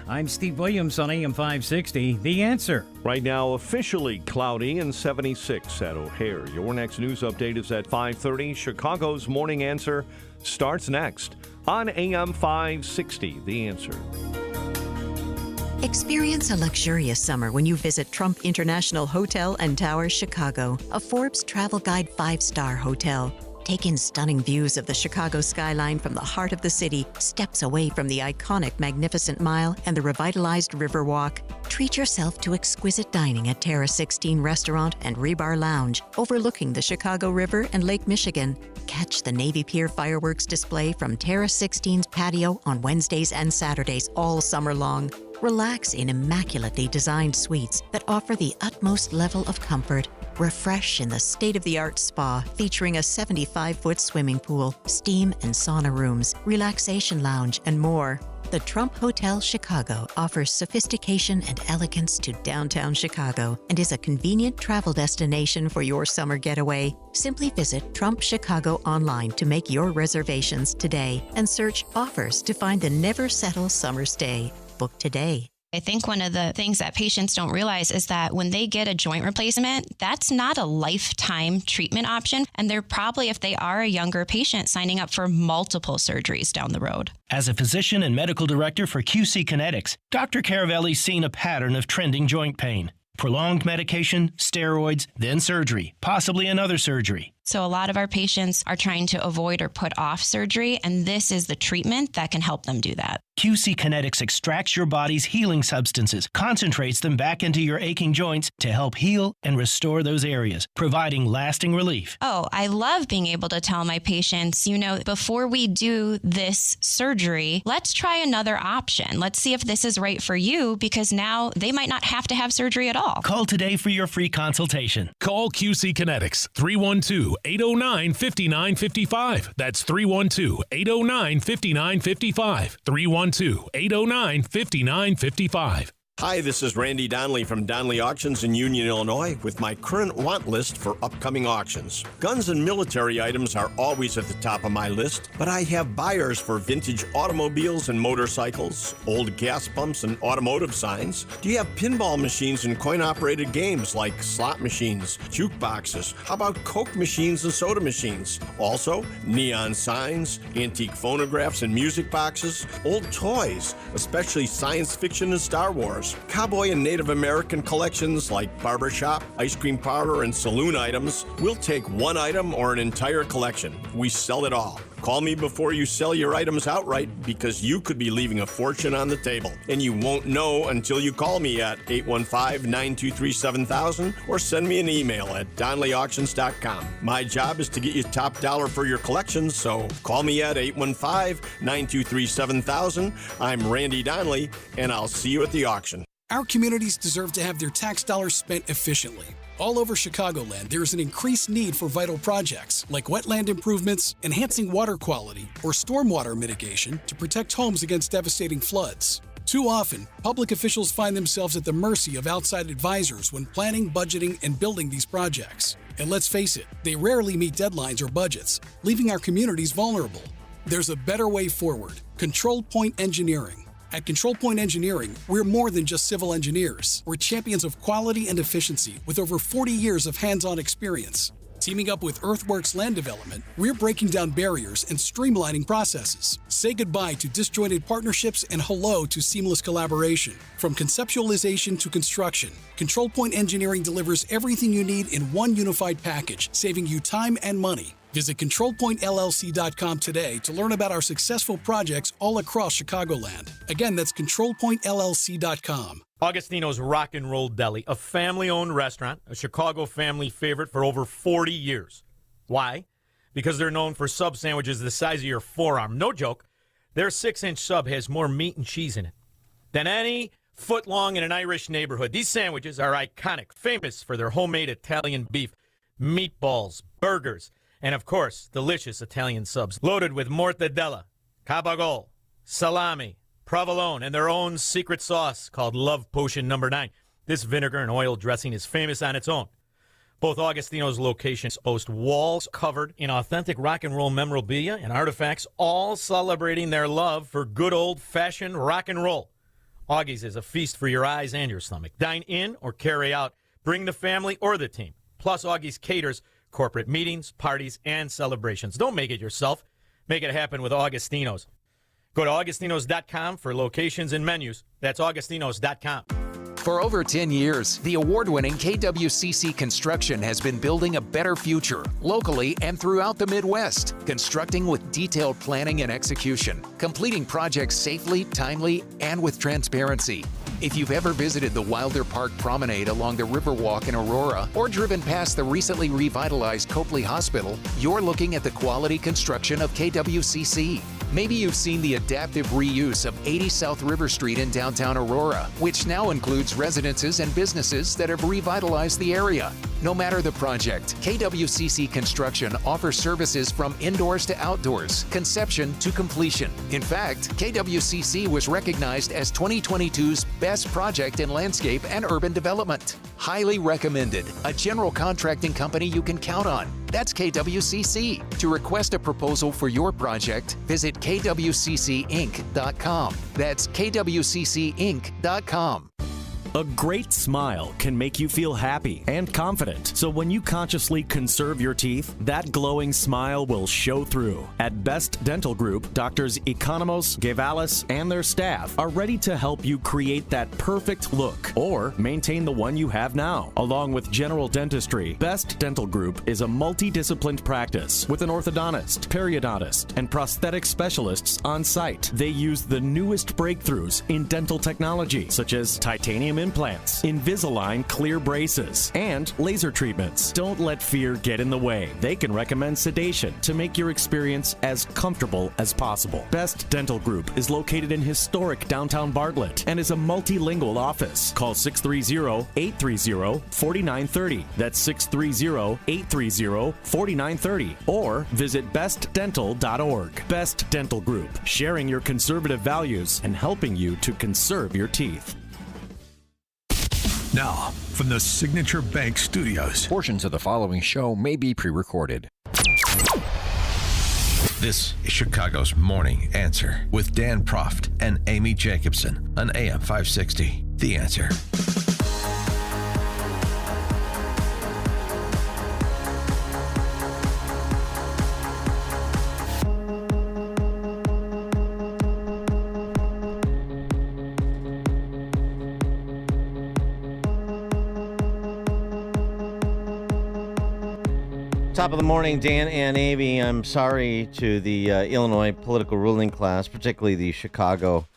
I'm Steve Williams on AM 560. The Answer. Right now, officially cloudy and 76 at O'Hare. Your next news update is at 5:30. Chicago's Morning Answer starts next on AM 560. The Answer. Experience a luxurious summer when you visit Trump International Hotel and Towers, Chicago, a Forbes Travel Guide 5-star hotel. Take in stunning views of the Chicago skyline from the heart of the city, steps away from the iconic Magnificent Mile and the revitalized Riverwalk. Treat yourself to exquisite dining at Terra 16 Restaurant and Rebar Lounge, overlooking the Chicago River and Lake Michigan. Catch the Navy Pier fireworks display from Terra 16's patio on Wednesdays and Saturdays all summer long. Relax in immaculately designed suites that offer the utmost level of comfort. Refresh in the state-of-the-art spa featuring a 75-foot swimming pool, steam and sauna rooms, relaxation lounge, and more. The Trump Hotel Chicago offers sophistication and elegance to downtown Chicago and is a convenient travel destination for your summer getaway. Simply visit Trump Chicago online to make your reservations today and search offers to find the never settle summer stay. Book today. I think one of the things that patients don't realize is that when they get a joint replacement, that's not a lifetime treatment option. And they're probably, if they are a younger patient, signing up for multiple surgeries down the road. As a physician and medical director for QC Kinetics, Dr. Caravelli's seen a pattern of trending joint pain. Prolonged medication, steroids, then surgery, possibly another surgery. So a lot of our patients are trying to avoid or put off surgery, and this is the treatment that can help them do that. QC Kinetics extracts your body's healing substances, concentrates them back into your aching joints to help heal and restore those areas, providing lasting relief. Oh, I love being able to tell my patients, before we do this surgery, let's try another option. Let's see if this is right for you, because now they might not have to have surgery at all. Call today for your free consultation. Call QC Kinetics, 312-809-5955. That's 312-809-5955. 312-809-5955. Hi, this is Randy Donnelly from Donnelly Auctions in Union, Illinois, with my current want list for upcoming auctions. Guns and military items are always at the top of my list, but I have buyers for vintage automobiles and motorcycles, old gas pumps and automotive signs. Do you have pinball machines and coin-operated games like slot machines, jukeboxes? How about Coke machines and soda machines? Also, neon signs, antique phonographs and music boxes, old toys, especially science fiction and Star Wars. Cowboy and Native American collections like barbershop, ice cream parlor, and saloon items. We'll take one item or an entire collection. We sell it all. Call me before you sell your items outright, because you could be leaving a fortune on the table. And you won't know until you call me at 815-923-7000 or send me an email at DonnellyAuctions.com. My job is to get you top dollar for your collections, so call me at 815-923-7000. I'm Randy Donnelly, and I'll see you at the auction. Our communities deserve to have their tax dollars spent efficiently. All over Chicagoland, there is an increased need for vital projects like wetland improvements, enhancing water quality, or stormwater mitigation to protect homes against devastating floods. Too often, public officials find themselves at the mercy of outside advisors when planning, budgeting, and building these projects. And let's face it, they rarely meet deadlines or budgets, leaving our communities vulnerable. There's a better way forward: Control Point Engineering. At Control Point Engineering, we're more than just civil engineers. We're champions of quality and efficiency with over 40 years of hands-on experience. Teaming up with Earthworks Land Development, we're breaking down barriers and streamlining processes. Say goodbye to disjointed partnerships and hello to seamless collaboration. From conceptualization to construction, Control Point Engineering delivers everything you need in one unified package, saving you time and money. Visit ControlPointLLC.com today to learn about our successful projects all across Chicagoland. Again, that's ControlPointLLC.com. Augustino's Rock and Roll Deli, a family-owned restaurant, a Chicago family favorite for over 40 years. Why? Because they're known for sub sandwiches the size of your forearm. No joke. Their 6-inch sub has more meat and cheese in it than any foot-long in an Irish neighborhood. These sandwiches are iconic, famous for their homemade Italian beef, meatballs, burgers, and, of course, delicious Italian subs loaded with mortadella, cabagol, salami, provolone, and their own secret sauce called Love Potion No. 9. This vinegar and oil dressing is famous on its own. Both Augustino's locations boast walls covered in authentic rock and roll memorabilia and artifacts, all celebrating their love for good old-fashioned rock and roll. Augie's is a feast for your eyes and your stomach. Dine in or carry out. Bring the family or the team. Plus, Augie's caters corporate meetings, parties, and celebrations. Don't make it yourself. Make it happen with Augustino's. Go to Augustinos.com for locations and menus. That's Augustinos.com. For over 10 years, the award-winning KWCC Construction has been building a better future locally and throughout the Midwest, constructing with detailed planning and execution, completing projects safely, timely, and with transparency. If you've ever visited the Wilder Park Promenade along the Riverwalk in Aurora or driven past the recently revitalized Copley Hospital, you're looking at the quality construction of KWCC. Maybe you've seen the adaptive reuse of 80 South River Street in downtown Aurora, which now includes residences and businesses that have revitalized the area. No matter the project, KWCC Construction offers services from indoors to outdoors, conception to completion. In fact, KWCC was recognized as 2022's Best Project in Landscape and Urban Development. Highly recommended. A general contracting company you can count on. That's KWCC. To request a proposal for your project, visit kwccinc.com. That's kwccinc.com. A great smile can make you feel happy and confident. So when you consciously conserve your teeth, that glowing smile will show through. At Best Dental Group, Doctors Economos, Gavalis, and their staff are ready to help you create that perfect look or maintain the one you have now. Along with general dentistry, Best Dental Group is a multidisciplined practice with an orthodontist, periodontist, and prosthetic specialists on site. They use the newest breakthroughs in dental technology, such as titanium implants, Invisalign clear braces, and laser treatments. Don't let fear get in the way. They can recommend sedation to make your experience as comfortable as possible. Best Dental Group is located in historic downtown Bartlett and is a multilingual office. Call 630-830-4930. That's 630-830-4930. Or visit bestdental.org. Best Dental Group, sharing your conservative values and helping you to conserve your teeth. Now, from the Signature Bank Studios. Portions of the following show may be pre-recorded. This is Chicago's Morning Answer with Dan Proft and Amy Jacobson on AM 560. The Answer. Top of the morning, Dan and Amy. I'm sorry to the Illinois political ruling class, particularly the Chicago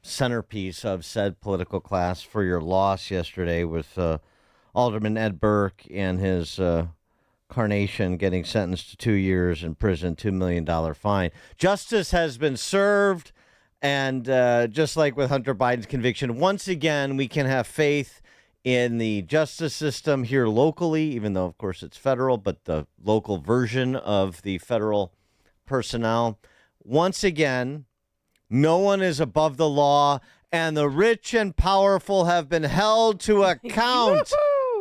centerpiece of said political class, for your loss yesterday with Alderman Ed Burke and his carnation getting sentenced to 2 years in prison, $2 million fine. Justice has been served, and just like with Hunter Biden's conviction, once again, we can have faith in the justice system here locally, even though, of course, it's federal, but the local version of the federal personnel. Once again, no one is above the law, and the rich and powerful have been held to account.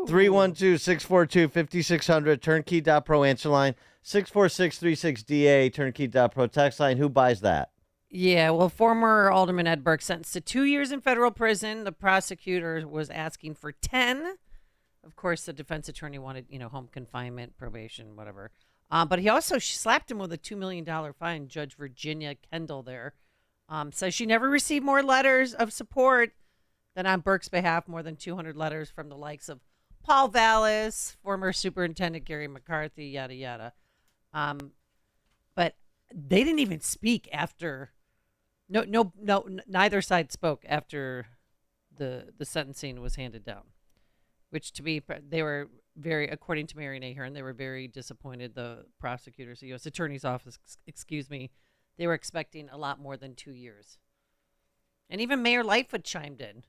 312-642-5600, turnkey.pro answer line, 64636DA, turnkey.pro text line. Who buys that? Yeah, well, former Alderman Ed Burke sentenced to 2 years in federal prison. The prosecutor was asking for 10. Of course, the defense attorney wanted, home confinement, probation, whatever. But he also slapped him with a $2 million fine. Judge Virginia Kendall there says she never received more letters of support than on Burke's behalf, more than 200 letters from the likes of Paul Vallis, former Superintendent Gary McCarthy, yada, yada. But they didn't even speak after... No, neither side spoke after the sentencing was handed down, which to me, they were very, according to Mary Nahern, they were very disappointed. The prosecutors, the U.S. Attorney's Office, they were expecting a lot more than 2 years. And even Mayor Lightfoot chimed in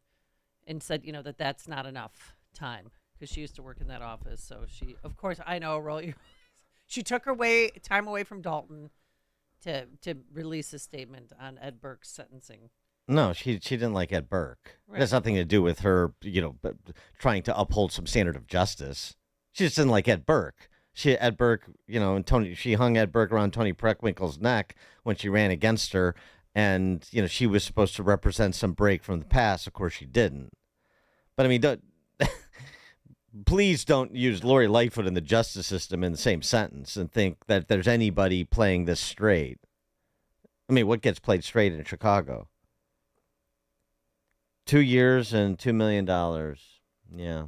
and said, that that's not enough time because she used to work in that office. So she, of course, I know, she took her time away from Dalton to release a statement on Ed Burke's sentencing. No, she didn't like Ed Burke. Right. It has nothing to do with her, trying to uphold some standard of justice. She just didn't like Ed Burke. Ed Burke, and she hung Ed Burke around Tony Preckwinkle's neck when she ran against her, and she was supposed to represent some break from the past. Of course, she didn't. But I mean, please don't use Lori Lightfoot and the justice system in the same sentence and think that there's anybody playing this straight. I mean, what gets played straight in Chicago? 2 years and $2 million. Yeah.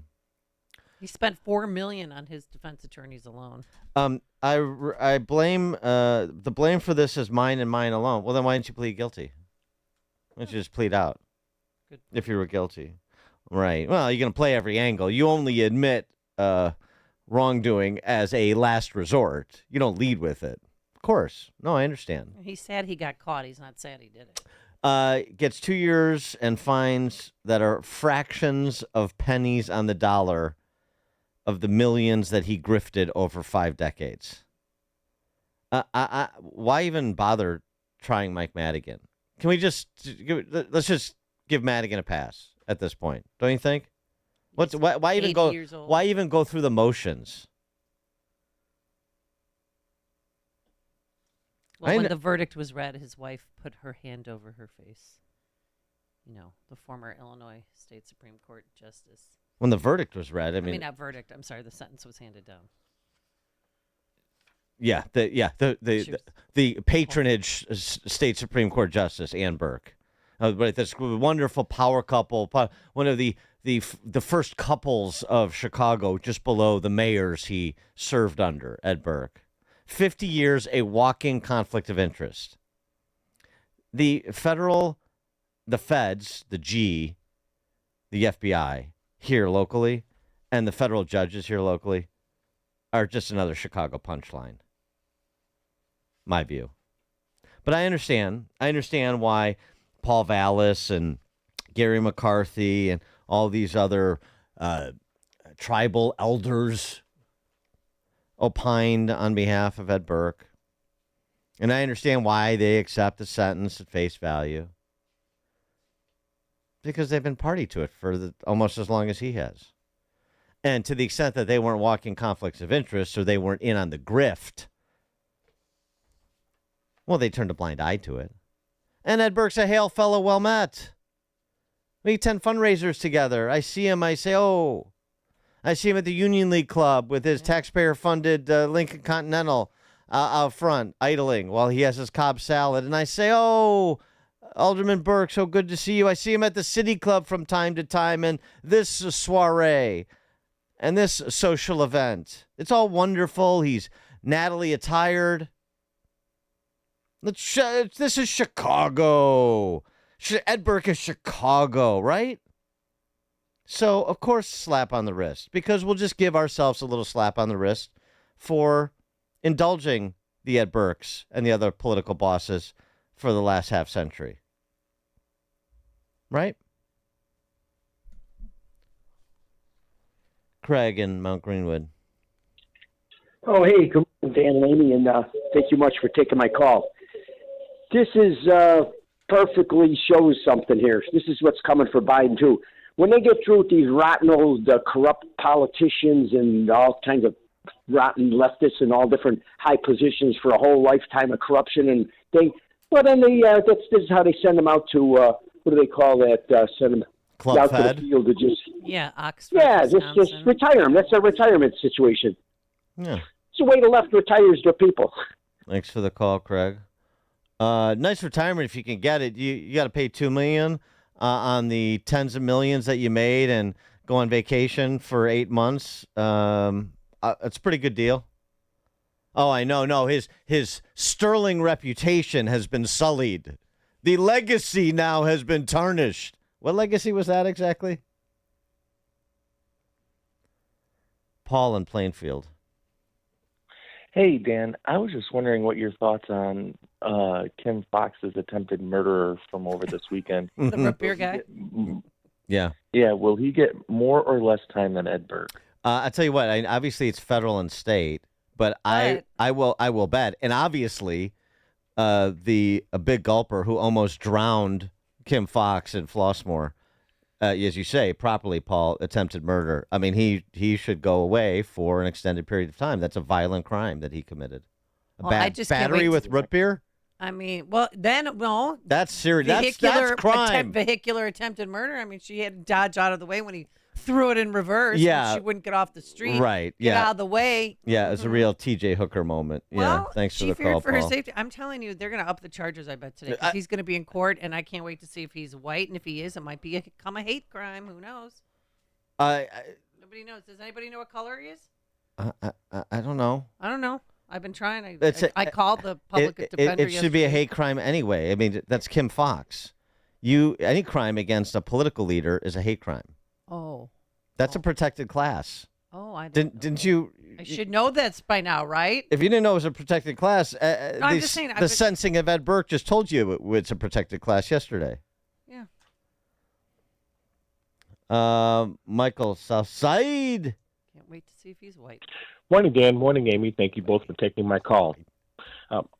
He spent $4 million on his defense attorneys alone. I blame the blame for this is mine and mine alone. Well, then why didn't you plead guilty? Why don't you just plead out? Good. If you were guilty, right? Well, you're gonna play every angle. You only admit wrongdoing as a last resort. You don't lead with it. Of course. No, I understand. He's sad he got caught. He's not sad he did it. Gets 2 years and fines that are fractions of pennies on the dollar of the millions that he grifted over 5 decades. Why even bother trying Mike Madigan? Can we let's just give Madigan a pass at this point? Don't you think? Why even go? Why even go through the motions? Well, when the verdict was read, his wife put her hand over her face. The former Illinois State Supreme Court Justice. When the verdict was read, I mean not verdict. I'm sorry, the sentence was handed down. Yeah, the patronage State Supreme Court Justice Ann Burke, but this wonderful power couple, one of the first couples of Chicago, just below the mayors he served under, Ed Burke. 50 years, a walking conflict of interest. The feds, the G, the FBI here locally, and the federal judges here locally are just another Chicago punchline. My view. But I understand why Paul Vallis and Gary McCarthy and all these other tribal elders opined on behalf of Ed Burke. And I understand why they accept the sentence at face value. Because they've been party to it for almost as long as he has. And to the extent that they weren't walking conflicts of interest or they weren't in on the grift, well, they turned a blind eye to it. And Ed Burke's a hail fellow, well met. We attend fundraisers together. I see him, I say, oh. I see him at the Union League Club with his taxpayer-funded Lincoln Continental out front, idling while he has his Cobb salad. And I say, oh, Alderman Burke, so good to see you. I see him at the City Club from time to time and this soiree and this social event. It's all wonderful. He's Natalie attired. This is Chicago. Ed Burke is Chicago, right? So, of course, slap on the wrist, because we'll just give ourselves a little slap on the wrist for indulging the Ed Burkes and the other political bosses for the last half century. Right? Craig in Mount Greenwood. Oh, hey, good morning, Dan and Amy, and thank you much for taking my call. This is perfectly shows something here. This is what's coming for Biden, too. When they get through with these rotten old corrupt politicians and all kinds of rotten leftists in all different high positions for a whole lifetime of corruption and thing, well, then this is how they send them out to, what do they call that? Send them Club out Fed? to the field to just... Oxford. Yeah, just retire them. That's a retirement situation. Yeah. It's the way the left retires their people. Thanks for the call, Craig. Nice retirement if you can get it. You got to pay $2 million on the tens of millions that you made and go on vacation for 8 months. It's a pretty good deal. Oh, I know. No, his sterling reputation has been sullied. The legacy now has been tarnished. What legacy was that exactly? Paul in Plainfield. Hey, Dan. I was just wondering what your thoughts on Kim Fox's attempted murderer from over this weekend. The root beer guy? Yeah. Yeah, will he get more or less time than Ed Burke? I'll tell you what, obviously it's federal and state, but I will bet. And obviously, a big gulper who almost drowned Kim Fox and Flossmoor, as you say, properly, Paul, attempted murder. I mean, he should go away for an extended period of time. That's a violent crime that he committed. I just can't battery wait with root beer? I mean, well, then, no. That's serious. That's crime. Vehicular attempted murder. I mean, she had to dodge out of the way when he threw it in reverse. Yeah. She wouldn't get off the street. Right. Get out of the way. Yeah, it's a real T.J. Hooker moment. Well, yeah. Thanks for she the feared call, for Paul. her safety. I'm telling you, they're going to up the charges, I bet, today. 'Cause he's going to be in court, and I can't wait to see if he's white. And if he is, it might become a hate crime. Who knows? Nobody knows. Does anybody know what color he is? I don't know. I don't know. I've been trying. I called the public defender It should be a yesterday. hate crime anyway. I mean, that's Kim Fox. Any crime against a political leader is a hate crime. Oh. That's a protected class. Oh, I didn't you? I should know this by now, right? If you didn't know it was a protected class, I'm just saying, the sentencing of Ed Burke just told you it's a protected class yesterday. Yeah. Michael Southside. Can't wait to see if he's white. Morning, Dan. Morning, Amy. Thank you both for taking my call.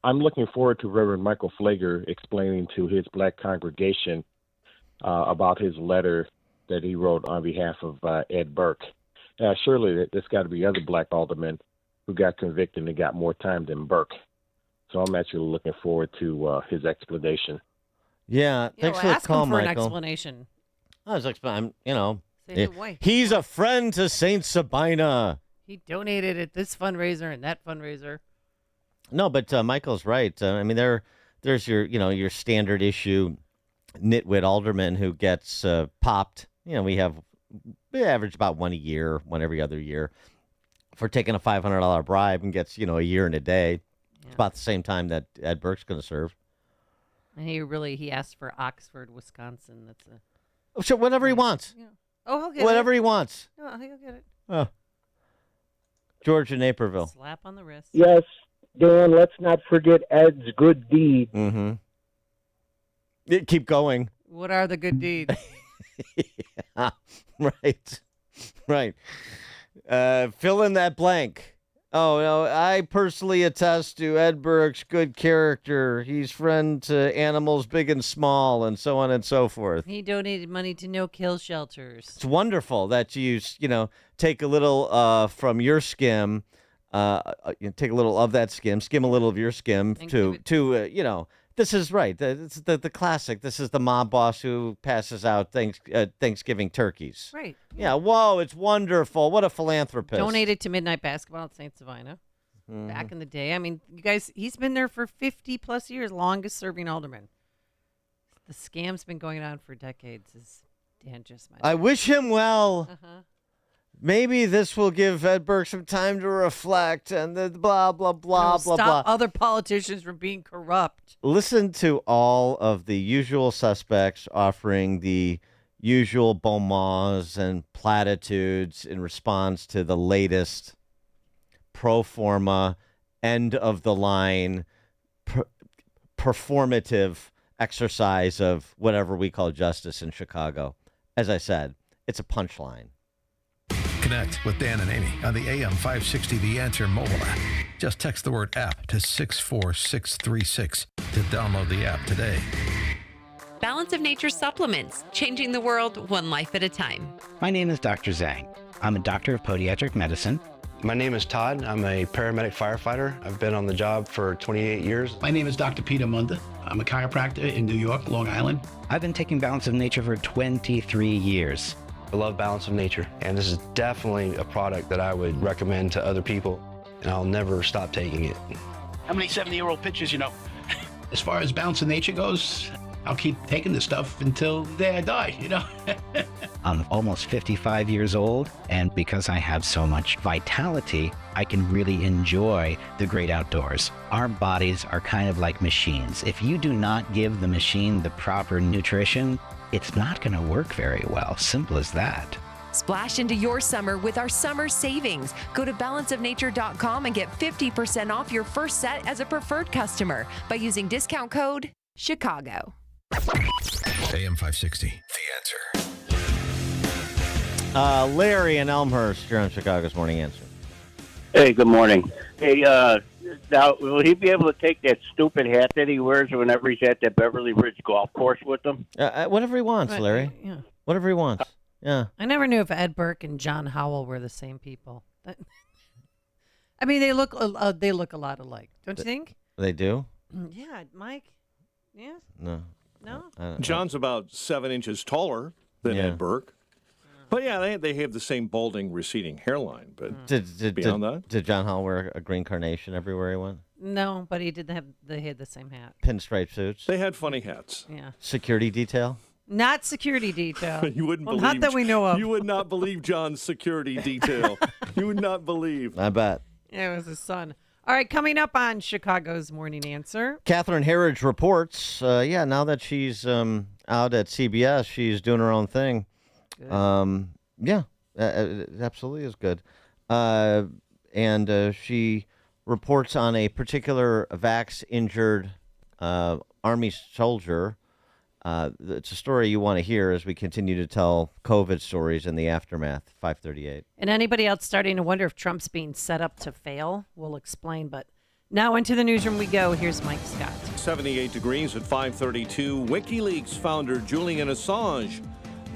I'm looking forward to Reverend Michael Flager explaining to his black congregation about his letter that he wrote on behalf of Ed Burke. Surely there's got to be other black aldermen who got convicted and got more time than Burke. So I'm actually looking forward to his explanation. Yeah, thanks for the ask call, him for Michael. an explanation. I was explaining, Say no way. he's a friend to Saint Sabina. He donated at this fundraiser and that fundraiser. No, but Michael's right. I mean, there's your standard issue nitwit alderman who gets popped. We average about one every other year, for taking a $500 bribe and gets a year and a day. Yeah. It's about the same time that Ed Burke's going to serve. And he asked for Oxford, Wisconsin. That's sure, whatever he wants. Yeah. Oh, he'll get whatever it. he wants. No, he'll get it. Oh. George in Naperville. Slap on the wrist. Yes, Dan, let's not forget Ed's good deed. Mm-hmm. Keep going. What are the good deeds? Yeah, right. Fill in that blank. Oh, no, I personally attest to Ed Burke's good character. He's friend to animals big and small, and so on and so forth. He donated money to no-kill shelters. It's wonderful that you take a little from your skim, take a little of that skim a little of your skim this is right. It's the classic. This is the mob boss who passes out Thanksgiving turkeys. Right. Yeah. Whoa, it's wonderful. What a philanthropist. Donated to Midnight Basketball at St. Savina back in the day. I mean, you guys, he's been there for 50 plus years, longest serving alderman. The scam's been going on for decades, as Dan just mentioned. I wish him well. Uh-huh. Maybe this will give Ed Burke some time to reflect and the blah, blah, blah, blah, Stop blah. other politicians from being corrupt. Listen to all of the usual suspects offering the usual bon mots and platitudes in response to the latest pro forma, end of the line, performative exercise of whatever we call justice in Chicago. As I said, it's a punchline. Connect with Dan and Amy on the AM 560 The Answer mobile app. Just text the word app to 64636 to download the app today. Balance of Nature supplements, changing the world one life at a time. My name is Dr. Zhang. I'm a doctor of podiatric medicine. My name is Todd. I'm a paramedic firefighter. I've been on the job for 28 years. My name is Dr. Peter Munda. I'm a chiropractor in New York, Long Island. I've been taking Balance of Nature for 23 years. I love Balance of Nature, and this is definitely a product that I would recommend to other people, and I'll never stop taking it. How many 70-year-old pictures, As far as Balance of Nature goes, I'll keep taking this stuff until the day I die, I'm almost 55 years old, and because I have so much vitality, I can really enjoy the great outdoors. Our bodies are kind of like machines. If you do not give the machine the proper nutrition, it's not going to work very well. Simple as that. Splash into your summer with our summer savings. Go to balanceofnature.com and get 50% off your first set as a preferred customer by using discount code Chicago. AM 560, The Answer. Larry in Elmhurst, you're on Chicago's Morning Answer. Hey, good morning. Hey, now, will he be able to take that stupid hat that he wears whenever he's at that Beverly Ridge golf course with him? Whatever he wants, Right, Larry. yeah. Whatever he wants. Yeah. I never knew if Ed Burke and John Howell were the same people. I mean, they look a lot alike, don't you think? They do? Yeah, Mike. Yeah. No. No. John's about 7 inches taller than Ed Burke. But yeah, they have the same balding, receding hairline. But beyond that, did John Hall wear a green carnation everywhere he went? No, but they had the same hat. Pinstripe suits. They had funny hats. Yeah. Security detail. Not security detail. You wouldn't well, believe. Not that we know of. You would not believe John's security detail. You would not believe. I bet. Yeah, it was his son. All right, coming up on Chicago's Morning Answer. Catherine Herridge reports. Now that she's out at CBS, she's doing her own thing. It absolutely is good. And she reports on a particular vax-injured Army soldier. It's a story you want to hear as we continue to tell COVID stories in the aftermath. 5:38. And anybody else starting to wonder if Trump's being set up to fail, we'll explain. But now into the newsroom we go. Here's Mike Scott. 78 degrees at 5:32. WikiLeaks founder Julian Assange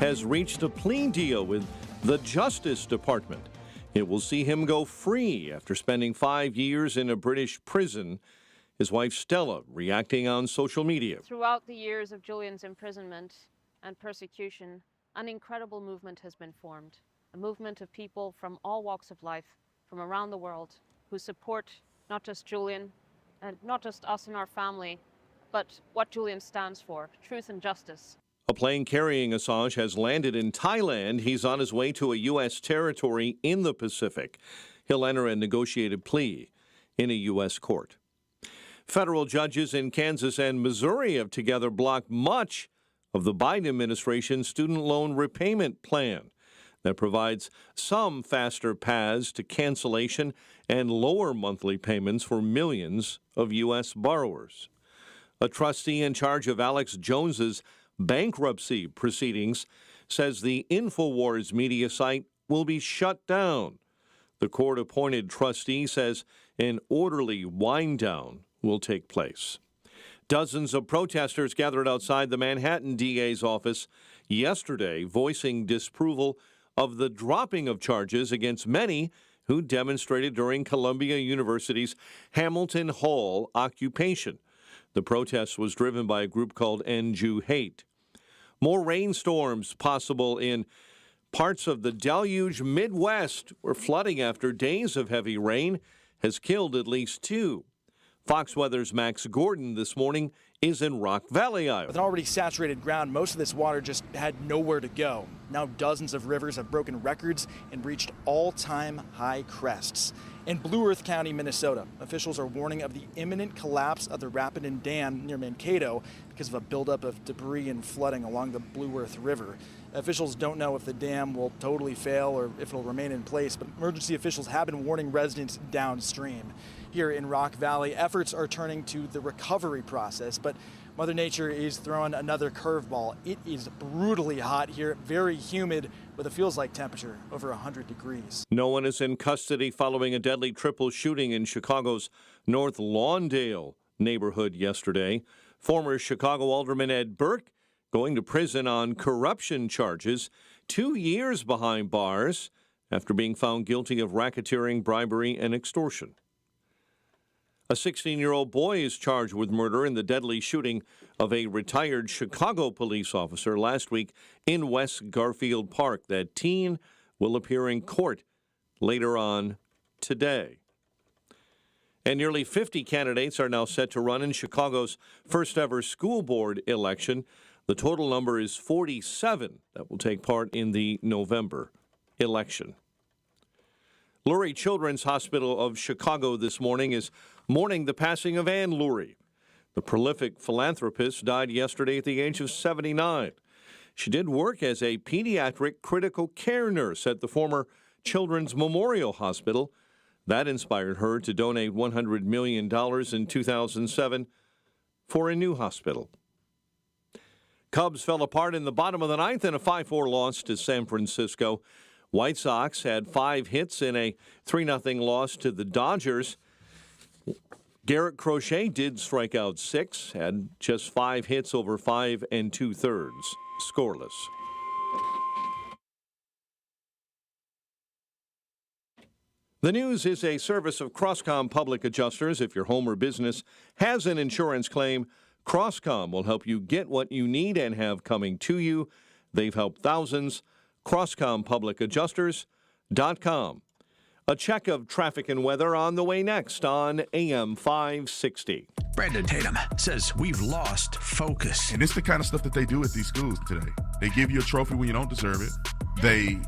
has reached a plea deal with the Justice Department. It will see him go free after spending 5 years in a British prison. His wife Stella reacting on social media. Throughout the years of Julian's imprisonment and persecution, an incredible movement has been formed. A movement of people from all walks of life, from around the world, who support not just Julian and not just us and our family, but what Julian stands for, truth and justice. A plane carrying Assange has landed in Thailand. He's on his way to a U.S. territory in the Pacific. He'll enter a negotiated plea in a U.S. court. Federal judges in Kansas and Missouri have together blocked much of the Biden administration's student loan repayment plan that provides some faster paths to cancellation and lower monthly payments for millions of U.S. borrowers. A trustee in charge of Alex Jones's bankruptcy proceedings says the InfoWars media site will be shut down. The court-appointed trustee says an orderly wind-down will take place. Dozens of protesters gathered outside the Manhattan DA's office yesterday, voicing disapproval of the dropping of charges against many who demonstrated during Columbia University's Hamilton Hall occupation. The protest was driven by a group called End Jew Hate. More rainstorms possible in parts of the deluge Midwest, where flooding after days of heavy rain has killed at least 2. Fox Weather's Max Gordon this morning is in Rock Valley, Iowa. With already saturated ground, most of this water just had nowhere to go. Now dozens of rivers have broken records and reached all-time high crests. In Blue Earth County, Minnesota, officials are warning of the imminent collapse of the Rapidan Dam near Mankato because of a buildup of debris and flooding along the Blue Earth River. Officials don't know if the dam will totally fail or if it'll remain in place, but emergency officials have been warning residents downstream. Here in Rock Valley, efforts are turning to the recovery process, but Mother Nature is throwing another curveball. It is brutally hot here, very humid, with a feels-like temperature over 100 degrees. No one is in custody following a deadly triple shooting in Chicago's North Lawndale neighborhood yesterday. Former Chicago Alderman Ed Burke going to prison on corruption charges, 2 years behind bars after being found guilty of racketeering, bribery, and extortion. A 16-year-old boy is charged with murder in the deadly shooting of a retired Chicago police officer last week in West Garfield Park. That teen will appear in court later on today. And nearly 50 candidates are now set to run in Chicago's first-ever school board election. The total number is 47 that will take part in the November election. Lurie Children's Hospital of Chicago this morning is mourning the passing of Ann Lurie. The prolific philanthropist died yesterday at the age of 79. She did work as a pediatric critical care nurse at the former Children's Memorial Hospital. That inspired her to donate $100 million in 2007 for a new hospital. Cubs fell apart in the bottom of the ninth in a 5-4 loss to San Francisco. White Sox had 5 hits in a 3-0 loss to the Dodgers. Garrett Crochet did strike out 6, had just 5 hits over 5 2/3, scoreless. The News is a service of Croscom Public Adjusters. If your home or business has an insurance claim, Croscom will help you get what you need and have coming to you. They've helped thousands. CroscomPublicAdjusters.com. A check of traffic and weather on the way next on AM 560. Brandon Tatum says we've lost focus. And it's the kind of stuff that they do at these schools today. They give you a trophy when you don't deserve it.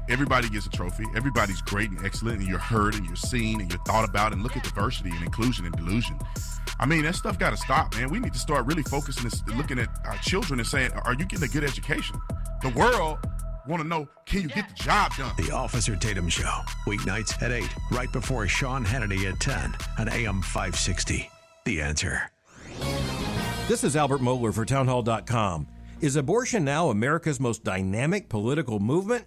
Everybody gets a trophy. Everybody's great and excellent, and you're heard and you're seen and you're thought about. And look at diversity and inclusion and delusion. I mean, that stuff got to stop, man. We need to start really focusing and looking at our children and saying, are you getting a good education? The world want to know, can you get the job done? The Officer Tatum Show, weeknights at 8, right before Sean Hannity at 10 on AM 560. The Answer. This is Albert Mohler for townhall.com. Is abortion now America's most dynamic political movement?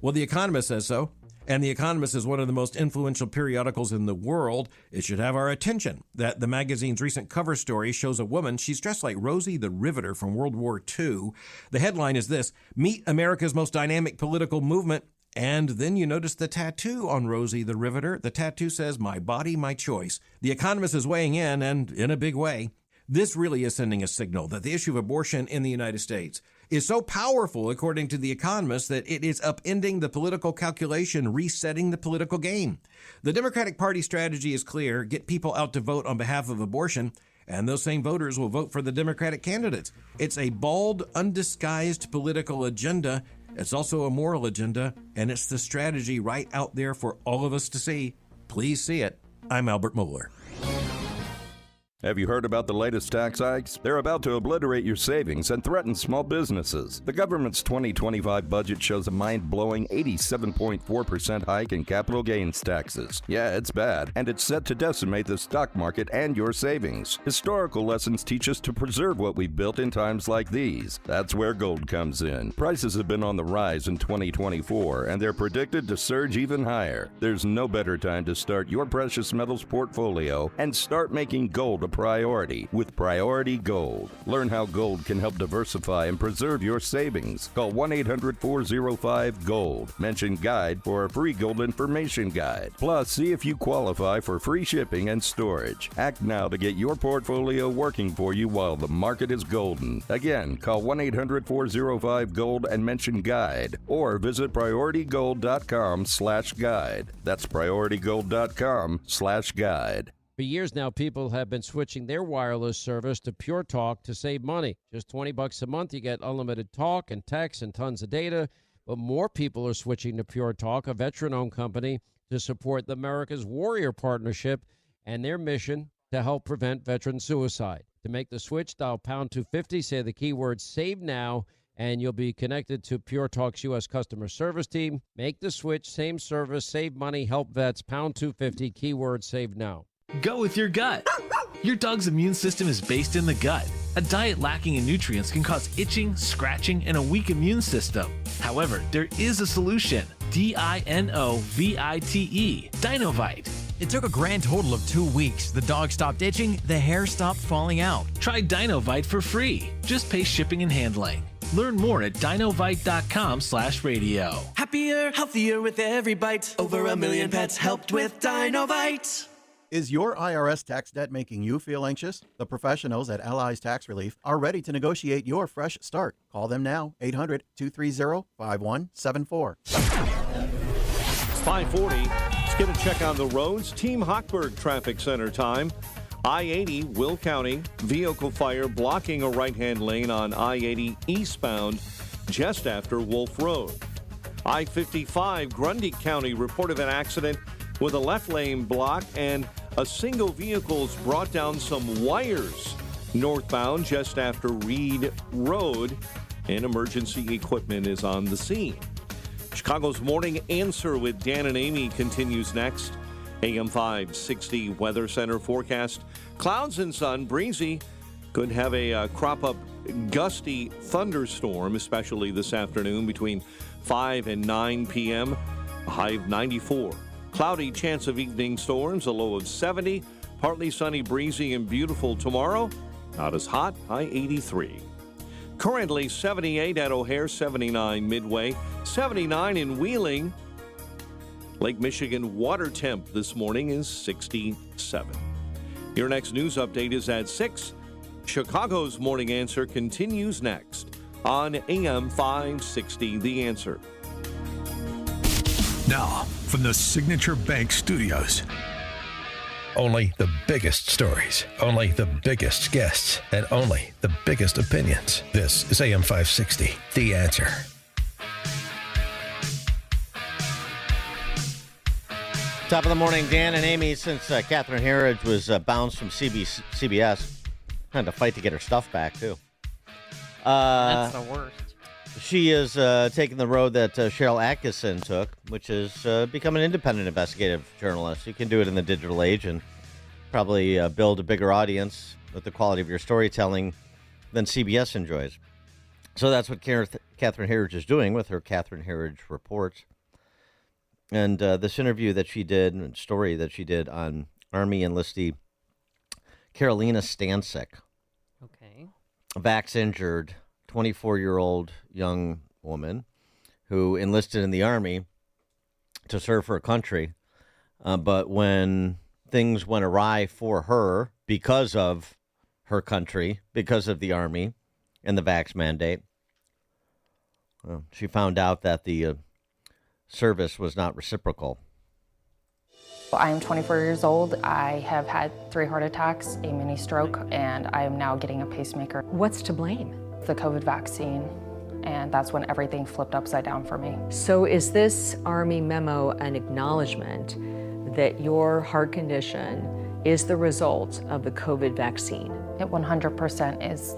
Well, The Economist says so. And The Economist is one of the most influential periodicals in the world. It should have our attention that the magazine's recent cover story shows a woman. She's dressed like Rosie the Riveter from World War II. The headline is this: Meet America's most dynamic political movement. And then you notice the tattoo on Rosie the Riveter. The tattoo says, "My body, my choice." The Economist is weighing in, and in a big way. This really is sending a signal that the issue of abortion in the United States is so powerful, according to The Economist, that it is upending the political calculation, resetting the political game. The Democratic Party strategy is clear: get people out to vote on behalf of abortion, and those same voters will vote for the Democratic candidates. It's a bald, undisguised political agenda. It's also a moral agenda, and it's the strategy right out there for all of us to see. Please see it. I'm Albert Mohler. Have you heard about the latest tax hikes? They're about to obliterate your savings and threaten small businesses. The government's 2025 budget shows a mind-blowing 87.4% hike in capital gains taxes. Yeah, it's bad, and it's set to decimate the stock market and your savings. Historical lessons teach us to preserve what we've built in times like these. That's where gold comes in. Prices have been on the rise in 2024, and they're predicted to surge even higher. There's no better time to start your precious metals portfolio and start making gold a priority with Priority Gold. Learn how gold can help diversify and preserve your savings. Call 1-800-405-GOLD. Mention GUIDE for a free gold information guide. Plus, see if you qualify for free shipping and storage. Act now to get your portfolio working for you while the market is golden. Again, call 1-800-405-GOLD and mention GUIDE, or visit PriorityGold.com/guide. That's PriorityGold.com/guide. For years now, people have been switching their wireless service to Pure Talk to save money. Just $20 a month, you get unlimited talk and text and tons of data. But more people are switching to Pure Talk, a veteran-owned company, to support the America's Warrior Partnership and their mission to help prevent veteran suicide. To make the switch, dial pound 250, say the keyword SAVE NOW, and you'll be connected to Pure Talk's U.S. customer service team. Make the switch, same service, save money, help vets, pound 250, keyword SAVE NOW. Go with your gut. Your dog's immune system is based in the gut. A diet lacking in nutrients can cause itching, scratching, and a weak immune system. However, there is a solution. DINOVITE, Dinovite. It took a grand total of 2 weeks. The dog stopped itching, the hair stopped falling out. Try Dinovite for free. Just pay shipping and handling. Learn more at dinovite.com/radio. Happier, healthier with every bite. Over 1 million pets helped with Dinovite. Is your IRS tax debt making you feel anxious? The professionals at Allies Tax Relief are ready to negotiate your fresh start. Call them now, 800-230-5174. 540. Let's get a check on the roads. Team Hochberg Traffic Center time. I-80, Will County, vehicle fire blocking a right-hand lane on I-80 eastbound just after Wolf Road. I-55, Grundy County, report of an accident with a left lane block, and a single vehicle's brought down some wires northbound just after Reed Road, and emergency equipment is on the scene. Chicago's Morning Answer with Dan and Amy continues next. AM 560 Weather Center forecast. Clouds and sun, breezy. Could have a crop-up gusty thunderstorm, especially this afternoon between 5 and 9 p.m. a high of 94. Cloudy, chance of evening storms, a low of 70. Partly sunny, breezy, and beautiful tomorrow. Not as hot, high 83. Currently 78 at O'Hare, 79 Midway, 79 in Wheeling. Lake Michigan water temp this morning is 67. Your next news update is at 6. Chicago's Morning Answer continues next on AM 560, The Answer. Now, from the Signature Bank Studios. Only the biggest stories, only the biggest guests, and only the biggest opinions. This is AM 560, The Answer. Top of the morning, Dan and Amy. Since Catherine Herridge was bounced from CBS, had to fight to get her stuff back, too. That's the worst. She is taking the road that Cheryl Atkinson took, which is become an independent investigative journalist. You can do it in the digital age and probably build a bigger audience with the quality of your storytelling than CBS enjoys. So that's what Catherine Herridge is doing with her Catherine Herridge Reports. And this interview that she did, and story that she did on Army enlistee Carolina Stancic. Okay. Vax-injured 24-year-old young woman who enlisted in the Army to serve her country. But when things went awry for her because of her country, because of the Army and the vax mandate, she found out that the service was not reciprocal. I am 24 years old. I have had 3 heart attacks, a mini stroke, and I am now getting a pacemaker. What's to blame? The COVID vaccine, and that's when everything flipped upside down for me. So is this Army memo an acknowledgement that your heart condition is the result of the COVID vaccine? It 100% is.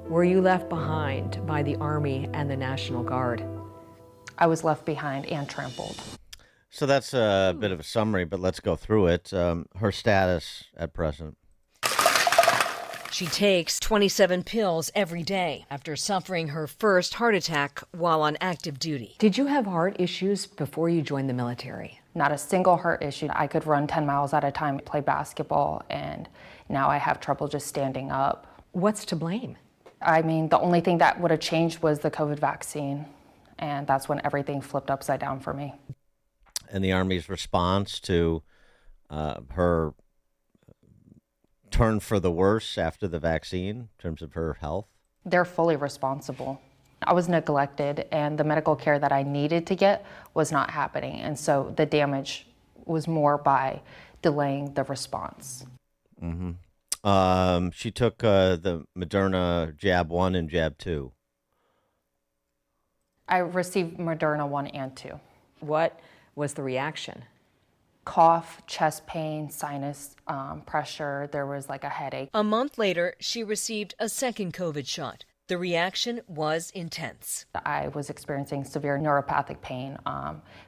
Were you left behind by the Army and the National Guard? I was left behind and trampled. So that's a bit of a summary, but let's go through it. Her status at present. She takes 27 pills every day after suffering her first heart attack while on active duty. Did you have heart issues before you joined the military? Not a single heart issue. I could run 10 miles at a time, play basketball, and now I have trouble just standing up. What's to blame? I mean, the only thing that would have changed was the COVID vaccine, and that's when everything flipped upside down for me. And the Army's response to her turn for the worse after the vaccine in terms of her health? They're fully responsible. I was neglected, and the medical care that I needed to get was not happening. And so the damage was more by delaying the response. Mm-hmm. She took the Moderna jab 1 and jab 2. I received Moderna 1 and 2. What was the reaction? Cough, chest pain, sinus pressure. There was like a headache. A month later, she received a second COVID shot. The reaction was intense. I was experiencing severe neuropathic pain,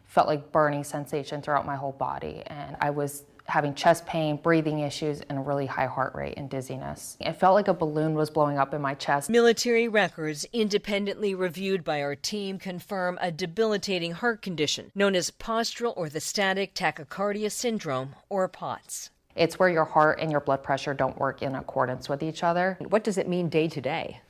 felt like burning sensation throughout my whole body, and I was having chest pain, breathing issues, and a really high heart rate and dizziness. It felt like a balloon was blowing up in my chest. Military records independently reviewed by our team confirm a debilitating heart condition known as postural orthostatic tachycardia syndrome, or POTS. It's where your heart and your blood pressure don't work in accordance with each other. What does it mean day to day?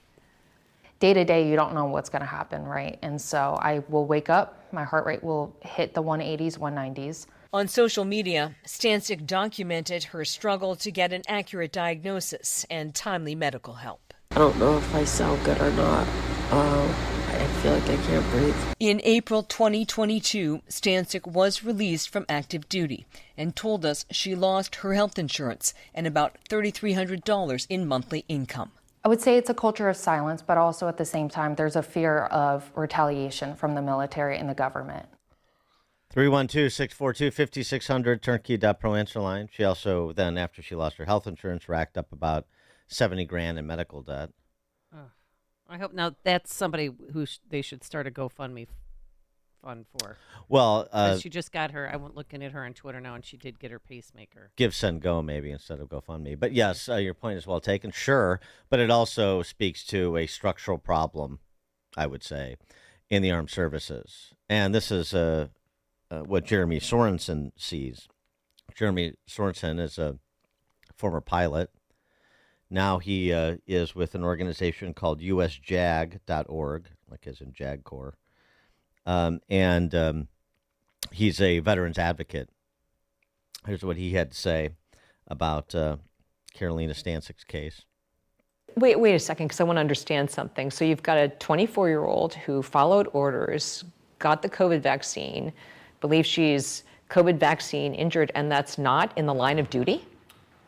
Day to day, you don't know what's going to happen, right? And so I will wake up, my heart rate will hit the 180s, 190s. On social media, Stancic documented her struggle to get an accurate diagnosis and timely medical help. I don't know if I sound good or not. I feel like I can't breathe. In April 2022, Stancic was released from active duty and told us she lost her health insurance and about $3,300 in monthly income. I would say it's a culture of silence, but also at the same time, there's a fear of retaliation from the military and the government. 312-642-5600, turnkey.pro answer line. She also then, after she lost her health insurance, racked up about $70,000 in medical debt. I hope now that's somebody who they should start a GoFundMe fund for. Well, she just got her. I went looking at her on Twitter now, and she did get her pacemaker. Give, Send, Go maybe instead of GoFundMe. But yes, your point is well taken. Sure, but it also speaks to a structural problem, I would say, in the armed services. And this is what Jeremy Sorensen sees. Jeremy Sorensen is a former pilot. Now he is with an organization called usjag.org, like as in JAG Corps. And he's a veterans advocate. Here's what he had to say about Carolina Stanczyk's case. Wait a second, because I want to understand something. So you've got a 24-year-old who followed orders, got the COVID vaccine, believes she's COVID vaccine injured, and that's not in the line of duty?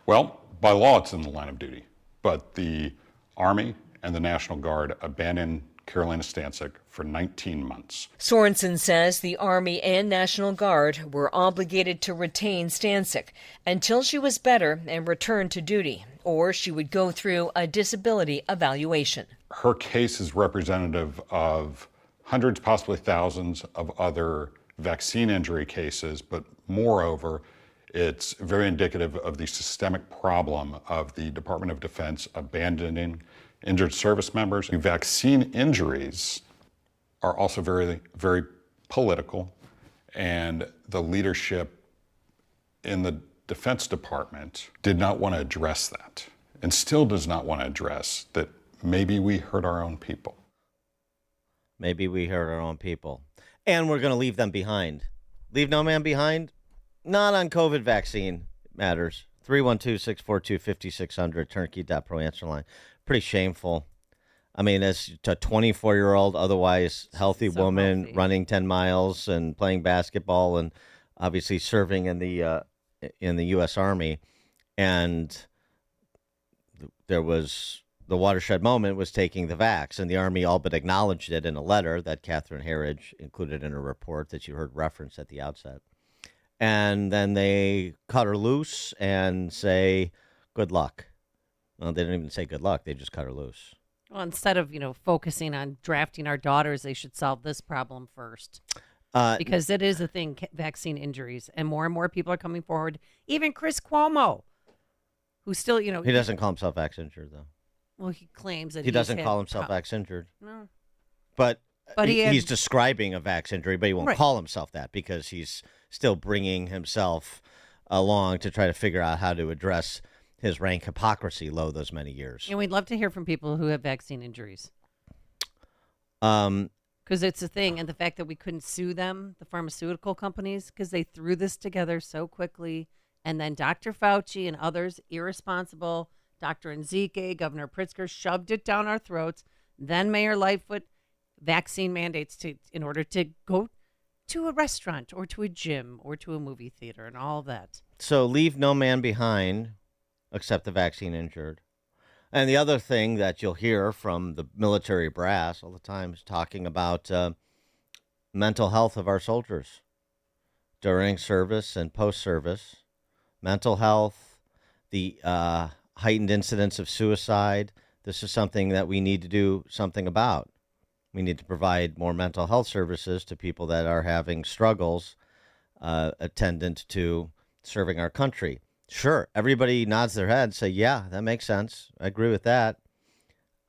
Well, by law, it's in the line of duty. But the Army and the National Guard abandoned Carolina Stanczyk for 19 months. Sorensen says the Army and National Guard were obligated to retain Stanczyk until she was better and returned to duty, or she would go through a disability evaluation. Her case is representative of hundreds, possibly thousands of other vaccine injury cases, but moreover, it's very indicative of the systemic problem of the Department of Defense abandoning injured service members. Vaccine injuries are also very, very political, and the leadership in the Defense Department did not want to address that, and still does not want to address that maybe we hurt our own people. Maybe we hurt our own people. And we're going to leave them behind. Leave no man behind? Not on COVID vaccine matters. 312-642-5600, turnkey.pro answer line. Pretty shameful. I mean, as a 24-year-old, otherwise healthy woman running 10 miles and playing basketball and obviously serving in the U.S. Army. And there was the watershed moment was taking the vax, and the Army all but acknowledged it in a letter that Catherine Herridge included in her report that you heard referenced at the outset. And then they cut her loose and say, good luck. Well, they didn't even say good luck. They just cut her loose. Well, instead of, focusing on drafting our daughters, they should solve this problem first. Because it is a thing, vaccine injuries. And more people are coming forward. Even Chris Cuomo, who still, He doesn't call himself vax injured, though. Well, he claims that he doesn't call himself vax injured. No. But he's describing a vax injury, but he won't call himself that because he's still bringing himself along to try to figure out how to address his rank hypocrisy low those many years. And we'd love to hear from people who have vaccine injuries. Because it's a thing. And the fact that we couldn't sue them, the pharmaceutical companies, because they threw this together so quickly. And then Dr. Fauci and others, irresponsible, Dr. Nzike, Governor Pritzker, shoved it down our throats. Then Mayor Lightfoot, vaccine mandates in order to go to a restaurant or to a gym or to a movie theater and all of that. So leave no man behind except the vaccine injured. And the other thing that you'll hear from the military brass all the time is talking about mental health of our soldiers during service and post-service. Mental health, the heightened incidence of suicide. This is something that we need to do something about. We need to provide more mental health services to people that are having struggles attendant to serving our country. Sure, everybody nods their head, say, yeah, that makes sense. I agree with that.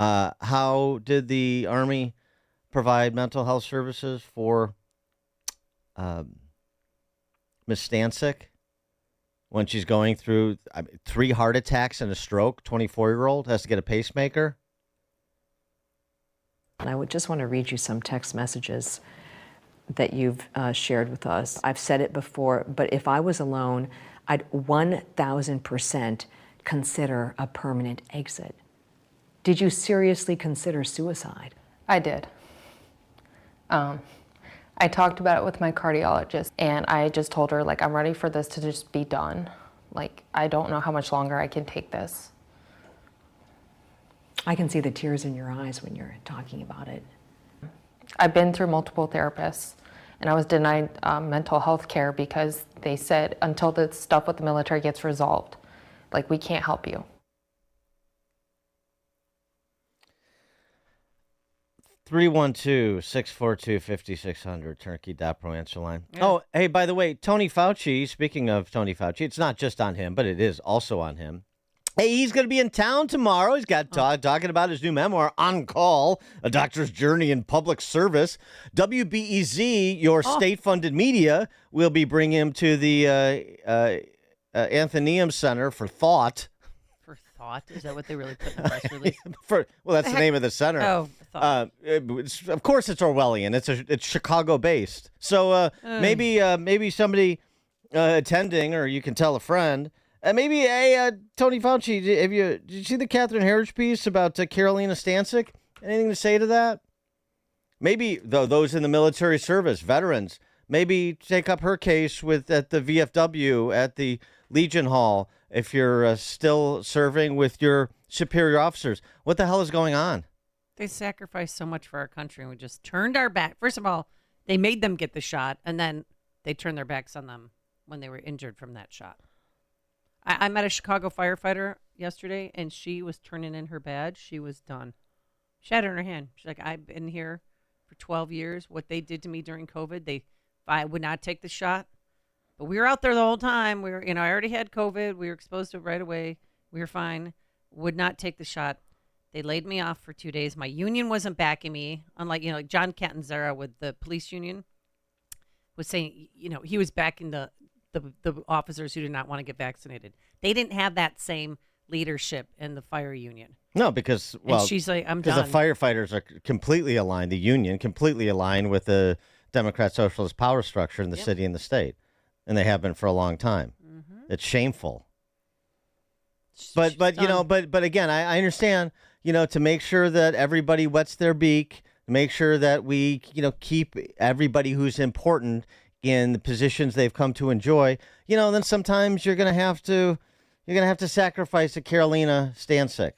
How did the Army provide mental health services for Ms. Stanczyk when she's going through 3 heart attacks and a stroke? 24-year-old has to get a pacemaker. And I would just want to read you some text messages that you've shared with us. I've said it before, but if I was alone, I'd 1,000% consider a permanent exit. Did you seriously consider suicide? I did. I talked about it with my cardiologist, and I just told her, I'm ready for this to just be done. I don't know how much longer I can take this. I can see the tears in your eyes when you're talking about it. I've been through multiple therapists, and I was denied mental health care because they said until the stuff with the military gets resolved, we can't help you. 312-642-5600, turnkey.pro answer line. Yeah. Oh, hey, by the way, Tony Fauci, speaking of Tony Fauci, it's not just on him, but it is also on him. Hey, he's going to be in town tomorrow. He's got talking about his new memoir, On Call, A Doctor's Journey in Public Service. WBEZ, your state-funded media, will be bringing him to the Athenaeum Center for Thought. For Thought? Is that what they really put in the press release? Well, that's the name of the center. Oh, Thought. Of course, it's Orwellian. It's Chicago-based. So maybe somebody attending, or you can tell a friend. Maybe Tony Fauci, did you see the Catherine Herridge piece about Carolina Stancic? Anything to say to that? Maybe those in the military service, veterans, maybe take up her case at the VFW at the Legion Hall if you're still serving with your superior officers. What the hell is going on? They sacrificed so much for our country, and we just turned our back. First of all, they made them get the shot, and then they turned their backs on them when they were injured from that shot. I met a Chicago firefighter yesterday, and she was turning in her badge. She was done. She had it in her hand. She's like, I've been here for 12 years. What they did to me during COVID, I would not take the shot. But we were out there the whole time. I already had COVID. We were exposed to it right away. We were fine. Would not take the shot. They laid me off for 2 days. My union wasn't backing me. Unlike, like John Catanzara with the police union was saying, he was backing the officers who did not want to get vaccinated. They didn't have that same leadership in the fire union. No, because, and she's like, I'm done. Because the firefighters are completely aligned, the union completely aligned with the Democrat Socialist power structure in the city and the state. And they have been for a long time. Mm-hmm. It's shameful. But again, I understand, to make sure that everybody wets their beak, make sure that we, keep everybody who's important in the positions they've come to enjoy, then sometimes you're going to have to sacrifice a Carolina Stancic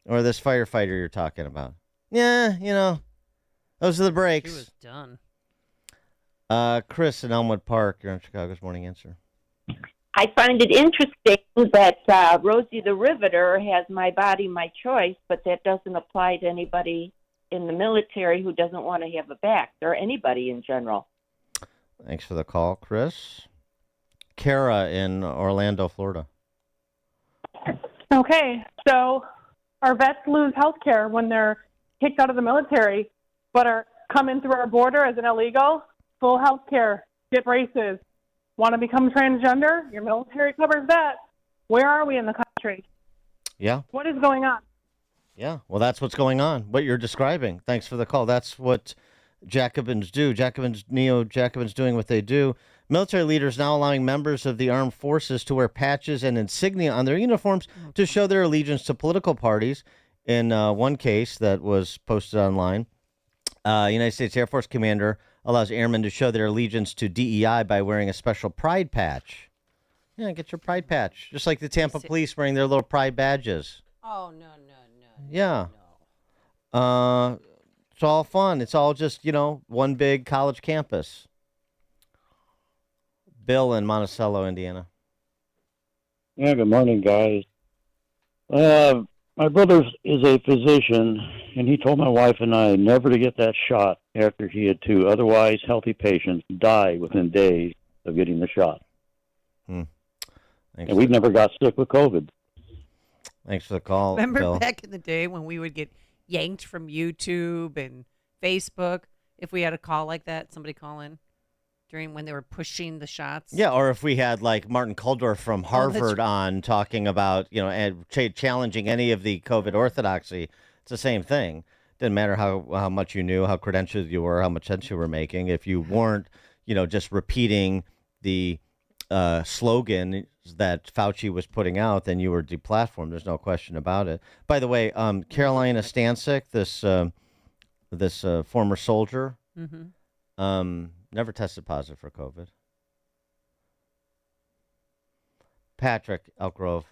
or this firefighter you're talking about. Yeah, those are the breaks. She was done. Chris in Elmwood Park, you're on Chicago's Morning Answer. I find it interesting that Rosie the Riveter has My Body, My Choice, but that doesn't apply to anybody in the military who doesn't want to have a back, or anybody in general. Thanks for the call, Chris. Kara in Orlando, Florida. Okay, so our vets lose health care when they're kicked out of the military, but are come in through our border as an illegal, full health care, get braces. Want to become transgender? Your military covers that. Where are we in the country? Yeah. What is going on? Yeah, well, that's what's going on, what you're describing. Thanks for the call. That's what Jacobins do. Neo-Jacobins doing what they do. Military leaders now allowing members of the armed forces to wear patches and insignia on their uniforms to show their allegiance to political parties. In one case that was posted online, United States Air Force commander allows airmen to show their allegiance to DEI by wearing a special pride patch. Yeah, get your pride patch. Just like the Tampa police wearing their little pride badges. Oh, no. Yeah. It's all fun. It's all just, one big college campus. Bill in Monticello, Indiana. Yeah, good morning, guys. My brother is a physician, and he told my wife and I never to get that shot after he had two otherwise healthy patients die within days of getting the shot. And we never got sick with COVID. Thanks for the call, Remember Bill. back in the day when we would get yanked from YouTube and Facebook if we had a call like that, somebody call in during when they were pushing the shots? Yeah, or if we had like Martin Kulldorff from Harvard on talking about, and challenging any of the COVID orthodoxy, it's the same thing. Didn't matter how much you knew, how credentialed you were, how much sense you were making. If you weren't, just repeating the slogan that Fauci was putting out, then you were deplatformed. There's no question about it. By the way, Carolina Stancic, this former soldier, never tested positive for COVID. Patrick, Elk Grove.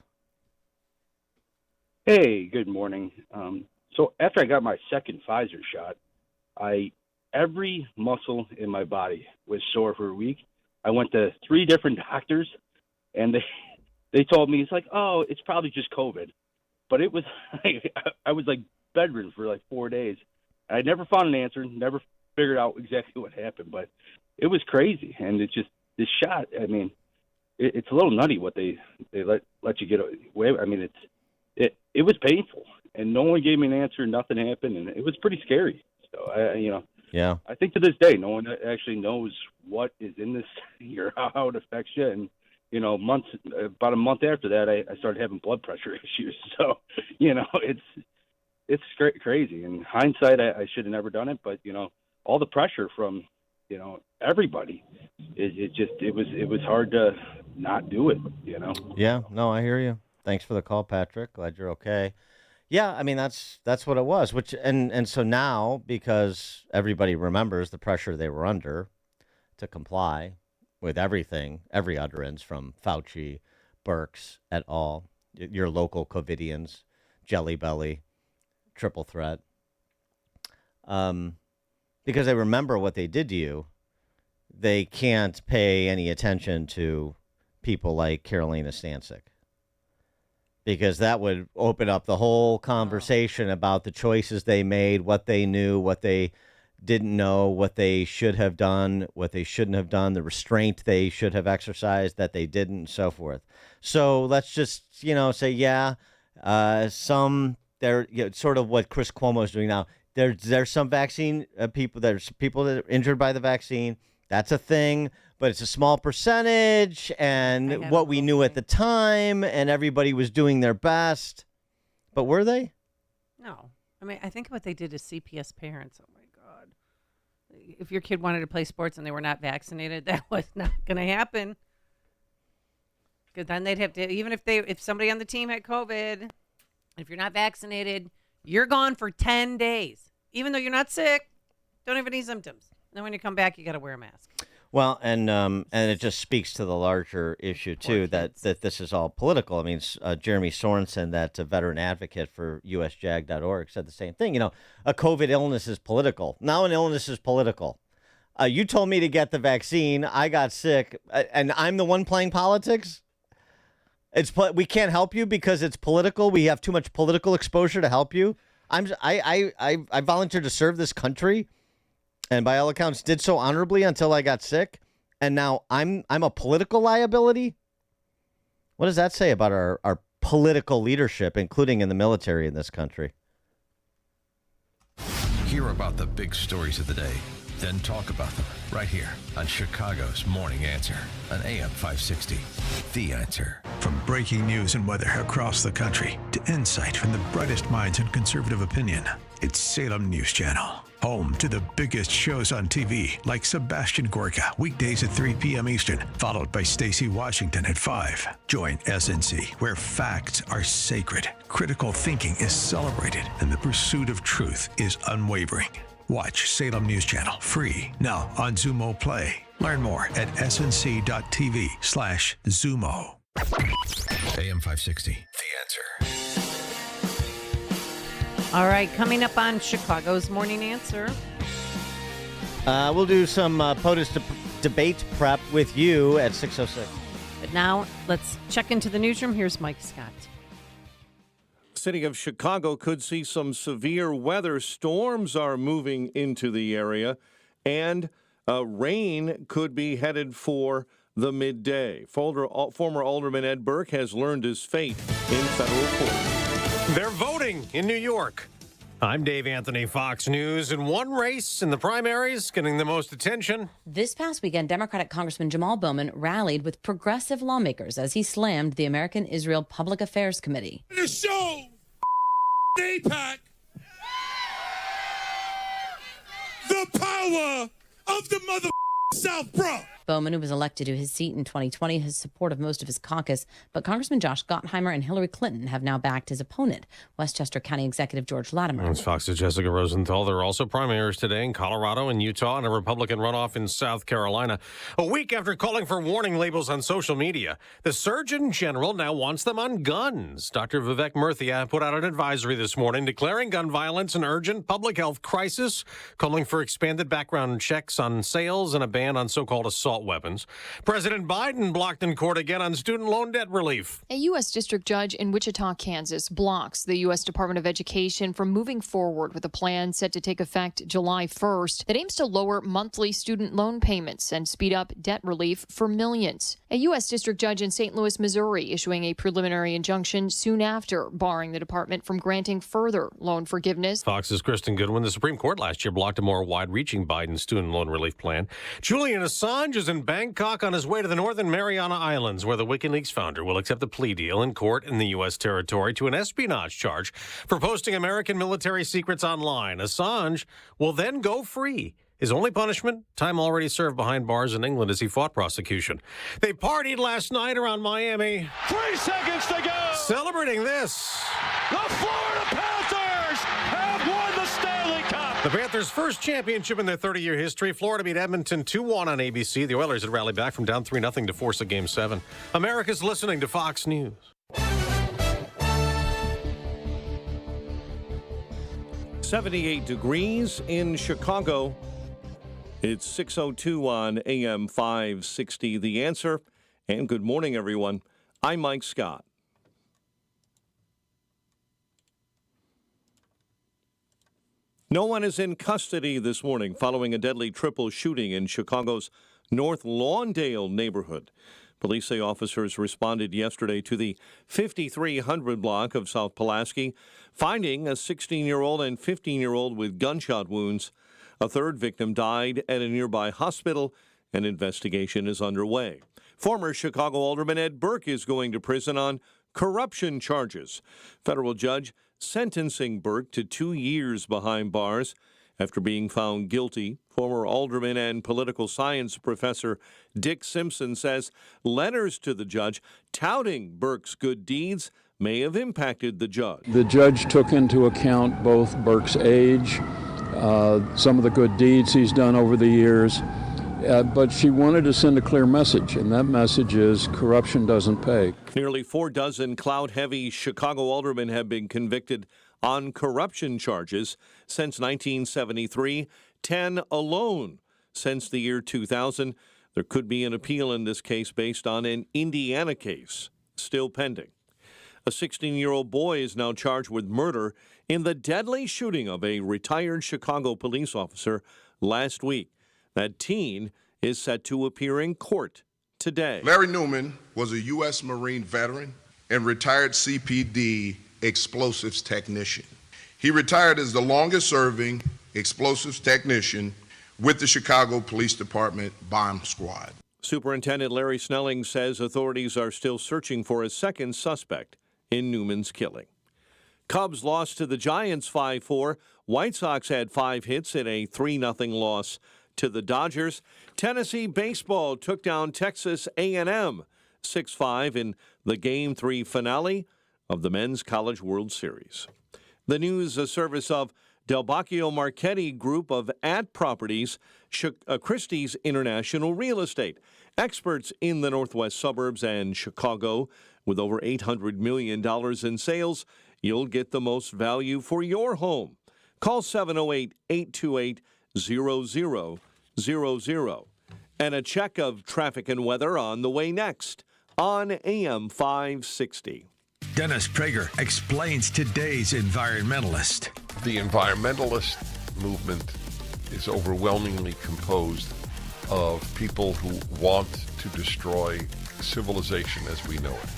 Hey, good morning. So after I got my second Pfizer shot, every muscle in my body was sore for a week. I went to 3 different doctors, and they told me, it's like, oh, it's probably just COVID. But it was, I was like bedridden for like 4 days. I never found an answer, never figured out exactly what happened, but it was crazy. And it's just, this shot, I mean, it's a little nutty what they let you get away. I mean, it was painful, and no one gave me an answer. Nothing happened, and it was pretty scary. So Yeah. I think to this day, no one actually knows what is in this or how it affects you. And about a month after that, I started having blood pressure issues. So it's crazy. In hindsight, I should have never done it, but all the pressure from everybody, it was hard to not do it. Yeah, no, I hear you. Thanks for the call, Patrick. Glad you're okay. Yeah, I mean that's what it was. Which and so now, because everybody remembers the pressure they were under to comply with everything, every utterance from Fauci, Birx, et al., your local COVIDians, Jelly Belly, Triple Threat, because they remember what they did to you, they can't pay any attention to people like Carolina Stancic. Because that would open up the whole conversation about the choices they made, what they knew, what they didn't know, what they should have done, what they shouldn't have done, the restraint they should have exercised that they didn't, and so forth. So let's just, say, sort of what Chris Cuomo is doing now. There's some vaccine people, there's people that are injured by the vaccine. That's a thing. But it's a small percentage, and what we knew at the time, and everybody was doing their best. But were they? No. I mean, I think what they did to CPS parents. Oh, my God. If your kid wanted to play sports and they were not vaccinated, that was not going to happen. Because then they'd have to, even if somebody on the team had COVID, if you're not vaccinated, you're gone for 10 days. Even though you're not sick, don't have any symptoms. And then when you come back, you got to wear a mask. Well, and it just speaks to the larger issue, too, that this is all political. I mean, Jeremy Sorensen, that veteran advocate for USJAG.org, said the same thing. A COVID illness is political. Now an illness is political. You told me to get the vaccine. I got sick, and I'm the one playing politics? We can't help you because it's political. We have too much political exposure to help you. I volunteered to serve this country. And by all accounts, did so honorably until I got sick, and now I'm a political liability. What does that say about our political leadership, including in the military in this country? Hear about the big stories of the day, then talk about them right here on Chicago's Morning Answer on AM 560. The Answer. From breaking news and weather across the country to insight from the brightest minds and conservative opinion, it's Salem News Channel. Home to the biggest shows on TV, like Sebastian Gorka, weekdays at 3 p.m. Eastern, followed by Stacey Washington at 5. Join SNC, where facts are sacred, critical thinking is celebrated, and the pursuit of truth is unwavering. Watch Salem News Channel free now on Zumo Play. Learn more at snc.tv/Zumo. AM 560, The Answer. All right, coming up on Chicago's Morning Answer. We'll do some POTUS debate prep with you at 6:06. But now let's check into the newsroom. Here's Mike Scott. City of Chicago could see some severe weather. Storms are moving into the area, and rain could be headed for the midday. Former Alderman Ed Burke has learned his fate in federal court. They're voting in New York. I'm Dave Anthony, Fox News, and one race in the primaries getting the most attention. This past weekend, Democratic Congressman Jamal Bowman rallied with progressive lawmakers as he slammed the American Israel Public Affairs Committee. To show AIPAC the power of the mother South Bronx. Bowman, who was elected to his seat in 2020, has support of most of his caucus, but Congressman Josh Gottheimer and Hillary Clinton have now backed his opponent, Westchester County Executive George Latimer. As Fox's Jessica Rosenthal, there are also primaries today in Colorado and Utah and a Republican runoff in South Carolina. A week after calling for warning labels on social media, the Surgeon General now wants them on guns. Dr. Vivek Murthy put out an advisory this morning declaring gun violence an urgent public health crisis, calling for expanded background checks on sales and a ban on so-called assault assault weapons. President Biden blocked in court again on student loan debt relief. A U.S. district judge in Wichita, Kansas, blocks the U.S. Department of Education from moving forward with a plan set to take effect July 1st that aims to lower monthly student loan payments and speed up debt relief for millions. A U.S. district judge in St. Louis, Missouri, issuing a preliminary injunction soon after, barring the department from granting further loan forgiveness. Fox's Kristen Goodwin. The Supreme Court last year blocked a more wide-reaching Biden student loan relief plan. Julian Assange is in Bangkok on his way to the Northern Mariana Islands, where the WikiLeaks founder will accept a plea deal in court in the U.S. territory to an espionage charge for posting American military secrets online. Assange will then go free. His only punishment, time already served behind bars in England as he fought prosecution. They partied last night around Miami. 3 seconds to go. Celebrating this. The Florida Panthers have won the Stanley Cup. The Panthers' first championship in their 30-year history. Florida beat Edmonton 2-1 on ABC. The Oilers had rallied back from down 3-0 to force a Game 7. America's listening to Fox News. "78 degrees in Chicago. It's 6:02 on AM 560. The Answer. And good morning, everyone. I'm Mike Scott. No one is in custody this morning following a deadly triple shooting in Chicago's North Lawndale neighborhood. Police say officers responded yesterday to the 5300 block of South Pulaski, finding a 16-year-old and 15-year-old with gunshot wounds. A third victim died at a nearby hospital. An investigation is underway. Former Chicago Alderman Ed Burke is going to prison on corruption charges. Federal judge sentencing Burke to 2 years behind bars after being found guilty. Former alderman and political science professor Dick Simpson says letters to the judge touting Burke's good deeds may have impacted the judge. The judge took into account both Burke's age, some of the good deeds he's done over the years, but she wanted to send a clear message, and that message is corruption doesn't pay. Nearly 4 dozen clout-heavy Chicago aldermen have been convicted on corruption charges since 1973, 10 alone since the year 2000. There could be an appeal in this case based on an Indiana case still pending. A 16-year-old boy is now charged with murder in the deadly shooting of a retired Chicago police officer last week. That teen is set to appear in court today. Larry Newman was a U.S. Marine veteran and retired CPD explosives technician. He retired as the longest-serving explosives technician with the Chicago Police Department Bomb Squad. Superintendent Larry Snelling says authorities are still searching for a second suspect in Newman's killing. Cubs lost to the Giants 5-4. White Sox had 5 hits in a 3-0 loss to the Dodgers. Tennessee baseball took down Texas A&M 6-5 in the Game 3 finale of the Men's College World Series. The news, a service of Del Bacchio Marchetti Group of Properties, Christie's International Real Estate, experts in the northwest suburbs and Chicago. With over $800 million in sales, you'll get the most value for your home. Call 708-828-0000. And a check of traffic and weather on the way next on AM 560. Dennis Prager explains today's environmentalist. The environmentalist movement is overwhelmingly composed of people who want to destroy civilization as we know it.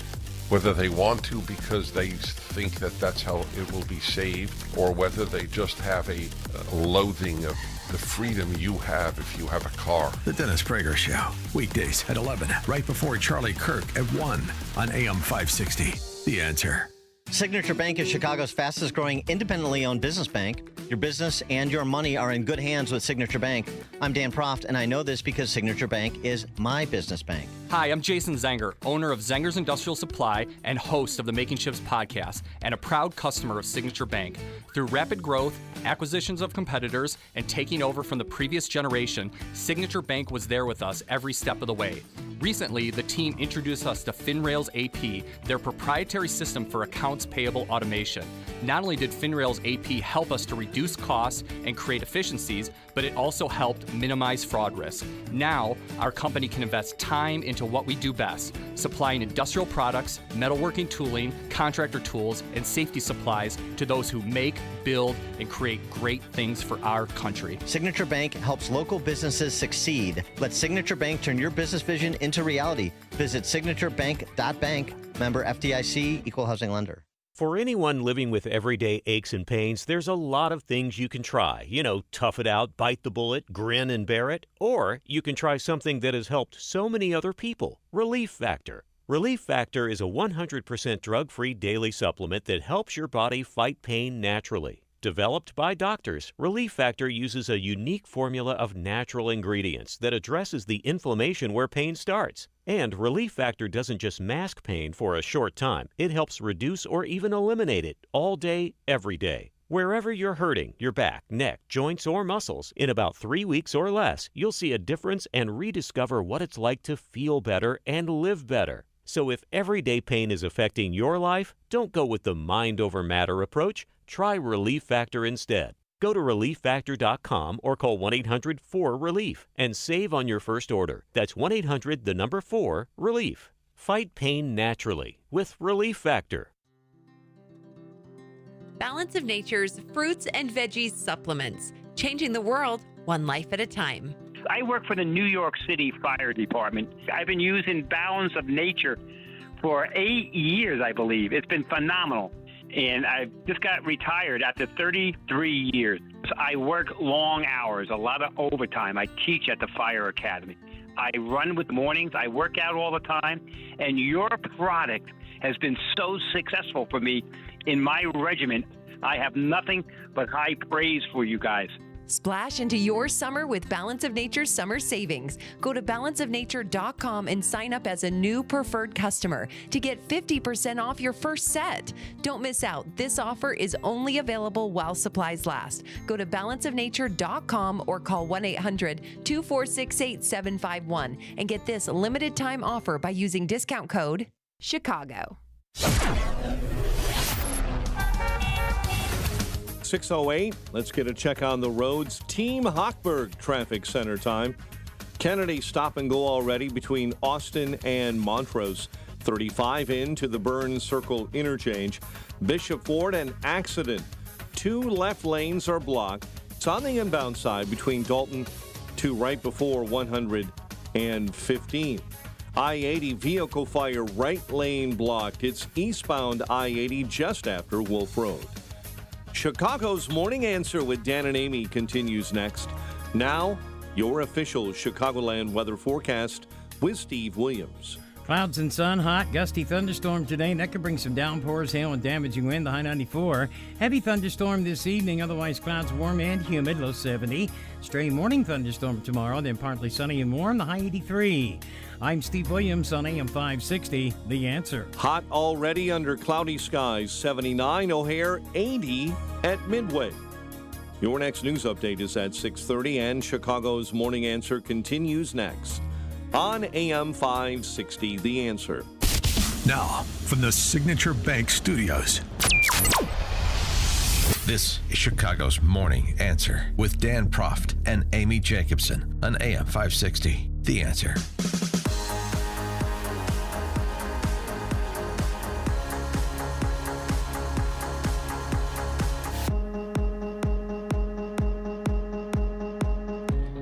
Whether they want to because they think that that's how it will be saved, or whether they just have a loathing of the freedom you have if you have a car. The Dennis Prager Show, weekdays at 11, right before Charlie Kirk at 1 on AM 560. The Answer. Signature Bank is Chicago's fastest growing independently owned business bank. Your business and your money are in good hands with Signature Bank. I'm Dan Proft, and I know this because Signature Bank is my business bank. Hi, I'm Jason Zenger, owner of Zenger's Industrial Supply and host of the Making Chips podcast, and a proud customer of Signature Bank. Through rapid growth, acquisitions of competitors, and taking over from the previous generation, Signature Bank was there with us every step of the way. Recently, the team introduced us to FinRails AP, their proprietary system for accounts payable automation. Not only did FinRails AP help us to reduce costs and create efficiencies, but it also helped minimize fraud risk. Now, our company can invest time into what we do best, supplying industrial products, metalworking tooling, contractor tools, and safety supplies to those who make, build, and create great things for our country. Signature Bank helps local businesses succeed. Let Signature Bank turn your business vision into reality. Visit signaturebank.bank. Member FDIC, Equal Housing Lender. For anyone living with everyday aches and pains, there's a lot of things you can try. Tough it out, bite the bullet, grin and bear it. Or you can try something that has helped so many other people, Relief Factor. Relief Factor is a 100% drug-free daily supplement that helps your body fight pain naturally. Developed by doctors, Relief Factor uses a unique formula of natural ingredients that addresses the inflammation where pain starts. And Relief Factor doesn't just mask pain for a short time. It helps reduce or even eliminate it all day, every day. Wherever you're hurting, your back, neck, joints, or muscles, in about 3 weeks or less, you'll see a difference and rediscover what it's like to feel better and live better. So if everyday pain is affecting your life, don't go with the mind over matter approach. Try Relief Factor instead. Go to ReliefFactor.com or call 1-800-4RELIEF and save on your first order. That's 1-800-4-RELIEF. Fight pain naturally with Relief Factor. Balance of Nature's fruits and veggies supplements, changing the world one life at a time. I work for the New York City Fire Department. I've been using Balance of Nature for 8 years, I believe. It's been phenomenal. And I just got retired after 33 years. I work long hours, a lot of overtime. I teach at the Fire Academy. I run with mornings. I work out all the time. And your product has been so successful for me in my regiment. I have nothing but high praise for you guys. Splash into your summer with Balance of Nature's summer savings. Go to balanceofnature.com and sign up as a new preferred customer to get 50% off your first set. Don't miss out. This offer is only available while supplies last. Go to balanceofnature.com or call 1-800-246-8751 and get this limited time offer by using discount code Chicago. 6:08. Let's get a check on the roads. Team Hochberg traffic center time. Kennedy stop and go already between Austin and Montrose. 35 into the Burns Circle interchange. Bishop Ford, an accident. 2 left lanes are blocked. It's on the inbound side between Dalton to right before 115. I-80 vehicle fire, right lane blocked. It's eastbound I-80 just after Wolf Road. Chicago's Morning Answer with Dan and Amy continues next. Now, your official Chicagoland weather forecast with Steve Williams. Clouds and sun, hot, gusty thunderstorm today. That could bring some downpours, hail, and damaging wind, the high 94. Heavy thunderstorm this evening, otherwise clouds warm and humid, low 70. Stray morning thunderstorm tomorrow, then partly sunny and warm, the high 83. I'm Steve Williams on AM 560, The Answer. Hot already under cloudy skies, 79 O'Hare, 80 at Midway. Your next news update is at 6:30, and Chicago's Morning Answer continues next on AM 560, The Answer. Now, from the Signature Bank Studios. This is Chicago's Morning Answer with Dan Proft and Amy Jacobson on AM 560, The Answer.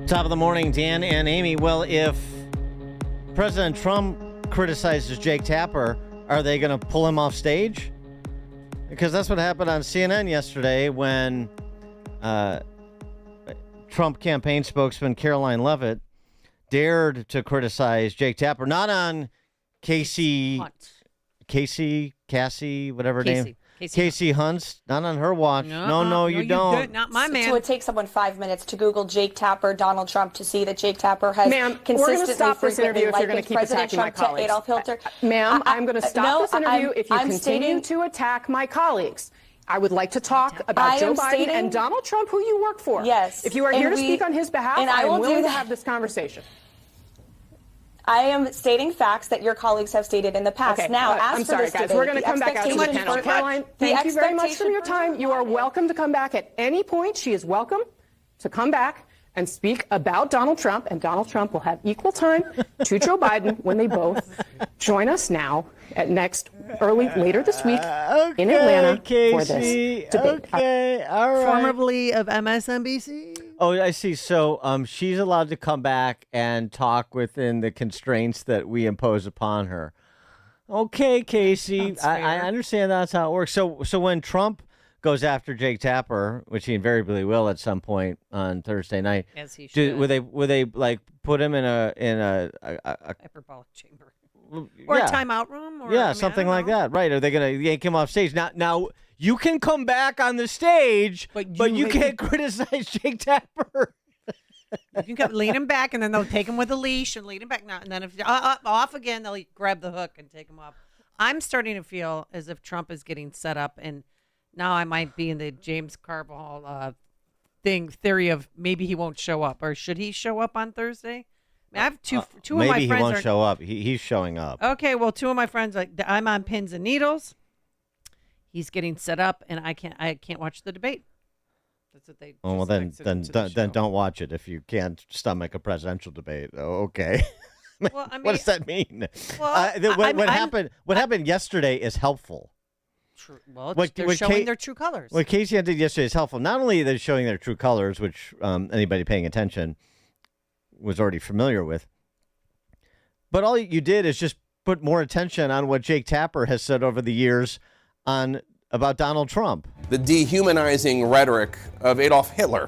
Top of the morning, Dan and Amy. Well, if President Trump criticizes Jake Tapper, are they going to pull him off stage? Because that's what happened on CNN yesterday when Trump campaign spokesman Caroline Leavitt dared to criticize Jake Tapper, not on Cassie, whatever her name. Casey Hunt, not on her watch. No, you don't. Not my man. So it takes someone 5 minutes to Google Jake Tapper, Donald Trump, to see that Jake Tapper has consistently, frequently likened President Trump to Adolf Hitler. Ma'am, I'm going to stop this interview if you continue to attack my colleagues. I would like to talk about Joe Biden and Donald Trump, who you work for. Yes. If you are here to speak on his behalf, I am willing to have this conversation. I am stating facts that your colleagues have stated in the past. Okay, now, as I'm for sorry, this guys. debate, We're going to the come back out to the expectation panel. for- Caroline, the thank you very much for expectation your time. You are welcome to come back at any point. She is welcome to come back and speak about Donald Trump, and Donald Trump will have equal time to Joe Biden when they both join us now at later this week in Atlanta for this debate. Okay, all right. Formerly of MSNBC. Oh, I see. So she's allowed to come back and talk within the constraints that we impose upon her. Okay, Casey, I understand that's how it works. So when Trump goes after Jake Tapper, which he invariably will at some point on Thursday night, As he should. would they like put him in a hyperbolic chamber or yeah. a timeout room? Or, Yeah, something like that, right? Are they going to yank him off stage? Now you can come back on the stage, but you can't criticize Jake Tapper. You can lean him back, and then they'll take him with a leash and lead him back. Now, and then if off again, they'll grab the hook and take him off. I'm starting to feel as if Trump is getting set up, and now I might be in the James Carvajal theory of maybe he won't show up, or should he show up on Thursday? I have two of my friends. Maybe he won't show up. He's showing up. Okay, well, two of my friends, like I'm on pins and needles. He's getting set up, and I can't watch the debate. That's what they. Oh, well, then don't watch it if you can't stomach a presidential debate. Oh, okay. Well, I mean, what does that mean? Well, what happened yesterday is helpful. True. Well, they're showing their true colors. What Casey did yesterday is helpful. Not only are they showing their true colors, which anybody paying attention was already familiar with, but all you did is just put more attention on what Jake Tapper has said over the years about Donald Trump. The dehumanizing rhetoric of Adolf Hitler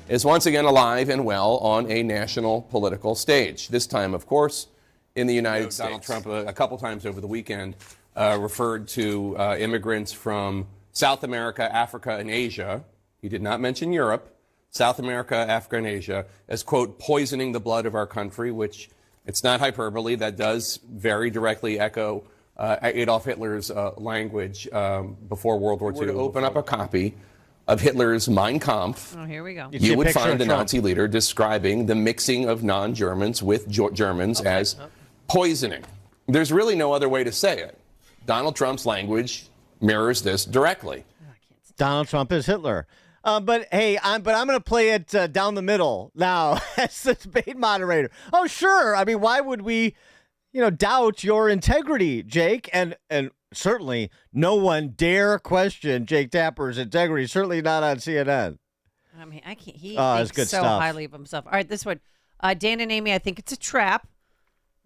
is once again alive and well on a national political stage. This time, of course, in the United States. Donald Trump, a couple times over the weekend, referred to immigrants from South America, Africa, and Asia. He did not mention Europe. South America, Africa, and Asia as, quote, poisoning the blood of our country, which it's not hyperbole. That does very directly echo Adolf Hitler's language before World War II. To open up a copy of Hitler's Mein Kampf, oh, here we go. You would find the Nazi leader describing the mixing of non-Germans with Germans as poisoning. There's really no other way to say it. Donald Trump's language mirrors this directly. Donald Trump is Hitler. But hey, I'm going to play it down the middle now as the debate moderator. Oh, sure. I mean, why would we, doubt your integrity, Jake? And certainly no one dare question Jake Tapper's integrity. Certainly not on CNN. I mean, I can't. He it's thinks good so stuff. highly of himself. All right, this one, Dan and Amy. I think it's a trap.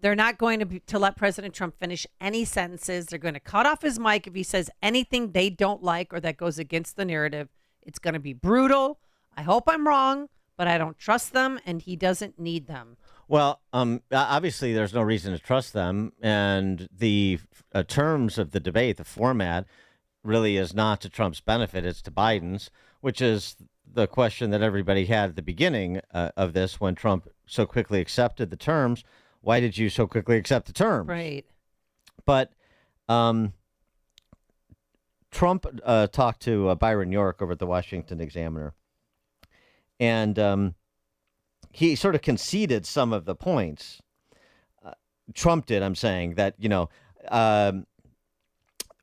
They're not going to let President Trump finish any sentences. They're going to cut off his mic if he says anything they don't like or that goes against the narrative. It's going to be brutal. I hope I'm wrong, but I don't trust them, and he doesn't need them. Well, obviously there's no reason to trust them, and the terms of the debate, the format, really is not to Trump's benefit. It's to Biden's, which is the question that everybody had at the beginning of this when Trump so quickly accepted the terms. Why did you so quickly accept the terms? Right. But Trump talked to Byron York over at the Washington Examiner, and he sort of conceded some of the points. Trump did, I'm saying, that,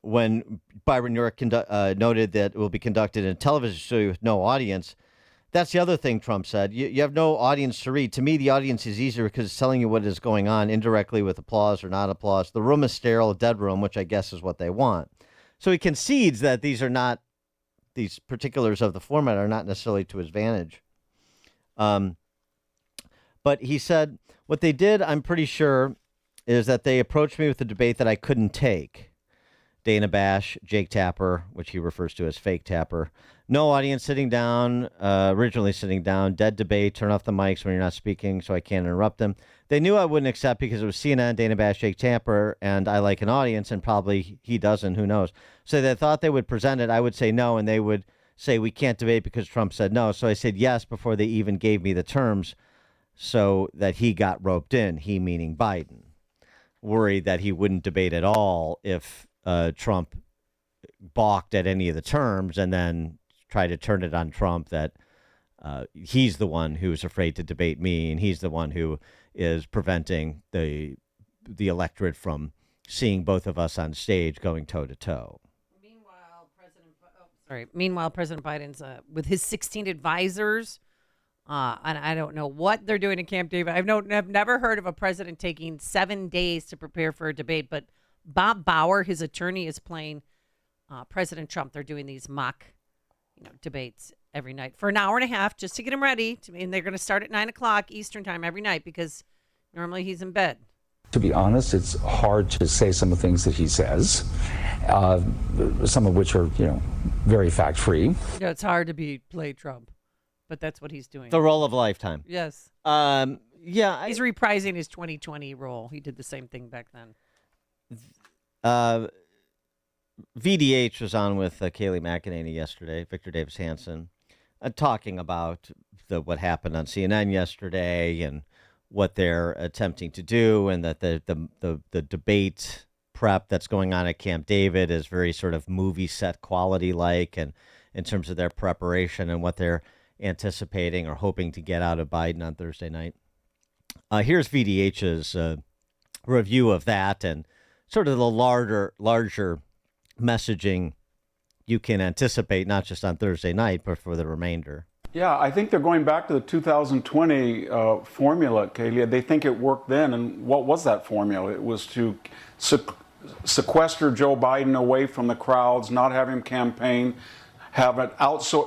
when Byron York noted that it will be conducted in a television studio with no audience, that's the other thing Trump said. You have no audience to read. To me, the audience is easier because it's telling you what is going on indirectly with applause or not applause. The room is sterile, a dead room, which I guess is what they want. So he concedes that these particulars of the format are not necessarily to his advantage. But he said what they did, I'm pretty sure, is that they approached me with a debate that I couldn't take. Dana Bash, Jake Tapper, which he refers to as fake Tapper. No audience sitting down, originally sitting down, dead debate, turn off the mics when you're not speaking so I can't interrupt them. They knew I wouldn't accept because it was CNN, Dana Bash, Jake Tapper, and I like an audience, and probably he doesn't, who knows. So they thought they would present it. I would say no, and they would say we can't debate because Trump said no. So I said yes before they even gave me the terms so that he got roped in, he meaning Biden, worried that he wouldn't debate at all if Trump balked at any of the terms and then try to turn it on Trump that he's the one who's afraid to debate me, and he's the one who is preventing the electorate from seeing both of us on stage going toe to toe. Meanwhile, President Biden's with his 16 advisors, and I don't know what they're doing in Camp David. I've never heard of a president taking 7 days to prepare for a debate, but Bob Bauer, his attorney, is playing President Trump. They're doing these mock debates every night for an hour and a half just to get him ready. And they're going to start at 9 o'clock Eastern time every night because normally he's in bed. To be honest, it's hard to say some of the things that he says, some of which are, very fact-free. It's hard to play Trump, but that's what he's doing. The role of a lifetime. Yes. He's reprising his 2020 role. He did the same thing back then. VDH was on with Kayleigh McEnany yesterday, Victor Davis Hanson, talking about what happened on CNN yesterday and what they're attempting to do, and that the debate prep that's going on at Camp David is very sort of movie set quality like, and in terms of their preparation and what they're anticipating or hoping to get out of Biden on Thursday night. Here's VDH's review of that and sort of the larger messaging you can anticipate, not just on Thursday night, but for the remainder. Yeah, I think they're going back to the 2020 formula, Kayleigh. They think it worked then. And what was that formula? It was to sequester Joe Biden away from the crowds, not have him campaign, have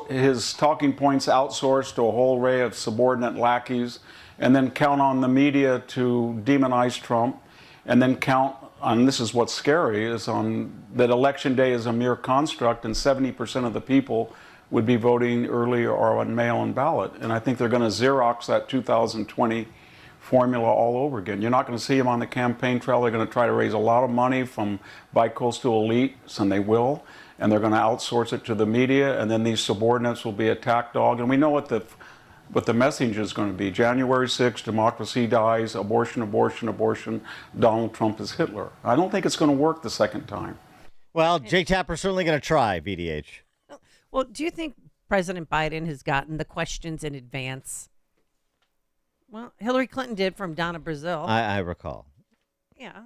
his talking points outsourced to a whole array of subordinate lackeys, and then count on the media to demonize Trump, and then count on, this is what's scary, is on that election day is a mere construct and 70% of the people would be voting early or on mail-in ballot. And I think they're going to Xerox that 2020 formula all over again. You're not going to see them on the campaign trail. They're going to try to raise a lot of money from bicoastal elites, and they will. And they're going to outsource it to the media, and then these subordinates will be attack dog. And we know what the message is going to be. January 6th, democracy dies, abortion, abortion, abortion, Donald Trump is Hitler. I don't think it's going to work the second time. Well, Jake Tapper's certainly going to try, VDH. Well, do you think President Biden has gotten the questions in advance? Well, Hillary Clinton did from Donna Brazile. I recall. Yeah.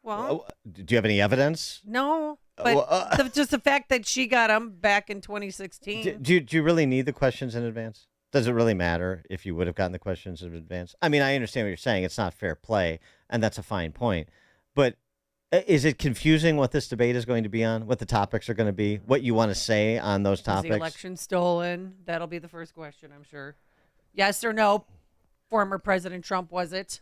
Well, do you have any evidence? No, but just the fact that she got them back in 2016. Do you really need the questions in advance? Does it really matter if you would have gotten the questions in advance? I mean, I understand what you're saying. It's not fair play, and that's a fine point. But is it confusing what this debate is going to be on, what the topics are going to be, what you want to say on those topics? Was the election stolen? That'll be the first question, I'm sure. Yes or no? Former President Trump, was it?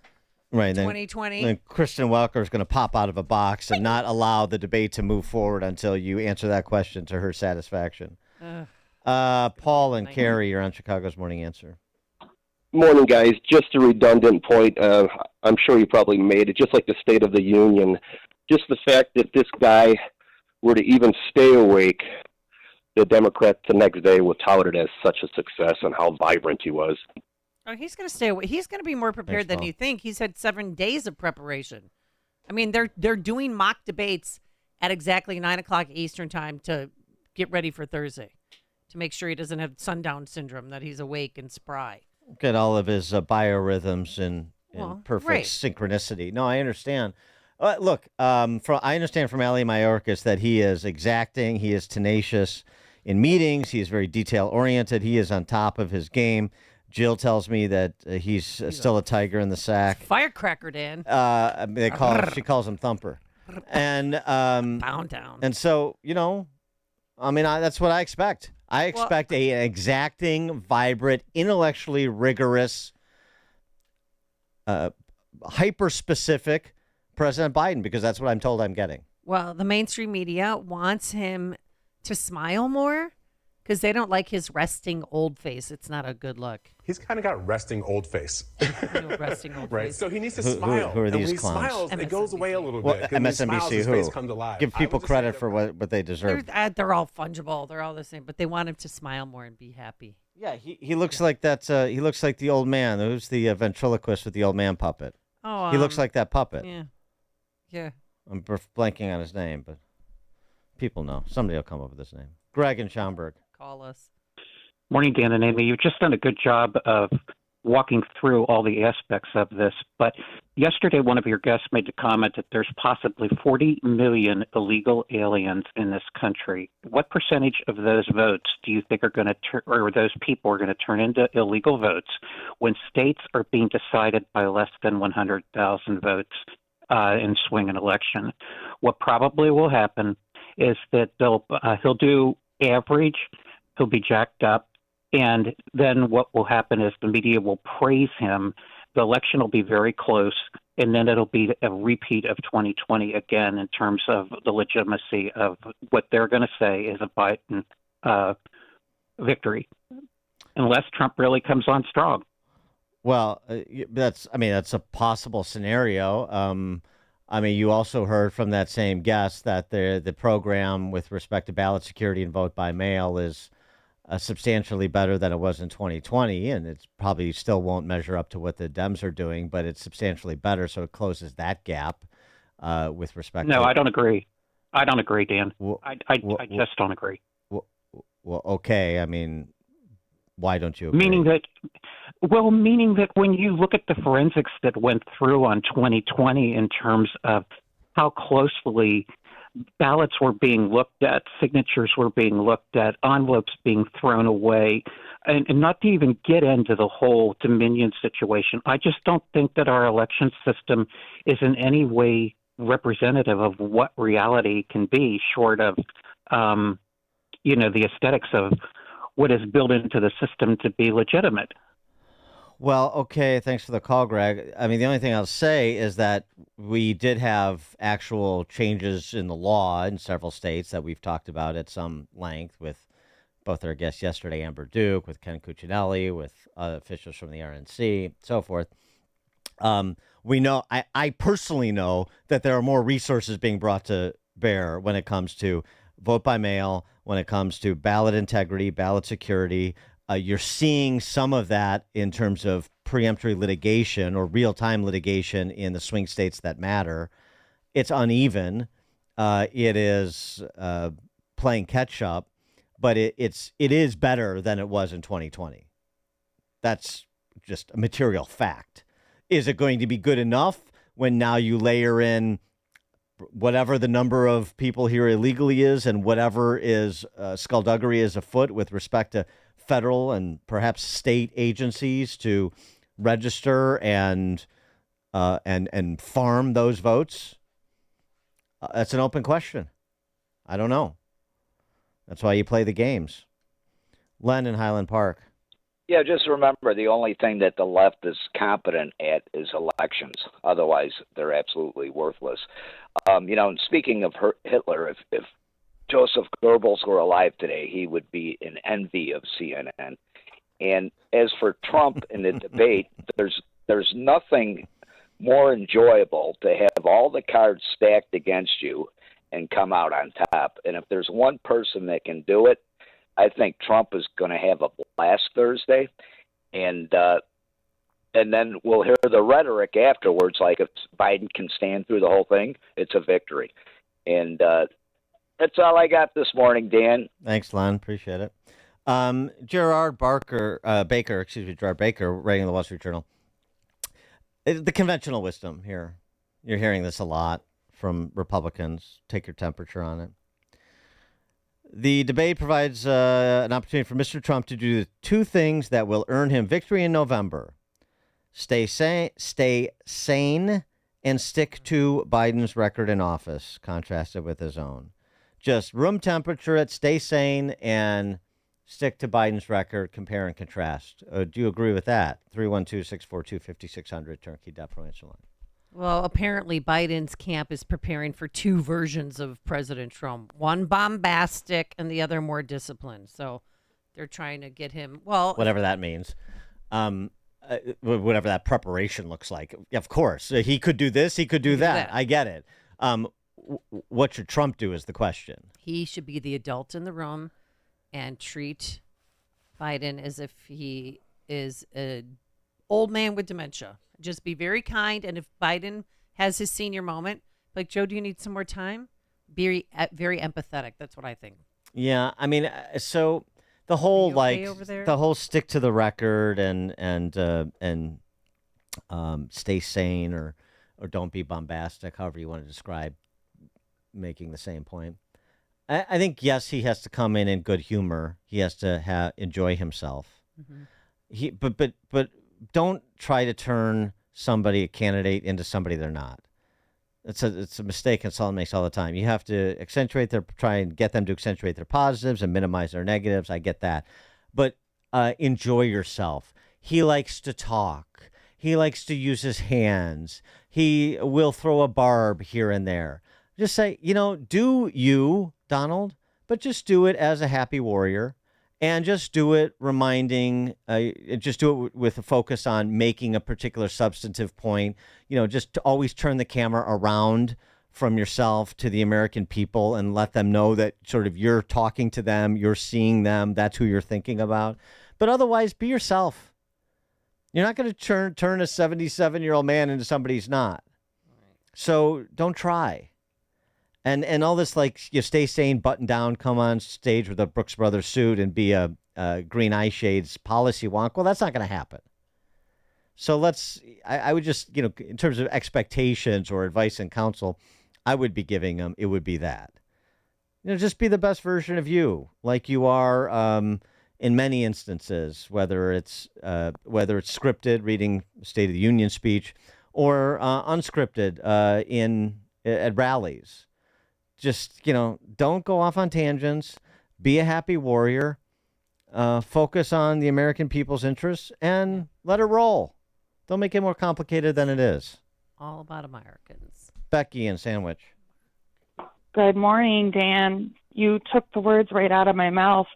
Right. 2020. Then Kristen Welker is going to pop out of a box and not allow the debate to move forward until you answer that question to her satisfaction. Paul and Carrie, you're on Chicago's Morning Answer. Morning, guys. Just a redundant point. I'm sure you probably made it, just like the State of the Union. Just the fact that this guy were to even stay awake, the Democrats the next day will tout it as such a success and how vibrant he was. Oh, he's going to stay awake. He's going to be more prepared than you think. He's had 7 days of preparation. I mean, they're doing mock debates at exactly 9 o'clock Eastern time to get ready for Thursday, to make sure he doesn't have sundown syndrome, that he's awake and spry. Get all of his biorhythms in perfect synchronicity. No, I understand. Look, I understand from Ali Mayorkas that he is exacting. He is tenacious in meetings. He is very detail-oriented. He is on top of his game. Jill tells me that he's still a tiger in the sack. Firecracker, Dan. She calls him Thumper. And Pound Town. And so, that's what I expect. I expect an exacting, vibrant, intellectually rigorous, hyper-specific President Biden, because that's what I'm told I'm getting. Well, the mainstream media wants him to smile more because they don't like his resting old face. It's not a good look. He's kind of got resting old face. Resting old right? face. So he needs to smile. Who are these and when clowns? he smiles, it goes away a little Well, bit. When he smiles, MSNBC his who? face comes alive. Give people credit for what they deserve. They're all fungible. They're all the same, but they want him to smile more and be happy. Yeah, he looks like that. He looks like the old man. Who's the ventriloquist with the old man puppet? Oh, he looks like that puppet. Yeah. I'm blanking on his name, but people know. Somebody will come up with his name. Greg and Schaumburg. Call us. Morning, Dan and Amy. You've just done a good job of walking through all the aspects of this. But yesterday, one of your guests made the comment that there's possibly 40 million illegal aliens in this country. What percentage of those votes do you think are going to or those people are going to turn into illegal votes when states are being decided by less than 100,000 votes in swing an election? What probably will happen is that he'll do average, he'll be jacked up, and then what will happen is the media will praise him. The election will be very close, and then it'll be a repeat of 2020 again in terms of the legitimacy of what they're going to say is a Biden victory, unless Trump really comes on strong. Well, that's a possible scenario. You also heard from that same guest that the program with respect to ballot security and vote by mail is substantially better than it was in 2020, and it's probably still won't measure up to what the Dems are doing, but it's substantially better, so it closes that gap with respect to... No, I don't agree. I don't agree, Dan. I just don't agree. Well, okay. Why don't you agree? Meaning that when you look at the forensics that went through on 2020 in terms of how closely ballots were being looked at, signatures were being looked at, envelopes being thrown away, and not to even get into the whole Dominion situation. I just don't think that our election system is in any way representative of what reality can be, short of, the aesthetics of what is built into the system to be legitimate. Well, okay, thanks for the call, Greg. The only thing I'll say is that we did have actual changes in the law in several states that we've talked about at some length with both our guests yesterday, Amber Duke, with Ken Cuccinelli, with officials from the RNC, so forth. We know, I personally know that there are more resources being brought to bear when it comes to vote by mail, when it comes to ballot integrity, ballot security. You're seeing some of that in terms of preemptory litigation or real-time litigation in the swing states that matter. It's uneven. It is playing catch-up, but it is better than it was in 2020. That's just a material fact. Is it going to be good enough when now you layer in whatever the number of people here illegally is and whatever is skullduggery is afoot with respect to federal and perhaps state agencies to register and farm those votes? That's an open question. I don't know. That's why you play the games. Len in Highland Park. Yeah, just remember the only thing that the left is competent at is elections. Otherwise, they're absolutely worthless. And speaking of Hitler, if Joseph Goebbels were alive today, he would be in envy of CNN. And as for Trump in the debate, there's nothing more enjoyable to have all the cards stacked against you and come out on top. And if there's one person that can do it, I think Trump is going to have a blast Thursday. And then we'll hear the rhetoric afterwards, like if Biden can stand through the whole thing, it's a victory. And that's all I got this morning, Dan. Thanks, Len. Appreciate it. Gerard Baker, writing in the Wall Street Journal. The conventional wisdom here. You're hearing this a lot from Republicans. Take your temperature on it. The debate provides an opportunity for Mr. Trump to do the two things that will earn him victory in November. Stay sane, and stick to Biden's record in office, contrasted with his own. Just room temperature at stay sane and stick to Biden's record, compare and contrast. Do you agree with that? 312-642-5600, Turnkey.pro answer line. Well, apparently Biden's camp is preparing for two versions of President Trump. One bombastic and the other more disciplined. So they're trying to get him, whatever that means. Whatever that preparation looks like. Of course. He could do this, he could do that. I get it. What should Trump do is the question. He should be the adult in the room and treat Biden as if he is an old man with dementia. Just be very kind, and if Biden has his senior moment, like, Joe, do you need some more time? Be very empathetic. That's what I think. Yeah, I mean, so the whole okay over there? the whole stick to the record and stay sane or don't be bombastic, however you want to describe making the same point. I think yes, he has to come in good humor. He has to enjoy himself. But don't try to turn a candidate into somebody they're not. It's a mistake consultant makes all the time. You have to try and get them to accentuate their positives and minimize their negatives. I get that. But enjoy yourself. He likes to talk. He likes to use his hands. He will throw a barb here and there. Just say, do you, Donald, but just do it as a happy warrior. And just do it just do it with a focus on making a particular substantive point. Just to always turn the camera around from yourself to the American people and let them know that sort of you're talking to them, you're seeing them, that's who you're thinking about. But otherwise, be yourself. You're not going to turn a 77-year-old man into somebody he's not. So don't try. And all this, you stay sane, button down, come on stage with a Brooks Brothers suit and be a green eye shades policy wonk. Well, that's not going to happen. So I would just, in terms of expectations or advice and counsel, I would be giving them, it would be that. Just be the best version of you, like you are in many instances, whether it's scripted, reading State of the Union speech, or unscripted at rallies. Just, don't go off on tangents. Be a happy warrior. Focus on the American people's interests and let it roll. Don't make it more complicated than it is. All about Americans. Becky in Sandwich. Good morning, Dan. You took the words right out of my mouth.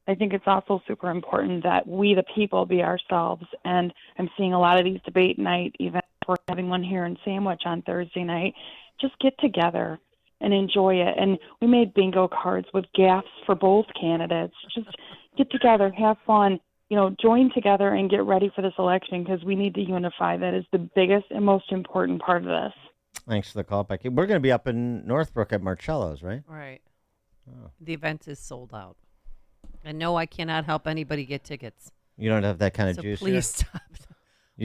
I think it's also super important that we, the people, be ourselves. And I'm seeing a lot of these debate night events. We're having one here in Sandwich on Thursday night. Just get together and enjoy it. And we made bingo cards with gaffes for both candidates. Just get together, have fun, join together and get ready for this election because we need to unify. That is the biggest and most important part of this. Thanks for the call, Becky. We're going to be up in Northbrook at Marcello's, right? Right. Oh. The event is sold out. And no, I cannot help anybody get tickets. You don't have that kind of juice please here?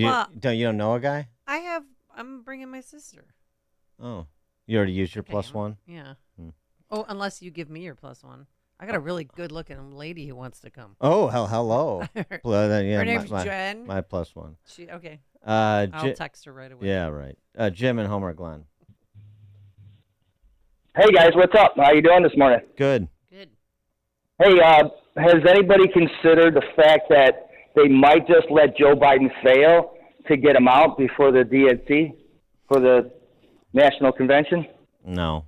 Stop. You don't know a guy? I'm bringing my sister. Oh. You already used your plus one? Yeah. Oh, unless you give me your plus one. I got a really good-looking lady who wants to come. Oh, hello. Her name's Jen. My plus one. Okay. I'll text her right away. Yeah, right. Jim and Homer Glen. Hey, guys. What's up? How you doing this morning? Good. Good. Hey, has anybody considered the fact that they might just let Joe Biden fail to get him out before the DNC for the National Convention? No.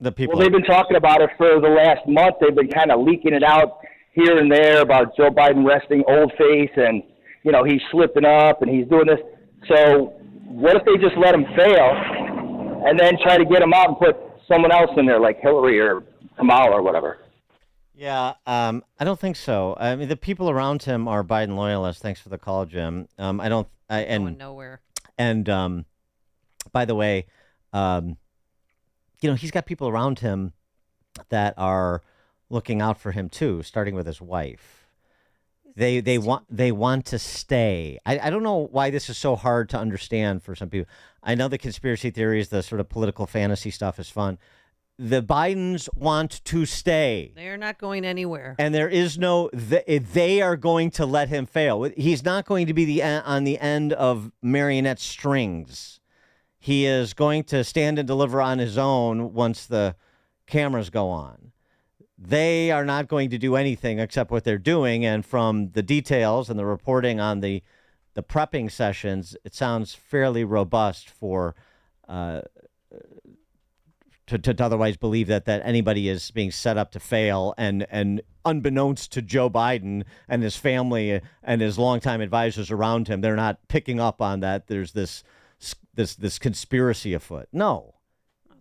The people. Well, they've been talking about it for the last month. They've been kind of leaking it out here and there about Joe Biden resting old face and, he's slipping up and he's doing this. So what if they just let him fail and then try to get him out and put someone else in there like Hillary or Kamala or whatever? Yeah, I don't think so. I mean, the people around him are Biden loyalists. Thanks for the call, Jim. Going nowhere. And by the way, he's got people around him that are looking out for him too, starting with his wife. They want to stay. I don't know why this is so hard to understand for some people. I know the conspiracy theories, the sort of political fantasy stuff is fun. The Bidens want to stay. They are not going anywhere. And there is they are going to let him fail. He's not going to be on the end of marionette strings. He is going to stand and deliver on his own once the cameras go on. They are not going to do anything except what they're doing. And from the details and the reporting on the prepping sessions, it sounds fairly robust for to otherwise believe that anybody is being set up to fail. And unbeknownst to Joe Biden and his family and his longtime advisors around him, they're not picking up on that. There's this conspiracy afoot. No.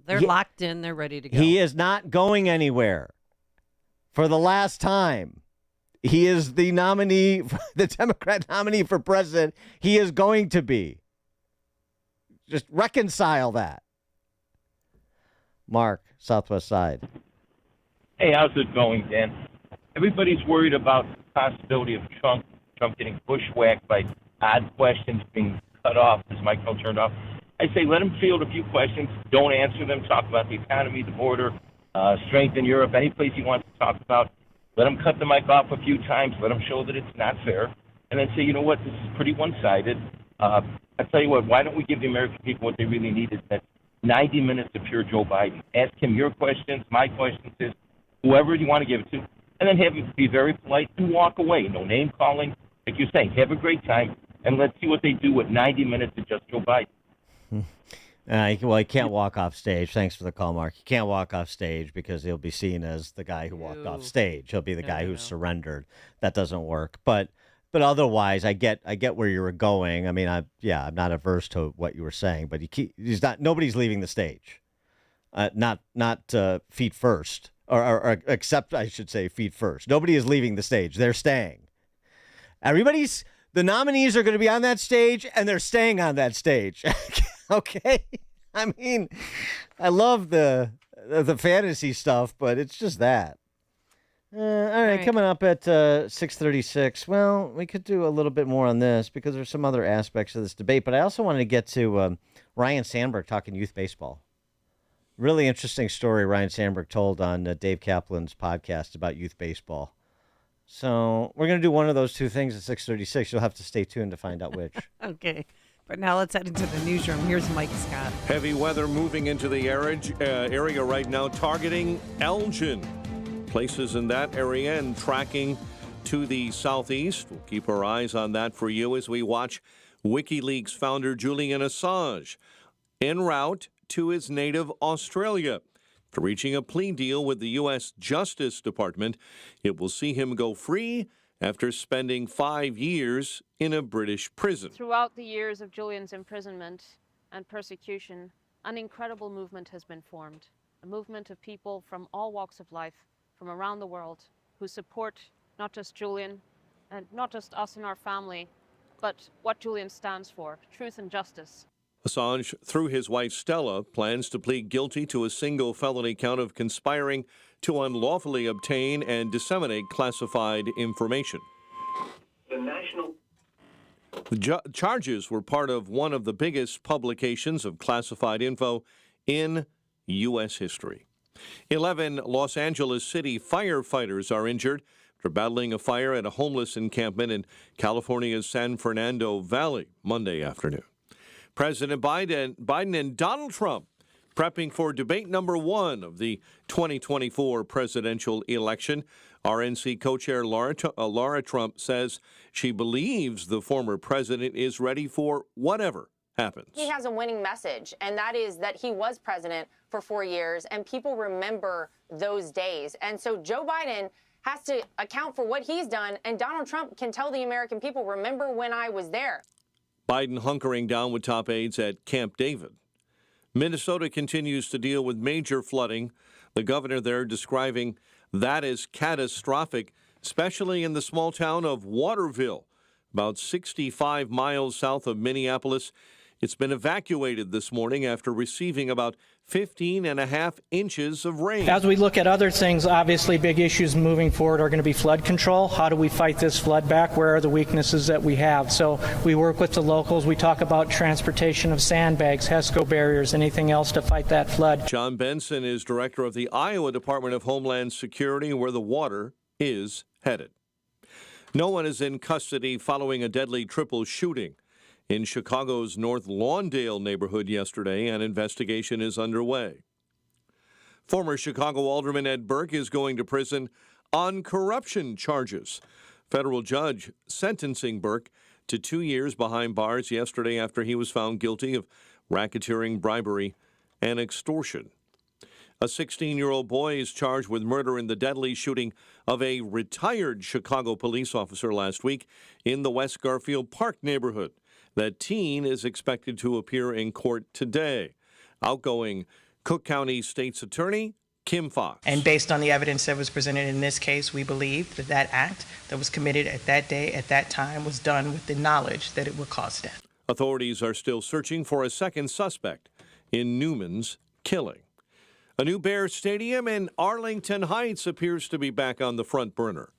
They're locked in. They're ready to go. He is not going anywhere. For the last time, he is the nominee, the Democrat nominee for president. He is going to be. Just reconcile that. Mark, Southwest Side. Hey, how's it going, Dan? everybody's worried about the possibility of Trump getting bushwhacked by odd questions being cut off, his microphone turned off. I say let him field a few questions, don't answer them, talk about the economy, the border, strength in Europe, any place he wants to talk about. Let him cut the mic off a few times, let him show that it's not fair, and then say, you know what, this is pretty one-sided. I tell you what, why don't we give the American people what they really need is that 90 minutes of pure Joe Biden. Ask him your questions, my questions, whoever you want to give it to, and then have him be very polite and walk away. No name calling. Like you're saying, have a great time, and let's see what they do with 90 minutes of just Joe Biden. Well, he can't walk off stage. Thanks for the call, Mark. He can't walk off stage because he'll be seen as the guy who walked off stage. He'll be the guy who surrendered. That doesn't work. But otherwise, I get where you were going. I mean, I'm not averse to what you were saying, but he's not. Nobody's leaving the stage. Not feet first, or except I should say feet first. Nobody is leaving the stage. They're staying. The nominees are going to be on that stage, and they're staying on that stage. Okay, I mean, I love the fantasy stuff, but it's just that. All right, coming up at 6:36. Well, we could do a little bit more on this because there's some other aspects of this debate, but I also wanted to get to Ryan Sandberg talking youth baseball. Really interesting story Ryan Sandberg told on Dave Kaplan's podcast about youth baseball. So we're going to do one of those two things at 6:36. You'll have to stay tuned to find out which. Okay. But now let's head into the newsroom. Here's Mike Scott. Heavy weather moving into the area right now, targeting Elgin. Places in that area and tracking to the southeast. We'll keep our eyes on that for you as we watch WikiLeaks founder Julian Assange en route to his native Australia. After reaching a plea deal with the U.S. Justice Department, it will see him go free after spending 5 years in a British prison. Throughout the years of Julian's imprisonment and persecution, an incredible movement has been formed. A movement of people from all walks of life, from around the world, who support not just Julian and not just us and our family, but what Julian stands for, truth and justice. Assange, through his wife Stella, plans to plead guilty to a single felony count of conspiring to unlawfully obtain and disseminate classified information. The charges were part of one of the biggest publications of classified info in U.S. history. 11 Los Angeles City firefighters are injured after battling a fire at a homeless encampment in California's San Fernando Valley Monday afternoon. President Biden and Donald Trump prepping for debate number one of the 2024 presidential election. RNC co-chair Laura Trump says she believes the former president is ready for whatever happens. He has a winning message, and that is that he was president for 4 years, and people remember those days. And so Joe Biden has to account for what he's done, and Donald Trump can tell the American people, remember when I was there. Biden hunkering down with top aides at Camp David. Minnesota continues to deal with major flooding. The governor there describing that as catastrophic, especially in the small town of Waterville, about 65 miles south of Minneapolis. It's been evacuated this morning after receiving about 15.5 inches of rain. As we look at other things, obviously big issues moving forward are going to be flood control. How do we fight this flood back? Where are the weaknesses that we have? So we work with the locals. We talk about transportation of sandbags, HESCO barriers, anything else to fight that flood. John Benson is director of the Iowa Department of Homeland Security, where the water is headed. No one is in custody following a deadly triple shooting in Chicago's North Lawndale neighborhood yesterday. An investigation is underway. Former Chicago Alderman Ed Burke is going to prison on corruption charges. Federal judge sentencing Burke to 2 years behind bars yesterday after he was found guilty of racketeering, bribery, and extortion. A 16-year-old boy is charged with murder in the deadly shooting of a retired Chicago police officer last week in the West Garfield Park neighborhood. That teen is expected to appear in court today. Outgoing Cook County State's Attorney Kim Foxx. And based on the evidence that was presented in this case, we believe that that act that was committed at that day, at that time, was done with the knowledge that it would cause death. Authorities are still searching for a second suspect in Newman's killing. A new Bears stadium in Arlington Heights appears to be back on the front burner.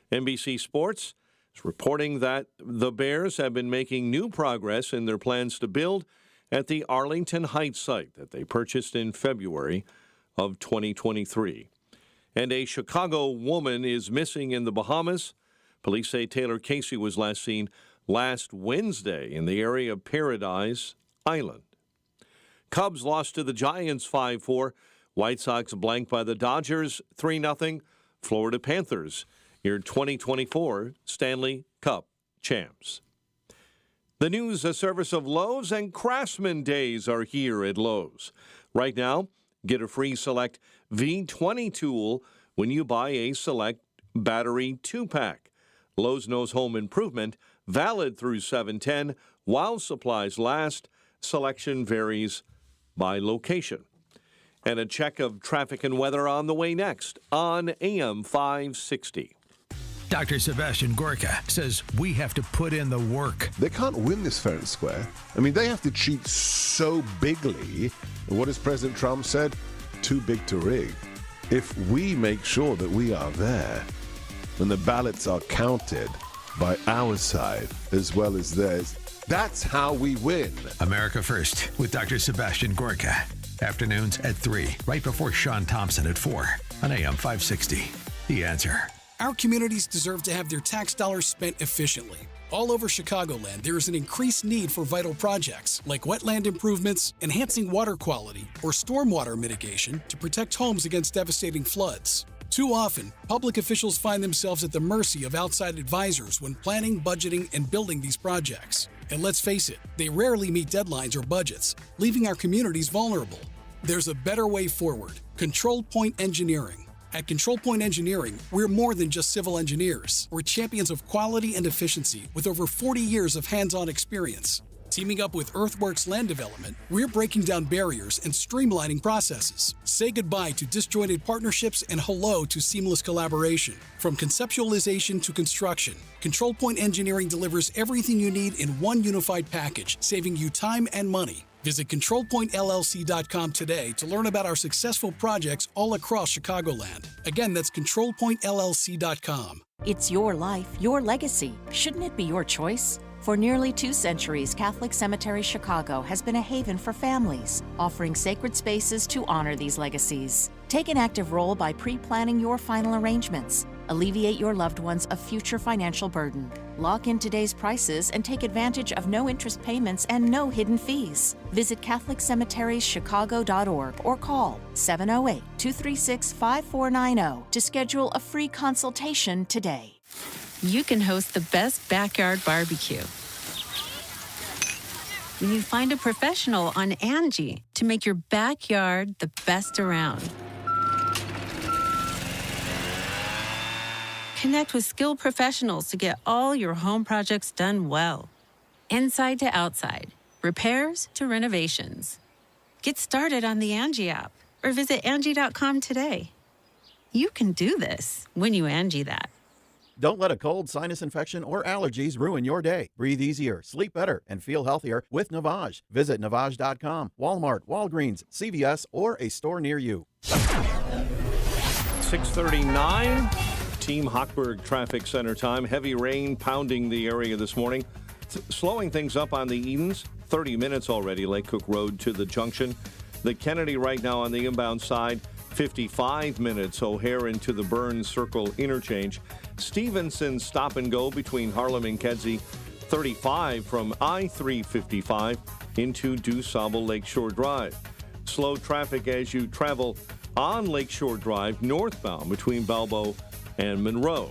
NBC Sports is reporting that the Bears have been making new progress in their plans to build at the Arlington Heights site that they purchased in February of 2023. And a Chicago woman is missing in the Bahamas. Police say Taylor Casey was last seen last Wednesday in the area of Paradise Island. Cubs lost to the Giants 5-4. White Sox blanked by the Dodgers 3-0. Florida Panthers, your 2024 Stanley Cup champs. The news, a service of Lowe's, and Craftsman Days are here at Lowe's. Right now, get a free Select V20 tool when you buy a Select battery 2-pack. Lowe's knows home improvement, valid through 7/10 while supplies last. Selection varies by location. And a check of traffic and weather on the way next on AM 560. Dr. Sebastian Gorka says we have to put in the work. They can't win this fair and square. I mean, they have to cheat so bigly. What has President Trump said? Too big to rig. If we make sure that we are there, when the ballots are counted by our side as well as theirs, that's how we win. America First with Dr. Sebastian Gorka. Afternoons at 3, right before Sean Thompson at 4 on AM 560. The Answer. Our communities deserve to have their tax dollars spent efficiently. All over Chicagoland, there is an increased need for vital projects like wetland improvements, enhancing water quality, or stormwater mitigation to protect homes against devastating floods. Too often, public officials find themselves at the mercy of outside advisors when planning, budgeting, and building these projects. And let's face it, they rarely meet deadlines or budgets, leaving our communities vulnerable. There's a better way forward. Control Point Engineering. At Control Point Engineering, we're more than just civil engineers. We're champions of quality and efficiency with over 40 years of hands-on experience. Teaming up with Earthworks Land Development, we're breaking down barriers and streamlining processes. Say goodbye to disjointed partnerships and hello to seamless collaboration. From conceptualization to construction, Control Point Engineering delivers everything you need in one unified package, saving you time and money. Visit ControlPointLLC.com today to learn about our successful projects all across Chicagoland. Again, that's ControlPointLLC.com. It's your life, your legacy. Shouldn't it be your choice? For nearly 2 centuries, Catholic Cemetery Chicago has been a haven for families, offering sacred spaces to honor these legacies. Take an active role by pre-planning your final arrangements. Alleviate your loved ones a future financial burden. Lock in today's prices and take advantage of no interest payments and no hidden fees. Visit CatholicCemeteriesChicago.org or call 708-236-5490 to schedule a free consultation today. You can host the best backyard barbecue when you find a professional on Angie to make your backyard the best around. Connect with skilled professionals to get all your home projects done well. Inside to outside, repairs to renovations. Get started on the Angie app or visit Angie.com today. You can do this when you Angie that. Don't let a cold, sinus infection, or allergies ruin your day. Breathe easier, sleep better, and feel healthier with Navage. Visit Navage.com, Walmart, Walgreens, CVS, or a store near you. 6:39, Team Hochberg Traffic Center time. Heavy rain pounding the area this morning. Slowing things up on the Edens. 30 minutes already, Lake Cook Road to the junction. The Kennedy right now on the inbound side. 55 minutes, O'Hare into the Burns Circle interchange. Stevenson stop and go between Harlem and Kedzie. 35 from I-355 into DuSable Lakeshore Drive. Slow traffic as you travel on Lakeshore Drive northbound between Balbo and Monroe.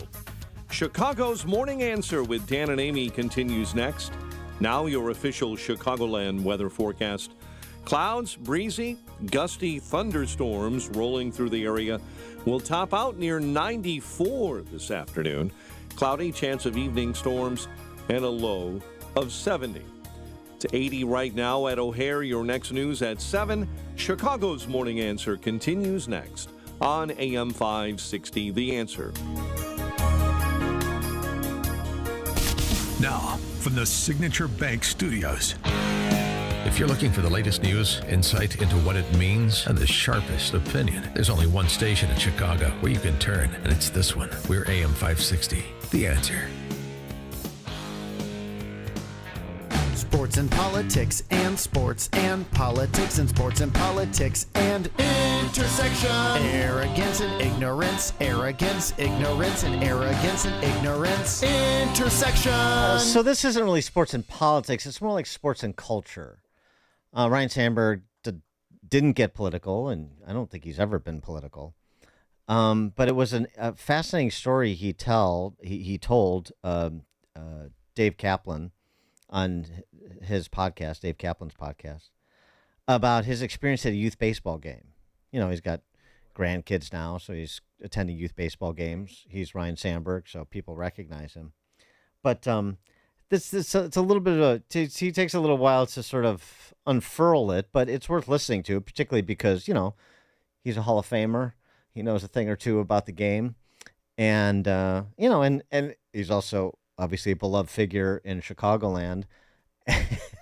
Chicago's Morning Answer with Dan and Amy continues next. Now your official Chicagoland weather forecast. Clouds, breezy, gusty thunderstorms rolling through the area will top out near 94 this afternoon. Cloudy, chance of evening storms, and a low of 70. It's 80 right now at O'Hare. Your next news at 7. Chicago's Morning Answer continues next on AM 560, The Answer. Now, from the Signature Bank Studios, If you're looking for the latest news, insight into what it means, and the sharpest opinion, there's only one station in Chicago where you can turn, and it's this one. We're AM 560. The Answer. Sports and politics and sports and politics and sports and politics and intersection. Arrogance and ignorance, arrogance, ignorance, and arrogance and ignorance. Intersection. So this isn't really sports and politics. It's more like sports and culture. Ryan Sandberg didn't get political, and I don't think he's ever been political. But it was a fascinating story he told Dave Kaplan on his podcast, Dave Kaplan's podcast, about his experience at a youth baseball game. You know, he's got grandkids now, so he's attending youth baseball games. He's Ryan Sandberg, so people recognize him. But it's a little bit of he takes a little while to sort of unfurl it, but it's worth listening to, particularly because, you know, he's a Hall of Famer. He knows a thing or two about the game. And, you know, and he's also obviously a beloved figure in Chicagoland.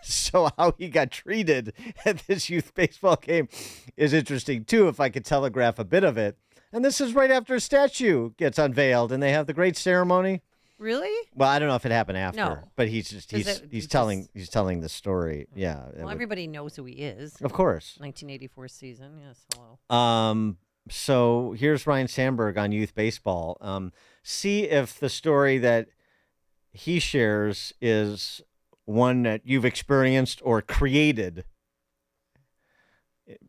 So how he got treated at this youth baseball game is interesting, too, if I could telegraph a bit of it. And this is right after a statue gets unveiled, and they have the great ceremony. Really? Well, I don't know if it happened after, No. but he's telling the story. Yeah. Well, everybody knows who he is. Of course. 1984 season. Yes. Hello. So here's Ryan Sandberg on youth baseball. See if the story that he shares is one that you've experienced or created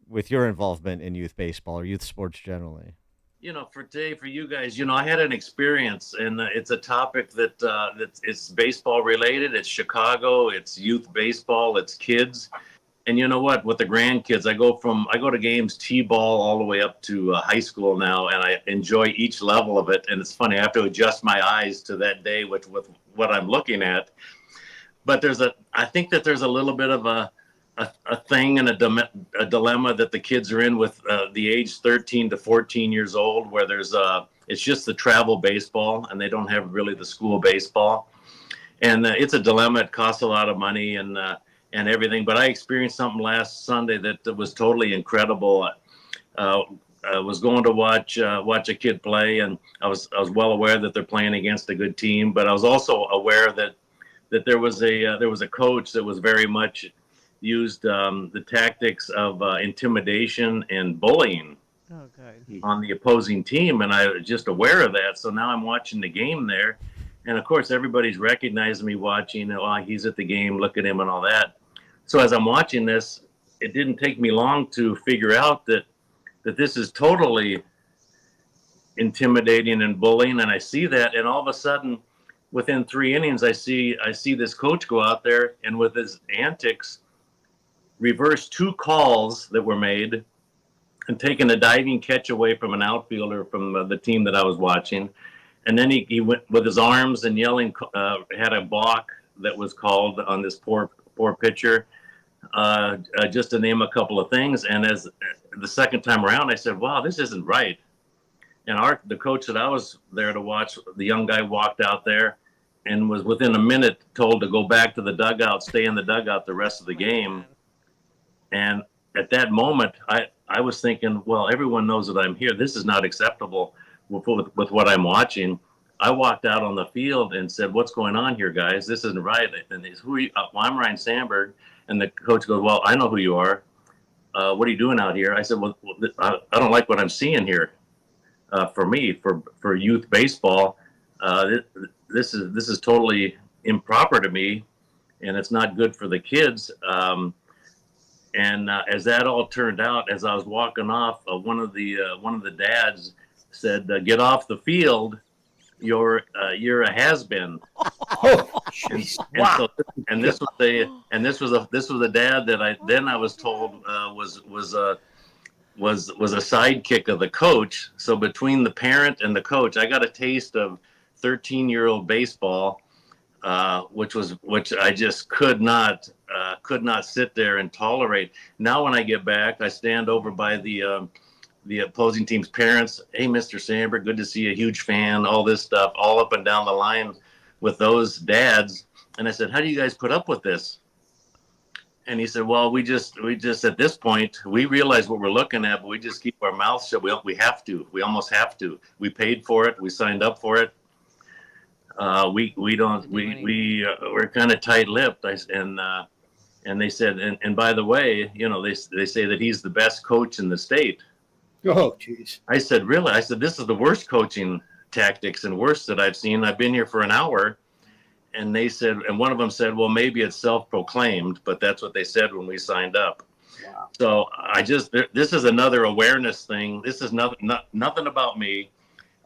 with your involvement in youth baseball or youth sports generally. You know, for you guys, you know, I had an experience, and it's a topic it's baseball related. It's Chicago, it's youth baseball, it's kids. And you know what? With the grandkids, I go to games T-ball all the way up to high school now, and I enjoy each level of it. And it's funny, I have to adjust my eyes to that day with what I'm looking at. But I think that there's a little bit of a thing and a dilemma that the kids are in with the age 13 to 14 years old, where it's just the travel baseball, and they don't have really the school baseball. And it's a dilemma. It costs a lot of money and everything. But I experienced something last Sunday that was totally incredible. I was going to watch a kid play, and I was well aware that they're playing against a good team. But I was also aware that there was a coach that was very much used the tactics of intimidation and bullying on the opposing team, and I was just aware of that. So now I'm watching the game there, and of course everybody's recognizing me watching. Oh, he's at the game, look at him and all that. So as I'm watching this, it didn't take me long to figure out that this is totally intimidating and bullying, and I see that, and all of a sudden within 3 innings I see this coach go out there and with his antics reverse 2 calls that were made and taking a diving catch away from an outfielder from the team that I was watching. And then he went with his arms and yelling, had a balk that was called on this poor pitcher, just to name a couple of things. And as the second time around, I said, wow, this isn't right. And the coach that I was there to watch, the young guy walked out there and was within a minute told to go back to the dugout, stay in the dugout the rest of the game. And at that moment, I was thinking, well, everyone knows that I'm here. This is not acceptable with what I'm watching. I walked out on the field and said, what's going on here, guys? This isn't right. And he's, who are you? Well, I'm Ryan Sandberg. And the coach goes, well, I know who you are. What are you doing out here? I said, well, I don't like what I'm seeing here. For me, for youth baseball, this is totally improper to me, and it's not good for the kids. And as that all turned out, as I was walking off, one of the dads said, "Get off the field. You're a has-been." Oh, jeez! Wow. And this was the dad that I was told was a sidekick of the coach. So between the parent and the coach, I got a taste of 13-year-old baseball, which I just could not sit there and tolerate. Now when I get back, I stand over by the opposing team's parents. Hey, Mr. Sandberg, good to see you. Huge fan. All this stuff, all up and down the line with those dads. And I said, how do you guys put up with this? And he said, well, we just at this point, we realize what we're looking at, but we just keep our mouths shut. We have to. We almost have to. We paid for it. We signed up for it. We're kind of tight-lipped. And they said, and by the way, they say that he's the best coach in the state. Oh, jeez. I said, really? I said, this is the worst coaching tactics and worst that I've seen. I've been here for an hour. And they said, and one of them said, well, maybe it's self-proclaimed, but that's what they said when we signed up. Wow. So this is another awareness thing. This is nothing about me.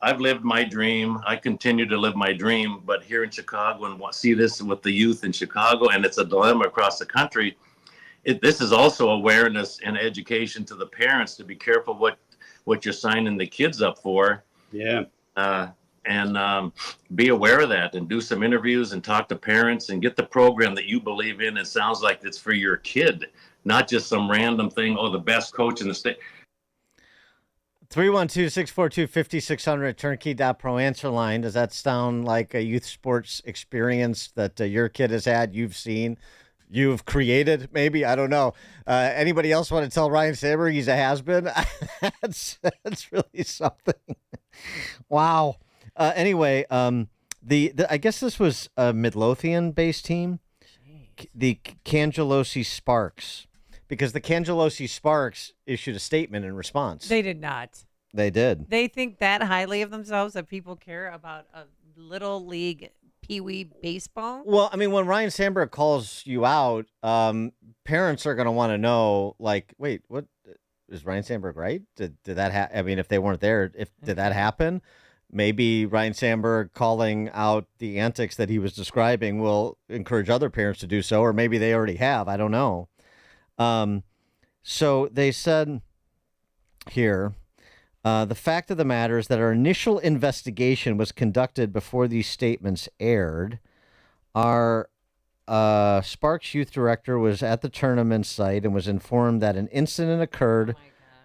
I've lived my dream. I continue to live my dream, but here in Chicago, and see this with the youth in Chicago, and it's a dilemma across the country. This is also awareness and education to the parents to be careful what you're signing the kids up for. Yeah. And be aware of that, and do some interviews and talk to parents and get the program that you believe in. It sounds like it's for your kid, not just some random thing. Oh, the best coach in the state. 312-642-5600 turnkey.pro answer line. Does that sound like a youth sports experience that your kid has had, you've seen, you've created? Maybe, I don't know. Anybody else want to tell Ryne Sandberg he's a has-been? That's really something. Wow. Anyway, I guess this was a Midlothian-based team, the Cangelosi Sparks, because the Cangelosi Sparks issued a statement in response. They did not. They did. They think that highly of themselves that people care about a little league peewee baseball? Well, I mean, when Ryne Sandberg calls you out, parents are going to want to know, like, wait, what is Ryne Sandberg right? Did that happen? I mean, if they weren't there, did that happen? Maybe Ryne Sandberg calling out the antics that he was describing will encourage other parents to do so, or maybe they already have. I don't know. So they said here, the fact of the matter is that our initial investigation was conducted before these statements aired. Our Sparks youth director was at the tournament site and was informed that an incident occurred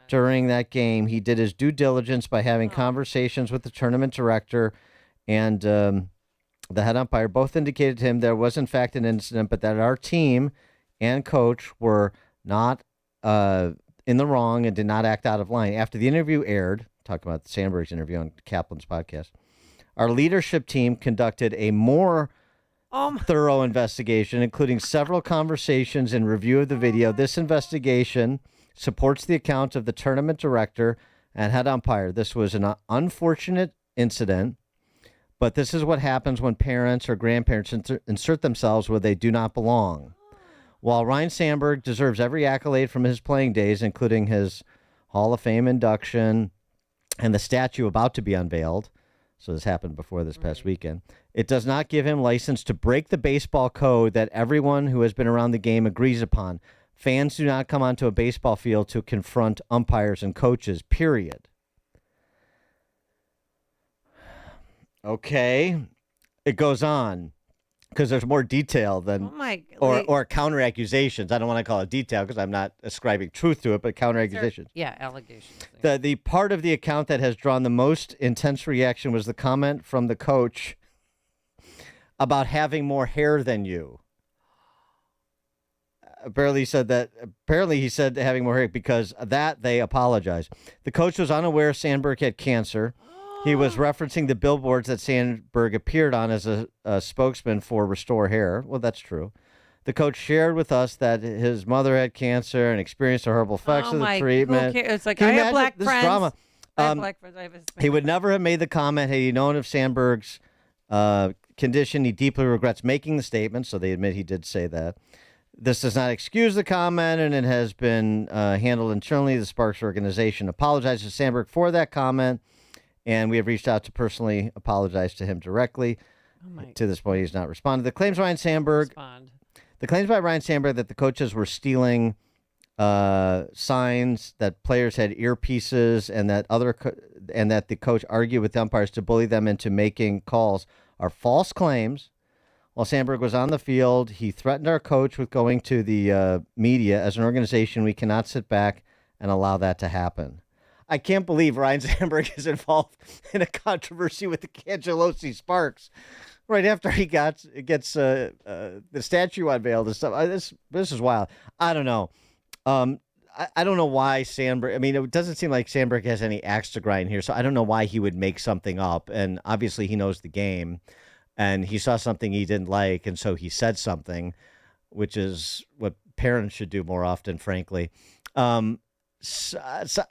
during that game. He did his due diligence by having conversations with the tournament director and the head umpire. Both indicated to him there was, in fact, an incident, but that our team and coach were not in the wrong and did not act out of line. After the interview aired, talking about Sandberg's interview on Kaplan's podcast, our leadership team conducted a more thorough investigation, including several conversations and review of the video. This investigation supports the account of the tournament director and head umpire. This was an unfortunate incident, but this is what happens when parents or grandparents insert themselves where they do not belong. While Ryne Sandberg deserves every accolade from his playing days, including his Hall of Fame induction and the statue about to be unveiled, so this happened before this past weekend, it does not give him license to break the baseball code that everyone who has been around the game agrees upon. Fans do not come onto a baseball field to confront umpires and coaches, period. Okay. It goes on because there's more detail than or counter accusations. I don't want to call it detail because I'm not ascribing truth to it, but counter accusations. Yeah, allegations. The part of the account that has drawn the most intense reaction was the comment from the coach about having more hair than you. Apparently he said having more hair because of that they apologized. The coach was unaware Sandberg had cancer. He was referencing the billboards that Sandberg appeared on as a spokesman for Restore Hair. Well, that's true. The coach shared with us that his mother had cancer and experienced the horrible effects of the treatment. It's like, I have black friends. Drama? I have black friends. He would never have made the comment had he known of Sandberg's condition. He deeply regrets making the statement, so they admit he did say that. This does not excuse the comment, and it has been handled internally. The Sparks organization apologizes to Sandberg for that comment, and we have reached out to personally apologize to him directly. To this point, he's not responded. The claims by Ryne Sandberg that the coaches were stealing signs, that players had earpieces, and that the coach argued with the umpires to bully them into making calls are false claims. While Sandberg was on the field, he threatened our coach with going to the media. As an organization, we cannot sit back and allow that to happen. I can't believe Ryne Sandberg is involved in a controversy with the Cangelosi Sparks. Right after he gets the statue unveiled and stuff. This is wild. I don't know. I don't know why Sandberg. I mean, it doesn't seem like Sandberg has any axe to grind here, so I don't know why he would make something up. And obviously, he knows the game, and he saw something he didn't like, and so he said something, which is what parents should do more often, frankly. So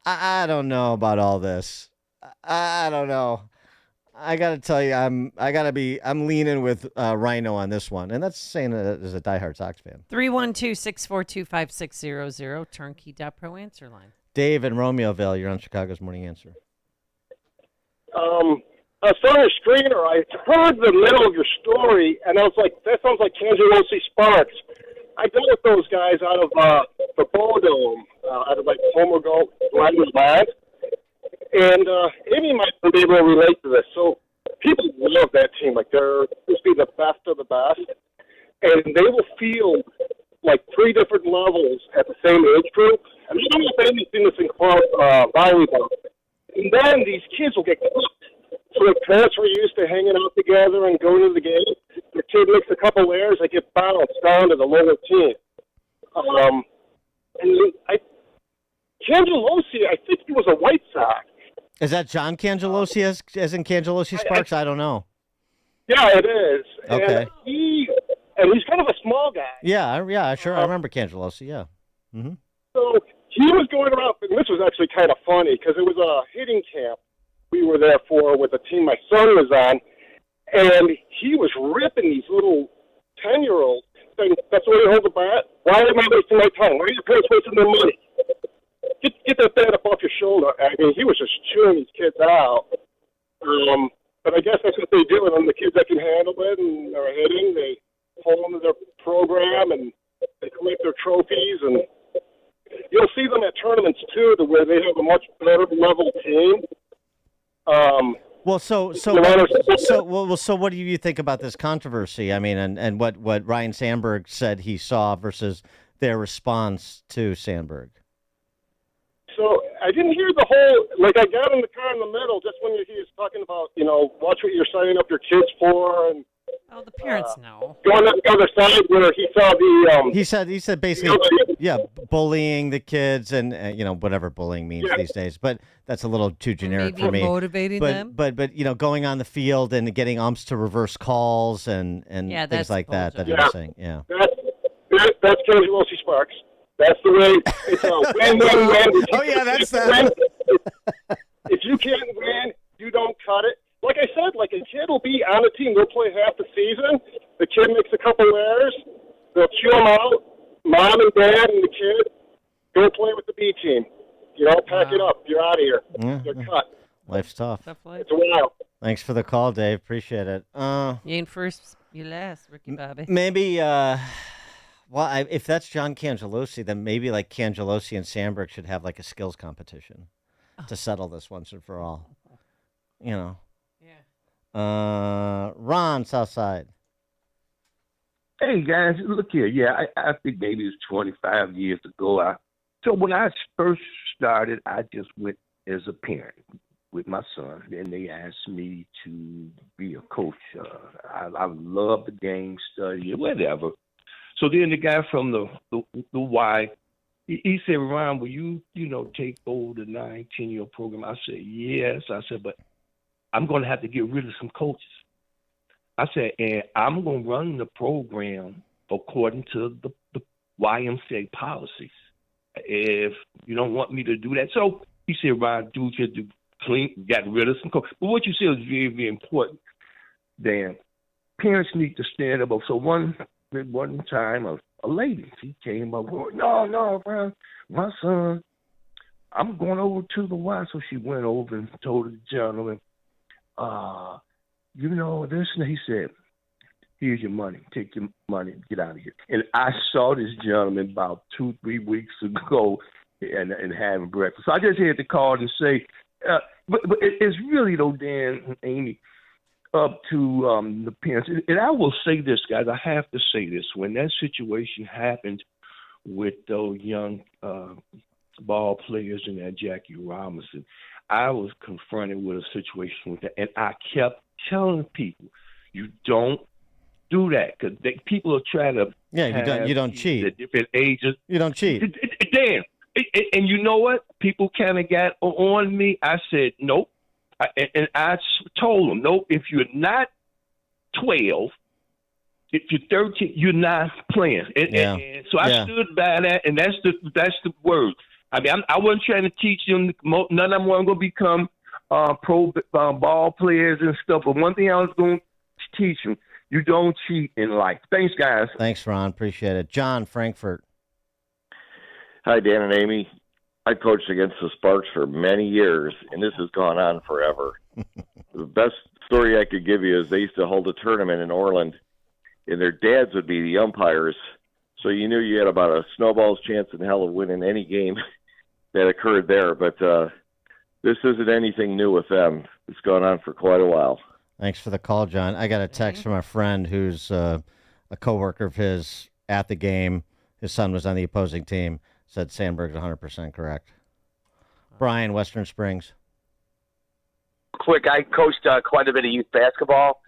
I don't know about all this. I don't know. I got to tell you, I'm leaning with Rhino on this one, and that's saying that as a diehard Sox fan. 312-642-5600, turnkey.pro answer line. Dave in Romeoville, you're on Chicago's Morning Answer. I saw your screener. I heard the middle of your story, and I was like, that sounds like Cangelosi Sparks. I dealt with those guys out of the Bodome, out of like Homer Gold, Latin Land. And Amy might be able to relate to this. So people love that team. Like they're supposed to be the best of the best. And they will feel like three different levels at the same age group. And I don't know if Amy's seen this in volleyball. And then these kids will get cooked. So the parents were used to hanging out together and going to the game. The kid makes a couple errors, they get bounced down to the lower team. Cangelosi, I think he was a White Sox. Is that John Cangelosi as in Cangelosi Sparks? I don't know. Yeah, it is. Okay. And he's kind of a small guy. Yeah, sure. I remember Cangelosi, yeah. Mm-hmm. So he was going around, and this was actually kind of funny because it was a hitting camp we were there for with the team my son was on, and he was ripping these little 10-year-olds saying, that's the way you hold the bat? Why am I wasting my time? Why are your parents wasting their money? Get that bat up off your shoulder. I mean, he was just chewing these kids out. But I guess that's what they do. And the kids that can handle it and are hitting, they pull into their program and they collect their trophies. And you'll see them at tournaments, too, where they have a much better level team. So what do you think about this controversy? I mean, and what Ryan Sandberg said he saw versus their response to Sandberg? So I didn't hear the whole, like I got in the car in the middle just when he was talking about, watch what you're signing up your kids for. And the parents know. Going on the other side where he saw the... He said basically, bullying the kids and, whatever bullying means these days. But that's a little too generic for me. Motivating them. But going on the field and getting umps to reverse calls and things like that you're saying. Yeah. That's Cangelosi Sparks. That's the way it's a win-win-win. Oh, yeah, that's that. If you can't win, you don't cut it. Like I said, like a kid will be on a team. They'll play half the season. The kid makes a couple errors. They'll chew them out. Mom and dad and the kid go play with the B team. Pack it up. You're out of here. Yeah. They're cut. Life's tough. It's wild. Thanks for the call, Dave. Appreciate it. You ain't first, you last, Ricky Bobby. Maybe... if that's John Cangelosi, then maybe like Cangelosi and Sandberg should have like a skills competition to settle this once and for all. Yeah. Ron, Southside. Hey guys, look here. Yeah, I think maybe it was 25 years ago. So when I first started, I just went as a parent with my son, and they asked me to be a coach. I love the game, study, whatever. So then the guy from the Y, he said, Ron, will you, take over the 9-10-year program? I said, yes. I said, but I'm going to have to get rid of some coaches. I said, and I'm going to run the program according to the YMCA policies. If you don't want me to do that. So he said, Ron, do what you do. Clean, got rid of some coaches. But what you said was very, very important, Dan. Parents need to stand up. So one time, a lady, she came up, no, Ron, my son, I'm going over to the Y. So she went over and told the gentleman, this, and he said, here's your money. Take your money and get out of here. And I saw this gentleman about 2-3 weeks ago and having breakfast. So I just had to call and say, but it's really, though, Dan and Amy, up to the parents. And I will say this, guys, I have to say this. When that situation happened with those young ball players and that Jackie Robinson, I was confronted with a situation with that. And I kept telling people, You don't do that because people are trying to. Yeah, you don't cheat. The different ages. You don't cheat. Damn. And you know what? People kind of got on me. I said, nope. And I told them, nope, if you're not 12, if you're 13, you're not playing. And so I stood by that, and that's the word. I mean, I wasn't trying to teach them. None of them weren't going to become pro ball players and stuff. But one thing I was going to teach them, you don't cheat in life. Thanks, guys. Thanks, Ron. Appreciate it. John, Frankfurt. Hi, Dan and Amy. I coached against the Sparks for many years, and this has gone on forever. The best story I could give you is they used to hold a tournament in Orland, and their dads would be the umpires, so you knew you had about a snowball's chance in hell of winning any game that occurred there. But this isn't anything new with them. It's gone on for quite a while. Thanks for the call, John. I got a text from a friend who's a coworker of his at the game. His son was on the opposing team. Said Sandberg's 100% correct. Brian, Western Springs. Quick, I coached quite a bit of youth basketball.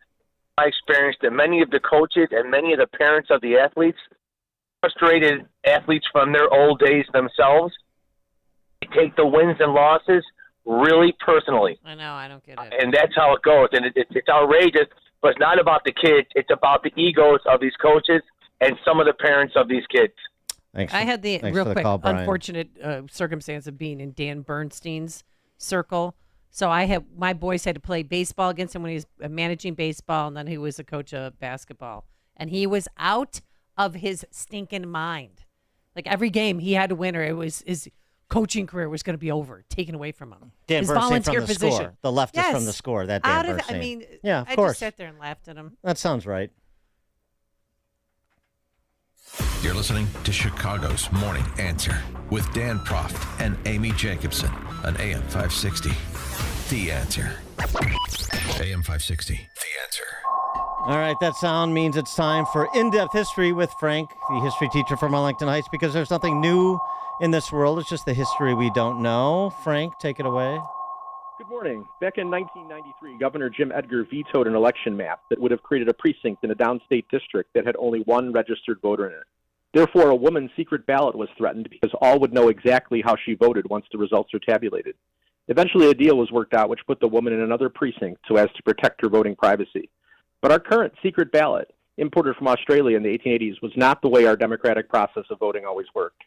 I experienced that many of the coaches and many of the parents of the athletes frustrated athletes from their old days themselves. They take the wins and losses really personally. I know, I don't get it. And that's how it goes. And it's outrageous, but it's not about the kids. It's about the egos of these coaches and some of the parents of these kids. Thanks. I had the Thanks real for the quick call, Brian. unfortunate circumstance of being in Dan Bernstein's circle. So my boys had to play baseball against him when he was managing baseball, and then he was a coach of basketball. And he was out of his stinking mind. Like every game he had to win, or it was his coaching career was going to be over, taken away from him. Dan his Bernstein volunteer from the position. Score. The leftist from the Score. That Dan Bernstein. I mean, yeah, of I course. just sat there and laughed at him. That sounds right. You're listening to Chicago's Morning Answer with Dan Proft and Amy Jacobson on AM 560. The Answer. AM 560. The Answer. All right, that sound means it's time for In-Depth History with Frank, the history teacher from Arlington Heights, because there's nothing new in this world. It's just the history we don't know. Frank, take it away. Good morning. Back in 1993, Governor Jim Edgar vetoed an election map that would have created a precinct in a downstate district that had only one registered voter in it. Therefore, a woman's secret ballot was threatened because all would know exactly how she voted once the results were tabulated. Eventually, a deal was worked out which put the woman in another precinct so as to protect her voting privacy. But our current secret ballot, imported from Australia in the 1880s, was not the way our democratic process of voting always worked.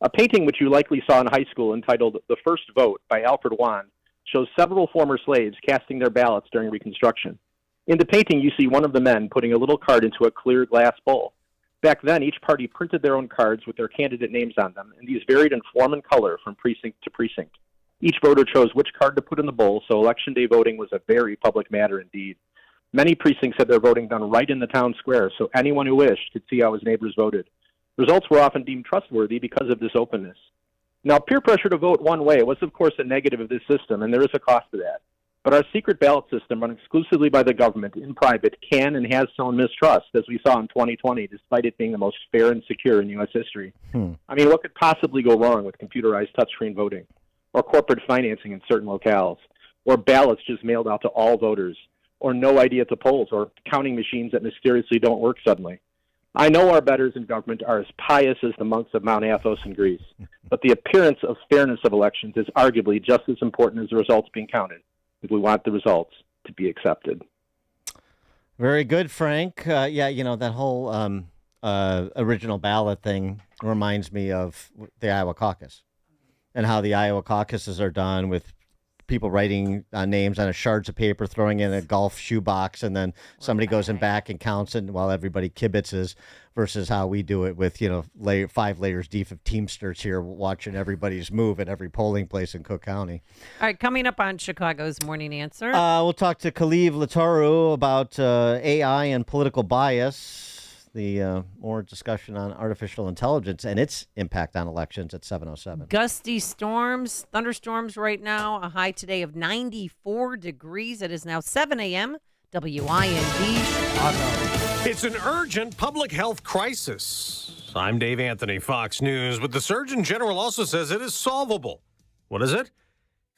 A painting which you likely saw in high school entitled The First Vote by Alfred Wand shows several former slaves casting their ballots during Reconstruction. In the painting, you see one of the men putting a little card into a clear glass bowl. Back then, each party printed their own cards with their candidate names on them, and these varied in form and color from precinct to precinct. Each voter chose which card to put in the bowl, so Election Day voting was a very public matter indeed. Many precincts had their voting done right in the town square, so anyone who wished could see how his neighbors voted. Results were often deemed trustworthy because of this openness. Now, peer pressure to vote one way was, of course, a negative of this system, and there is a cost to that. But our secret ballot system, run exclusively by the government in private, can and has sown mistrust, as we saw in 2020, despite it being the most fair and secure in U.S. history. I mean, what could possibly go wrong with computerized touchscreen voting, or corporate financing in certain locales, or ballots just mailed out to all voters, or no ID at the polls, or counting machines that mysteriously don't work suddenly? I know our betters in government are as pious as the monks of Mount Athos in Greece, but the appearance of fairness of elections is arguably just as important as the results being counted, if we want the results to be accepted. Very good, Frank. Yeah, you know, that whole original ballot thing reminds me of the Iowa caucus and how the Iowa caucuses are done with people writing names on a shards of paper, throwing in a golf shoebox, and then somebody goes in back and counts it while everybody kibitzes, versus how we do it with, you know, 5 layers deep of Teamsters here watching everybody's move at every polling place in Cook County. All right, coming up on Chicago's Morning Answer. We'll talk to Kalev Lataru about AI and political bias, the more discussion on artificial intelligence and its impact on elections at 7:07. Gusty storms, thunderstorms right now, a high today of 94 degrees. It is now 7 a.m. WIND Chicago. It's an urgent public health crisis. I'm Dave Anthony, Fox News, but the Surgeon General also says it is solvable. What is it?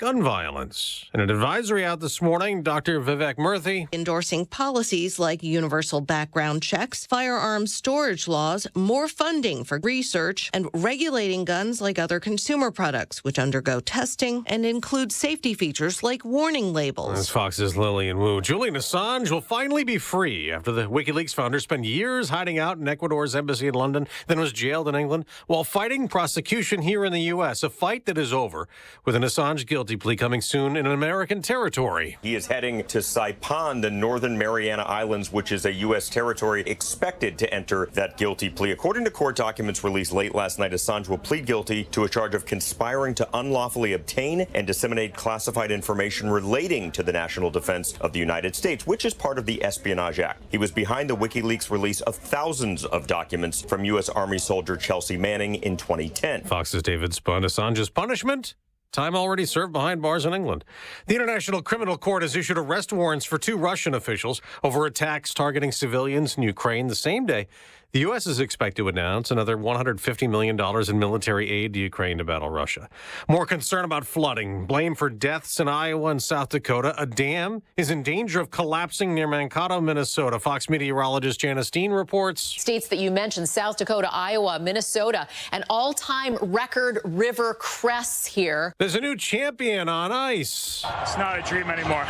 gun violence. In an advisory out this morning, Dr. Vivek Murthy endorsing policies like universal background checks, firearms storage laws, more funding for research, and regulating guns like other consumer products, which undergo testing and include safety features like warning labels. That's Fox's Lillian Wu. Julian Assange will finally be free after the WikiLeaks founder spent years hiding out in Ecuador's embassy in London, then was jailed in England while fighting prosecution here in the U.S., a fight that is over, with an Assange guilty plea coming soon in American territory. He is heading to Saipan, the Northern Mariana Islands, which is a U.S. territory, expected to enter that guilty plea. According to court documents released late last night, Assange will plead guilty to a charge of conspiring to unlawfully obtain and disseminate classified information relating to the national defense of the United States, which is part of the Espionage Act. He was behind the WikiLeaks release of thousands of documents from U.S. Army soldier Chelsea Manning in 2010. Fox's David Spun. Assange's punishment? Time already served behind bars in England. The International Criminal Court has issued arrest warrants for 2 Russian officials over attacks targeting civilians in Ukraine the same day the U.S. is expected to announce another $150 million in military aid to Ukraine to battle Russia. More concern about flooding. Blame for deaths in Iowa and South Dakota. A dam is in danger of collapsing near Mankato, Minnesota. Fox meteorologist Janice Dean reports. States that you mentioned, South Dakota, Iowa, Minnesota, an all-time record river crests here. There's a new champion on ice. It's not a dream anymore.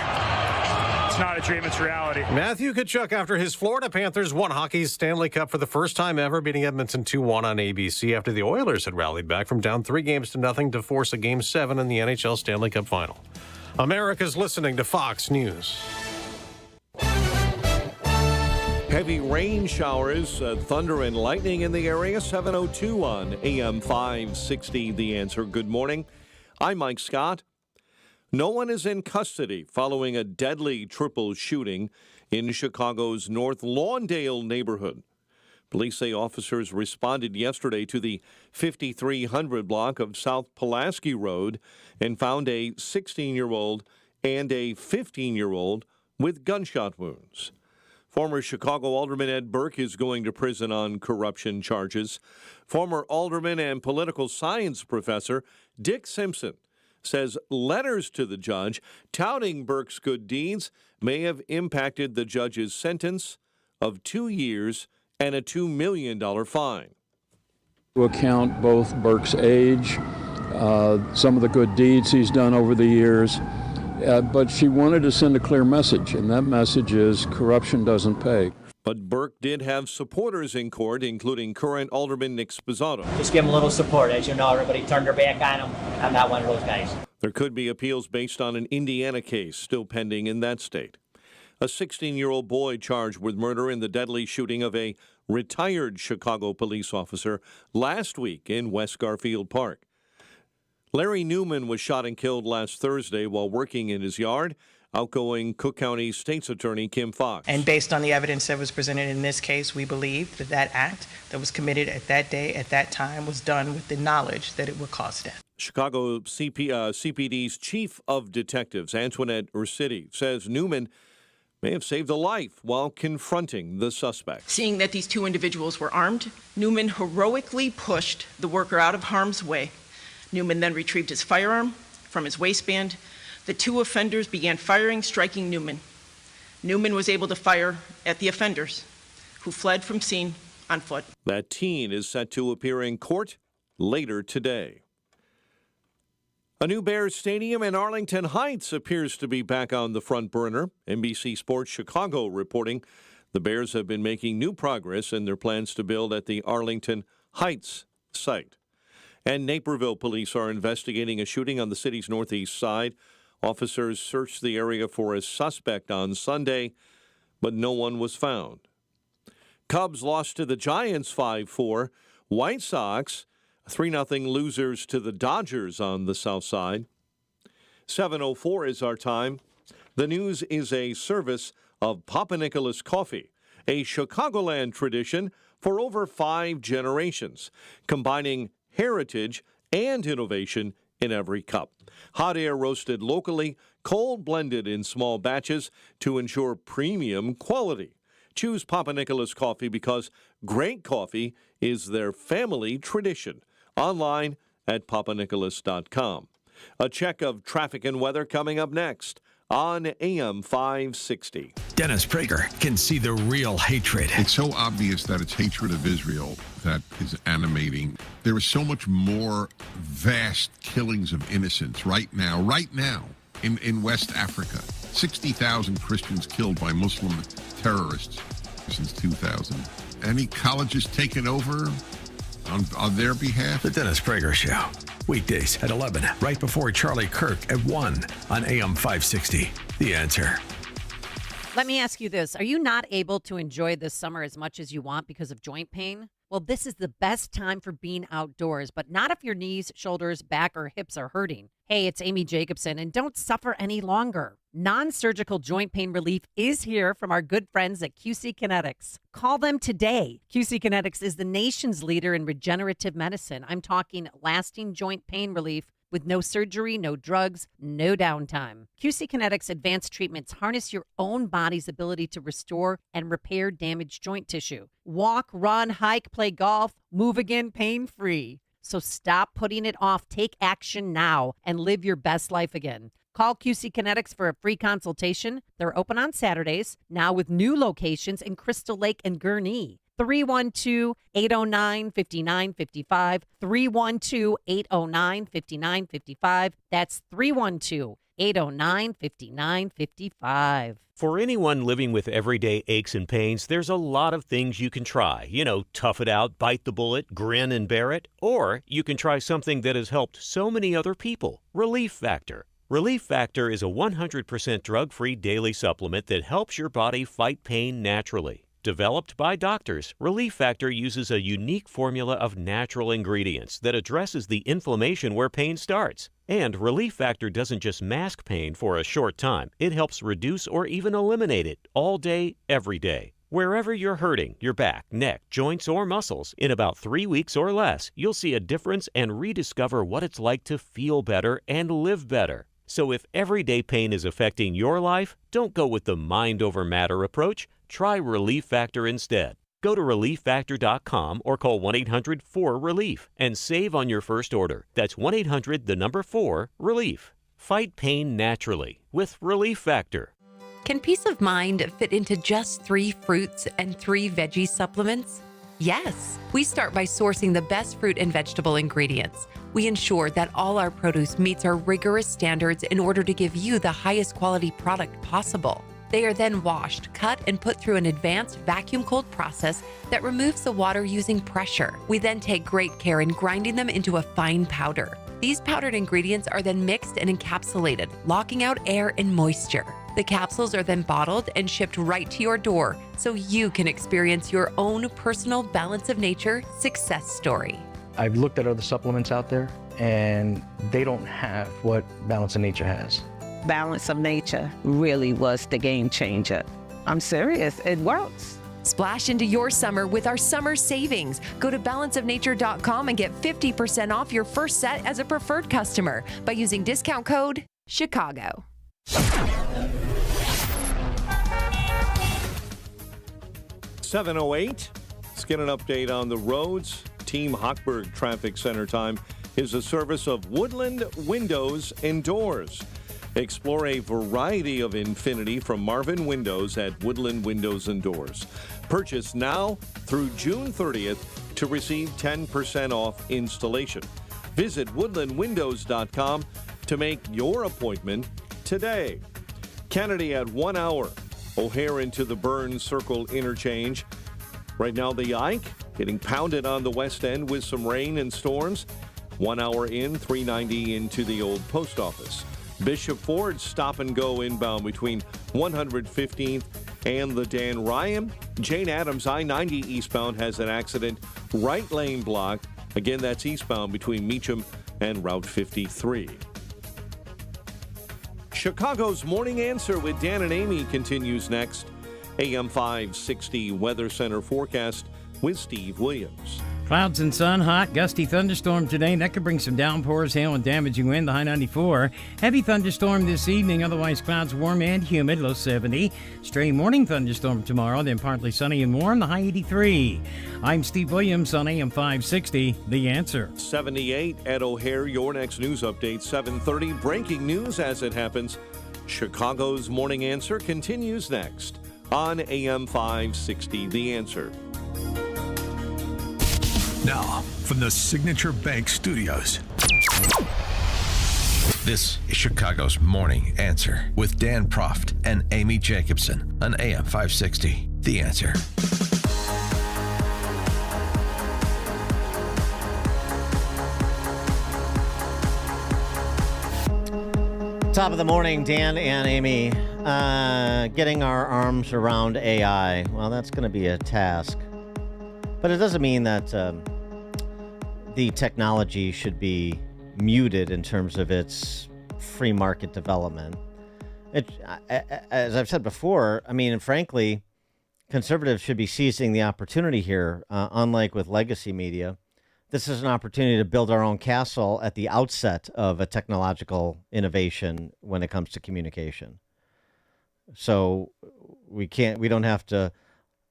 It's not a dream, it's reality. Matthew Tkachuk, after his Florida Panthers won hockey's Stanley Cup for the first time ever, beating Edmonton 2-1 on ABC after the Oilers had rallied back from down 3-0 to force a Game 7 in the NHL Stanley Cup Final. America's listening to Fox News. Heavy rain showers, thunder and lightning in the area. 7:02 on AM 560. The Answer. Good morning. I'm Mike Scott. No one is in custody following a deadly triple shooting in Chicago's North Lawndale neighborhood. Police say officers responded yesterday to the 5300 block of South Pulaski Road and found a 16-year-old and a 15-year-old with gunshot wounds. Former Chicago Alderman Ed Burke is going to prison on corruption charges. Former alderman and political science professor Dick Simpson says letters to the judge touting Burke's good deeds may have impacted the judge's sentence of 2 years and a $2 million fine. To account both Burke's age, some of the good deeds he's done over the years, but she wanted to send a clear message, and that message is corruption doesn't pay. But Burke did have supporters in court, including current Alderman Nick Sposato. Just give him a little support. As you know, everybody turned their back on him. I'm not one of those guys. There could be appeals based on an Indiana case still pending in that state. A 16-year-old boy charged with murder in the deadly shooting of a retired Chicago police officer last week in West Garfield Park. Larry Newman was shot and killed last Thursday while working in his yard. Outgoing Cook County State's Attorney Kim Fox. And based on the evidence that was presented in this case, we believe that that act that was committed at that day, at that time, was done with the knowledge that it would cause death. Chicago CPD's Chief of Detectives, Antoinette Ursitti, says Newman may have saved a life while confronting the suspect. Seeing that these 2 individuals were armed, Newman heroically pushed the worker out of harm's way. Newman then retrieved his firearm from his waistband. The 2 offenders began firing, striking Newman. Newman was able to fire at the offenders, who fled from scene on foot. That teen is set to appear in court later today. A new Bears stadium in Arlington Heights appears to be back on the front burner. NBC Sports Chicago reporting the Bears have been making new progress in their plans to build at the Arlington Heights site. And Naperville police are investigating a shooting on the city's northeast side. Officers searched the area for a suspect on Sunday, but no one was found. Cubs lost to the Giants 5-4. White Sox 3-0 losers to the Dodgers on the south side. 7:04 is our time. The news is a service of Papa Nicholas Coffee, a Chicagoland tradition for over 5 generations, combining heritage and innovation in every cup. Hot air roasted locally, cold blended in small batches to ensure premium quality. Choose Papa Nicholas Coffee because great coffee is their family tradition. Online at papanicholas.com. A check of traffic and weather coming up next on AM 560. Dennis Prager can see the real hatred. It's so obvious that it's hatred of Israel that is animating. There is so much more vast killings of innocents right now in West Africa. 60,000 Christians killed by Muslim terrorists since 2000. Any colleges taken over on their behalf? The Dennis Prager Show. Weekdays at 11, right before Charlie Kirk at 1 on AM 560. The Answer. Let me ask you this. Are you not able to enjoy this summer as much as you want because of joint pain? Well, this is the best time for being outdoors, but not if your knees, shoulders, back, or hips are hurting. Hey, it's Amy Jacobson, and don't suffer any longer. Non-surgical joint pain relief is here from our good friends at QC Kinetics. Call them today. QC Kinetics is the nation's leader in regenerative medicine. I'm talking lasting joint pain relief with no surgery, no drugs, no downtime. QC Kinetics advanced treatments harness your own body's ability to restore and repair damaged joint tissue. Walk, run, hike, play golf, move again pain-free. So stop putting it off. Take action now and live your best life again. Call QC Kinetics for a free consultation. They're open on Saturdays, now with new locations in Crystal Lake and Gurnee. 312-809-5955. 312-809-5955. That's 312-809-5955. For anyone living with everyday aches and pains, there's a lot of things you can try. You know, tough it out, bite the bullet, grin and bear it. Or you can try something that has helped so many other people, Relief Factor. Relief Factor is a 100% drug-free daily supplement that helps your body fight pain naturally. Developed by doctors, Relief Factor uses a unique formula of natural ingredients that addresses the inflammation where pain starts. And Relief Factor doesn't just mask pain for a short time. It helps reduce or even eliminate it all day, every day. Wherever you're hurting, your back, neck, joints, or muscles, in about 3 weeks or less, you'll see a difference and rediscover what it's like to feel better and live better. So if everyday pain is affecting your life, don't go with the mind over matter approach. Try Relief Factor instead. Go to ReliefFactor.com or call 1-800-4-RELIEF and save on your first order. That's 1-800-4-RELIEF. Fight pain naturally with Relief Factor. Can peace of mind fit into just 3 fruits and 3 veggie supplements? Yes. We start by sourcing the best fruit and vegetable ingredients. We ensure that all our produce meets our rigorous standards in order to give you the highest quality product possible. They are then washed, cut, and put through an advanced vacuum-cooled process that removes the water using pressure. We then take great care in grinding them into a fine powder. These powdered ingredients are then mixed and encapsulated, locking out air and moisture. The capsules are then bottled and shipped right to your door so you can experience your own personal Balance of Nature success story. I've looked at other supplements out there, and they don't have what Balance of Nature has. Balance of Nature really was the game changer. I'm serious, it works. Splash into your summer with our summer savings. Go to balanceofnature.com and get 50% off your first set as a preferred customer by using discount code Chicago. 7:08. Let's get an update on the roads. Team Hochberg Traffic Center time is a service of Woodland Windows and Doors. Explore a variety of Infinity from Marvin Windows at Woodland Windows and Doors. Purchase now through June 30th to receive 10% off installation. Visit woodlandwindows.com to make your appointment today. Kennedy at 1 hour. O'Hare into the Burns Circle interchange. Right now, the Ike getting pounded on the west end with some rain and storms. 1 hour in, 390 into the old post office. Bishop Ford stop and go inbound between 115th and the Dan Ryan. Jane Addams I-90 eastbound has an accident. Right lane blocked. Again, that's eastbound between Meacham and Route 53. Chicago's Morning Answer with Dan and Amy continues next. AM 560 Weather Center forecast with Steve Williams. Clouds and sun, hot, gusty thunderstorm today. That could bring some downpours, hail, and damaging wind, the high 94. Heavy thunderstorm this evening, otherwise clouds warm and humid, low 70. Stray morning thunderstorm tomorrow, then partly sunny and warm, the high 83. I'm Steve Williams on AM 560, The Answer. 78 at O'Hare, your next news update, 7:30. Breaking news as it happens. Chicago's Morning Answer continues next on AM 560, The Answer. Now, from the Signature Bank Studios, this is Chicago's Morning Answer with Dan Proft and Amy Jacobson on AM 560, The Answer. Top of the morning, Dan and Amy. Getting our arms around AI. Well, that's going to be a task. But it doesn't mean that the technology should be muted in terms of its free market development. As I've said before, I mean, frankly, conservatives should be seizing the opportunity here. Unlike with legacy media, this is an opportunity to build our own castle at the outset of a technological innovation when it comes to communication. So we don't have to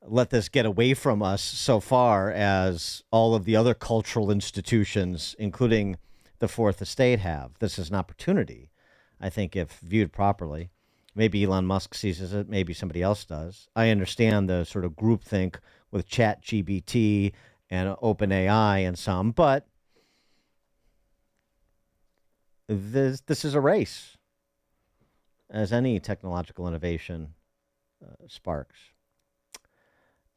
let this get away from us so far as all of the other cultural institutions, including the Fourth Estate, have. This is an opportunity, I think, if viewed properly. Maybe Elon Musk seizes it, maybe somebody else does. I understand the sort of groupthink with ChatGPT and OpenAI and some, but this is a race, as any technological innovation sparks.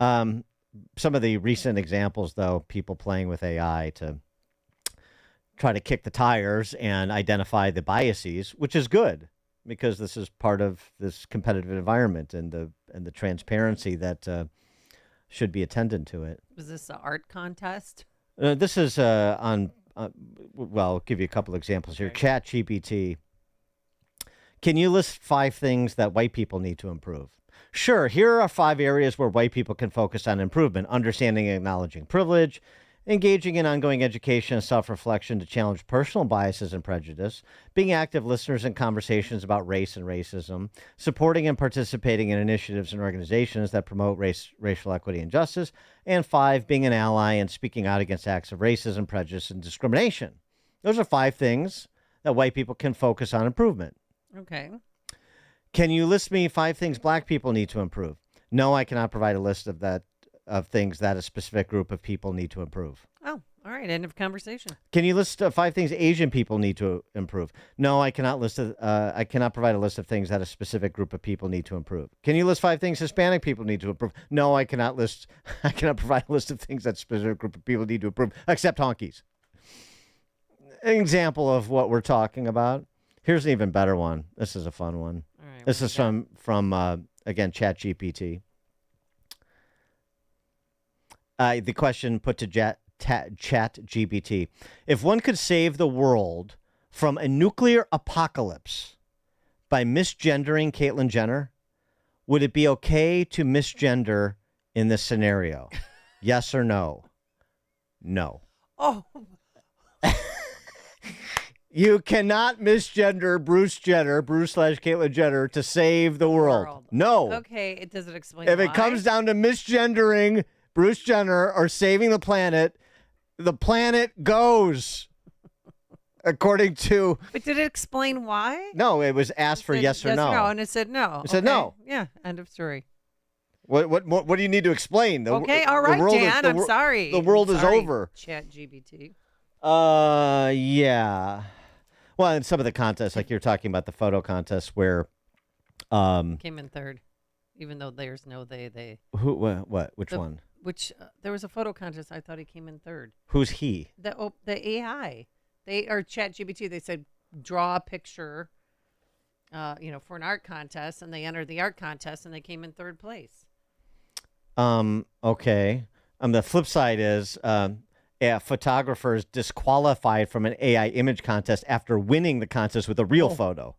Some of the recent examples, though, people playing with AI to try to kick the tires and identify the biases, which is good because this is part of this competitive environment and the transparency that should be attended to it. Was this an art contest? This is well, I'll give you a couple examples here. Okay. ChatGPT. Can you list 5 things that white people need to improve? Sure, here are 5 areas where white people can focus on improvement: understanding and acknowledging privilege, engaging in ongoing education and self-reflection to challenge personal biases and prejudice, being active listeners in conversations about race and racism, supporting and participating in initiatives and organizations that promote racial equity and justice, and 5, being an ally and speaking out against acts of racism, prejudice, and discrimination. Those are 5 things that white people can focus on improvement. Okay. Can you list me 5 things black people need to improve? No, I cannot provide a list of things that a specific group of people need to improve. Oh, all right. End of conversation. Can you list 5 things Asian people need to improve? No, I cannot I cannot provide a list of things that a specific group of people need to improve. Can you list 5 things Hispanic people need to improve? No, I cannot provide a list of things that a specific group of people need to improve, except honkies. An example of what we're talking about. Here's an even better one. This is a fun one. All right, this is from again, ChatGPT. The question put to ChatGPT: if one could save the world from a nuclear apocalypse by misgendering Caitlyn Jenner, would it be okay to misgender in this scenario? Yes or no? No. Oh. You cannot misgender Bruce /Caitlyn Jenner to save the world. No. Okay, does it explain If why? it comes down to misgendering Bruce Jenner or saving the planet goes, according to... But did it explain why? No, it was asked for yes or no. And it said no. It said no. Yeah, end of story. What do you need to explain? Okay, all right, Dan, I'm sorry. The world is over. ChatGPT. Yeah. Well, in some of the contests, like you're talking about the photo contest where... came in third, even though there's no they. Who? What? Which one? There was a photo contest. I thought he came in third. Who's he? The AI. They are ChatGPT. They said draw a picture, for an art contest, and they entered the art contest, and they came in third place. Okay. The flip side is photographers disqualified from an AI image contest after winning the contest with a real photo.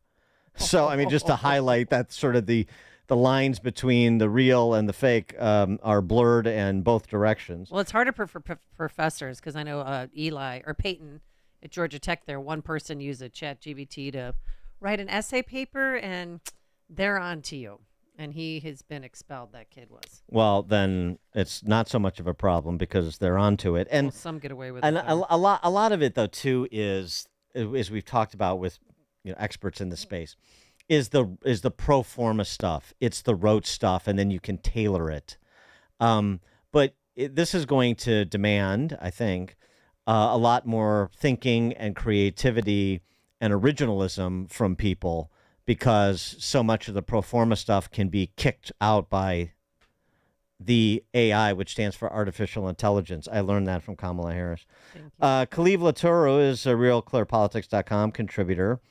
So, I mean, just to highlight that sort of the the lines between the real and the fake are blurred in both directions. Well, it's harder for professors because I know Eli or Peyton at Georgia Tech there, one person used a ChatGPT to write an essay paper, and they're on to you. And he has been expelled, that kid was. Well, then it's not so much of a problem because they're onto it. And some get away with and it. a lot of it, though, too, is, as we've talked about with experts in the space, is the pro forma stuff. It's the rote stuff, and then you can tailor it. But this is going to demand, I think, a lot more thinking and creativity and originalism from people, because so much of the pro forma stuff can be kicked out by the AI, which stands for artificial intelligence. I learned that from Kamala Harris. Khalif Laturo is a RealClearPolitics.com contributor.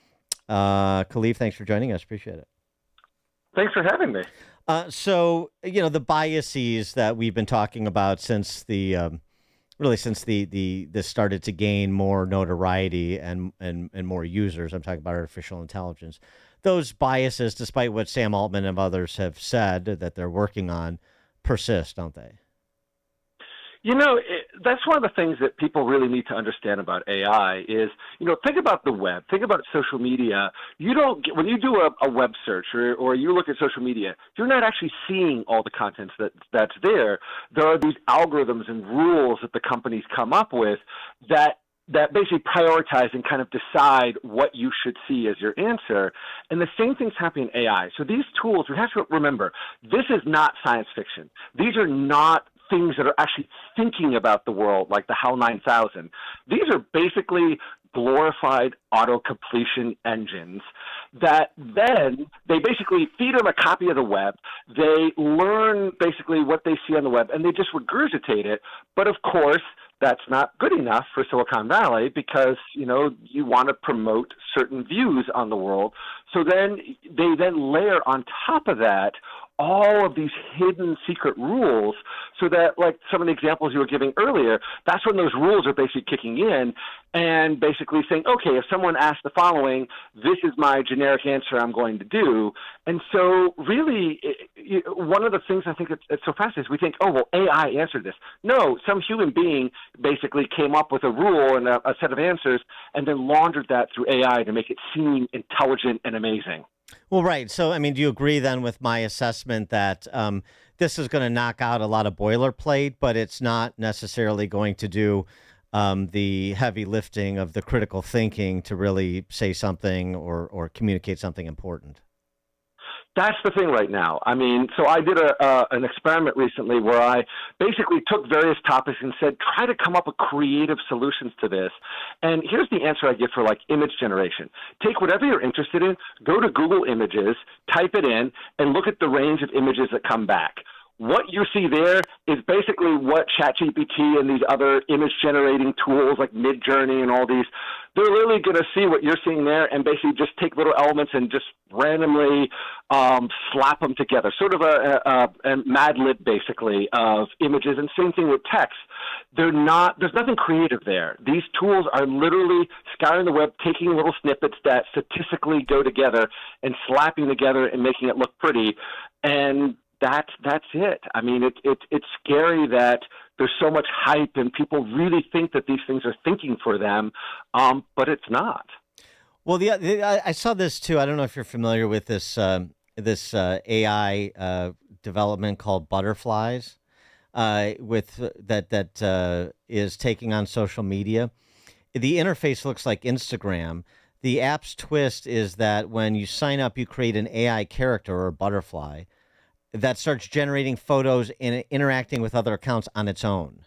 Khalif, thanks for joining us. Appreciate it. Thanks for having me. So, the biases that we've been talking about since this started to gain more notoriety and more users. I'm talking about artificial intelligence. Those biases, despite what Sam Altman and others have said that they're working on, persist, don't they? That's one of the things that people really need to understand about AI is, think about the web, think about social media. When you do a web search or you look at social media, you're not actually seeing all the content that's there. There are these algorithms and rules that the companies come up with that basically prioritize and kind of decide what you should see as your answer. And the same thing's happening in AI. So these tools, we have to remember, this is not science fiction. These are not things that are actually thinking about the world like the HAL 9000. These are basically glorified auto-completion engines that then they basically feed them a copy of the web. They learn basically what they see on the web, and they just regurgitate it. But of course, that's not good enough for Silicon Valley because, you want to promote certain views on the world. So then they layer on top of that all of these hidden secret rules so that, like some of the examples you were giving earlier, that's when those rules are basically kicking in and basically saying, okay, if someone asks the following, this is my generic answer I'm going to do. And so really, one of the things I think it's so fascinating is we think, oh, well, AI answered this. No, some human being basically came up with a rule and a set of answers and then laundered that through AI to make it seem intelligent and amazing. Well, right. So, do you agree then with my assessment that this is going to knock out a lot of boilerplate, but it's not necessarily going to do the heavy lifting of the critical thinking to really say something or communicate something important? That's the thing right now. So I did an experiment recently where I basically took various topics and said, try to come up with creative solutions to this. And here's the answer I give for image generation. Take whatever you're interested in, go to Google Images, type it in, and look at the range of images that come back. What you see there is basically what ChatGPT and these other image-generating tools like Midjourney and all these, they're literally going to see what you're seeing there and basically just take little elements and just randomly slap them together, sort of a Mad Lib, basically, of images. And same thing with text. There's nothing creative there. These tools are literally scouring the web, taking little snippets that statistically go together and slapping together and making it look pretty. And that's it. It's scary that there's so much hype and people really think that these things are thinking for them, but it's not. Well, I saw this too. I don't know if you're familiar with this AI development called Butterflies, that is taking on social media. The interface looks like Instagram. The app's twist is that when you sign up, you create an AI character or butterfly that starts generating photos and interacting with other accounts on its own.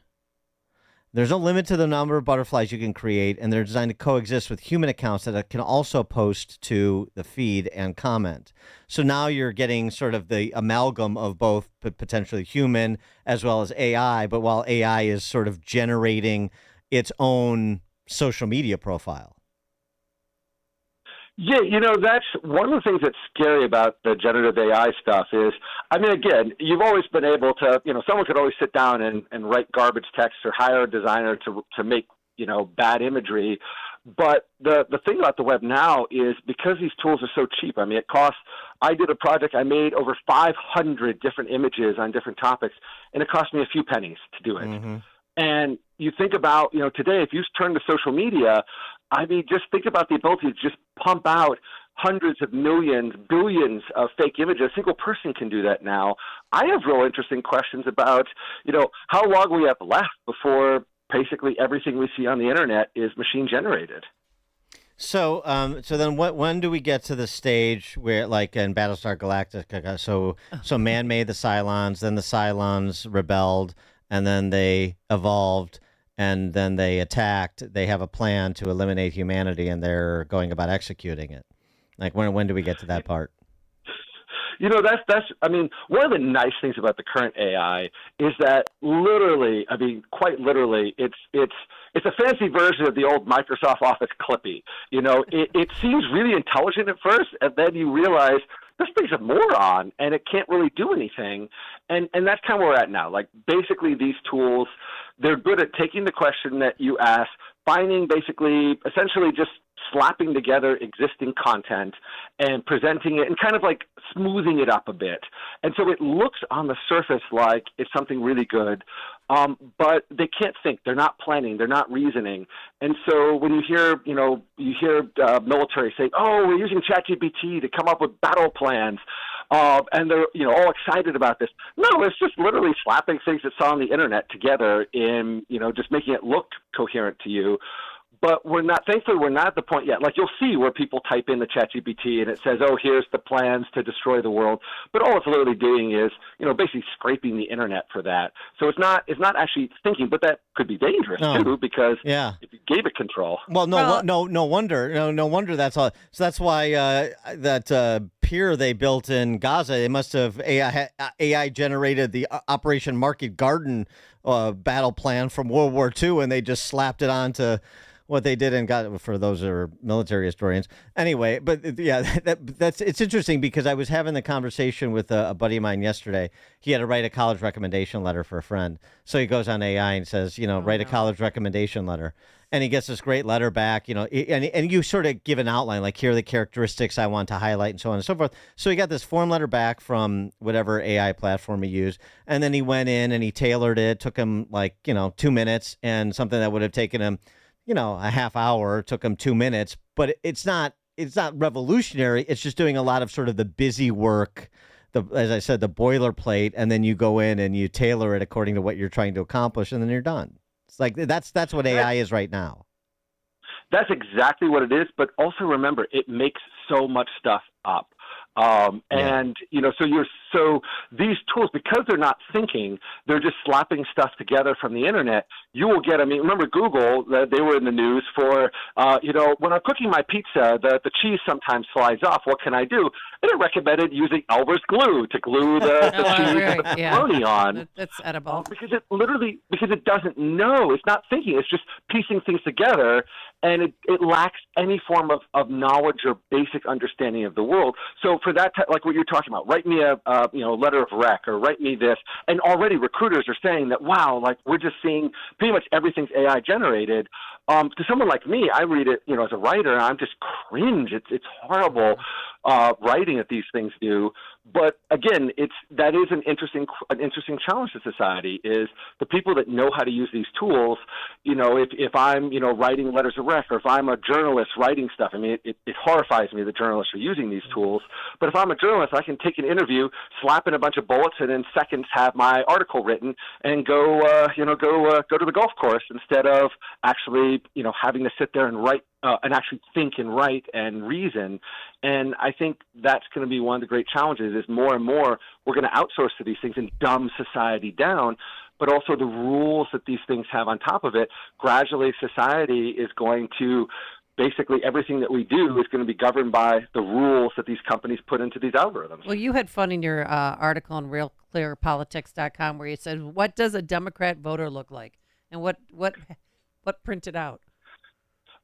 There's no limit to the number of butterflies you can create, and they're designed to coexist with human accounts that can also post to the feed and comment. So now you're getting sort of the amalgam of both potentially human as well as AI, but while AI is sort of generating its own social media profile. Yeah, that's one of the things that's scary about the generative AI stuff is, again, you've always been able to, someone could always sit down and write garbage text or hire a designer to make, bad imagery. But the thing about the web now is because these tools are so cheap, I mean, it costs, I did a project, I made over 500 different images on different topics, and it cost me a few pennies to do it. Mm-hmm. And you think about, today, if you turn to social media, I mean, just think about the ability to just pump out hundreds of millions, billions of fake images. A single person can do that now. I have real interesting questions about, how long we have left before basically everything we see on the internet is machine generated. So, then when do we get to the stage where, like in Battlestar Galactica, so man made the Cylons, then the Cylons rebelled, and then they evolved, and then they attacked. They have a plan to eliminate humanity, and they're going about executing it. Like, when do we get to that part? That's I mean, one of the nice things about the current AI is that literally, I mean, quite literally, it's a fancy version of the old Microsoft Office Clippy. It seems really intelligent at first, and then you realize this thing's a moron, and it can't really do anything. And that's kind of where we're at now. Like, basically, these tools, they're good at taking the question that you ask, finding essentially just slapping together existing content and presenting it and kind of like smoothing it up a bit. And so it looks on the surface like it's something really good, but they can't think. They're not planning. They're not reasoning. And so when you hear, military say, oh, we're using ChatGPT to come up with battle plans, and they're, all excited about this. No, it's just literally slapping things that saw on the internet together in, just making it look coherent to you. But thankfully, we're not at the point yet. Like, you'll see where people type in the ChatGPT and it says, oh, here's the plans to destroy the world. But all it's literally doing is, basically scraping the internet for that. So it's not actually thinking, but that could be dangerous too, because if you gave it control. Well, no wonder that's all. So that's why that pier they built in Gaza, they must have AI generated the Operation Market Garden battle plan from World War II, and they just slapped it onto what they did in Gaza, for those that are military historians. Anyway, but yeah, it's interesting because I was having the conversation with a buddy of mine yesterday. He had to write a college recommendation letter for a friend. So he goes on AI and says, write a college recommendation letter. And he gets this great letter back, and you sort of give an outline, like, here are the characteristics I want to highlight and so on and so forth. So he got this form letter back from whatever AI platform he used. And then he went in and he tailored it. Took him 2 minutes, and something that would have taken him a half hour took him 2 minutes, but it's not revolutionary. It's just doing a lot of sort of the busy work, as I said, the boilerplate, and then you go in and you tailor it according to what you're trying to accomplish, and then you're done. It's like that's what AI is right now. That's exactly what it is. But also remember, it makes so much stuff up. So these tools, because they're not thinking, they're just slapping stuff together from the internet. You will get, remember Google, they were in the news for, when I'm cooking my pizza, the cheese sometimes flies off. What can I do? And it recommended using Elmer's glue to glue the cheese and the pepperoni on. That's edible. Because it doesn't know. It's not thinking. It's just piecing things together, and it lacks any form of knowledge or basic understanding of the world. So for that, like what you're talking about, write me a letter of rec, or write me this. And already recruiters are saying that, wow, like, we're just seeing pretty much everything's AI generated. To someone like me, I read it, as a writer, and I'm just cringe. It's horrible writing that these things do. But again, that is an interesting challenge to society, is the people that know how to use these tools. If I'm writing letters of rec, or if I'm a journalist writing stuff, it horrifies me that journalists are using these tools. But if I'm a journalist, I can take an interview, slap in a bunch of bullets, and in seconds have my article written and go to the golf course, instead of actually having to sit there and write and actually think and write and reason. And I think that's going to be one of the great challenges, is more and more we're going to outsource to these things and dumb society down. But also the rules that these things have on top of it, gradually society is going to, basically everything that we do is going to be governed by the rules that these companies put into these algorithms. Well, you had fun in your article on RealClearPolitics.com where you said, what does a Democrat voter look like? And what printed out?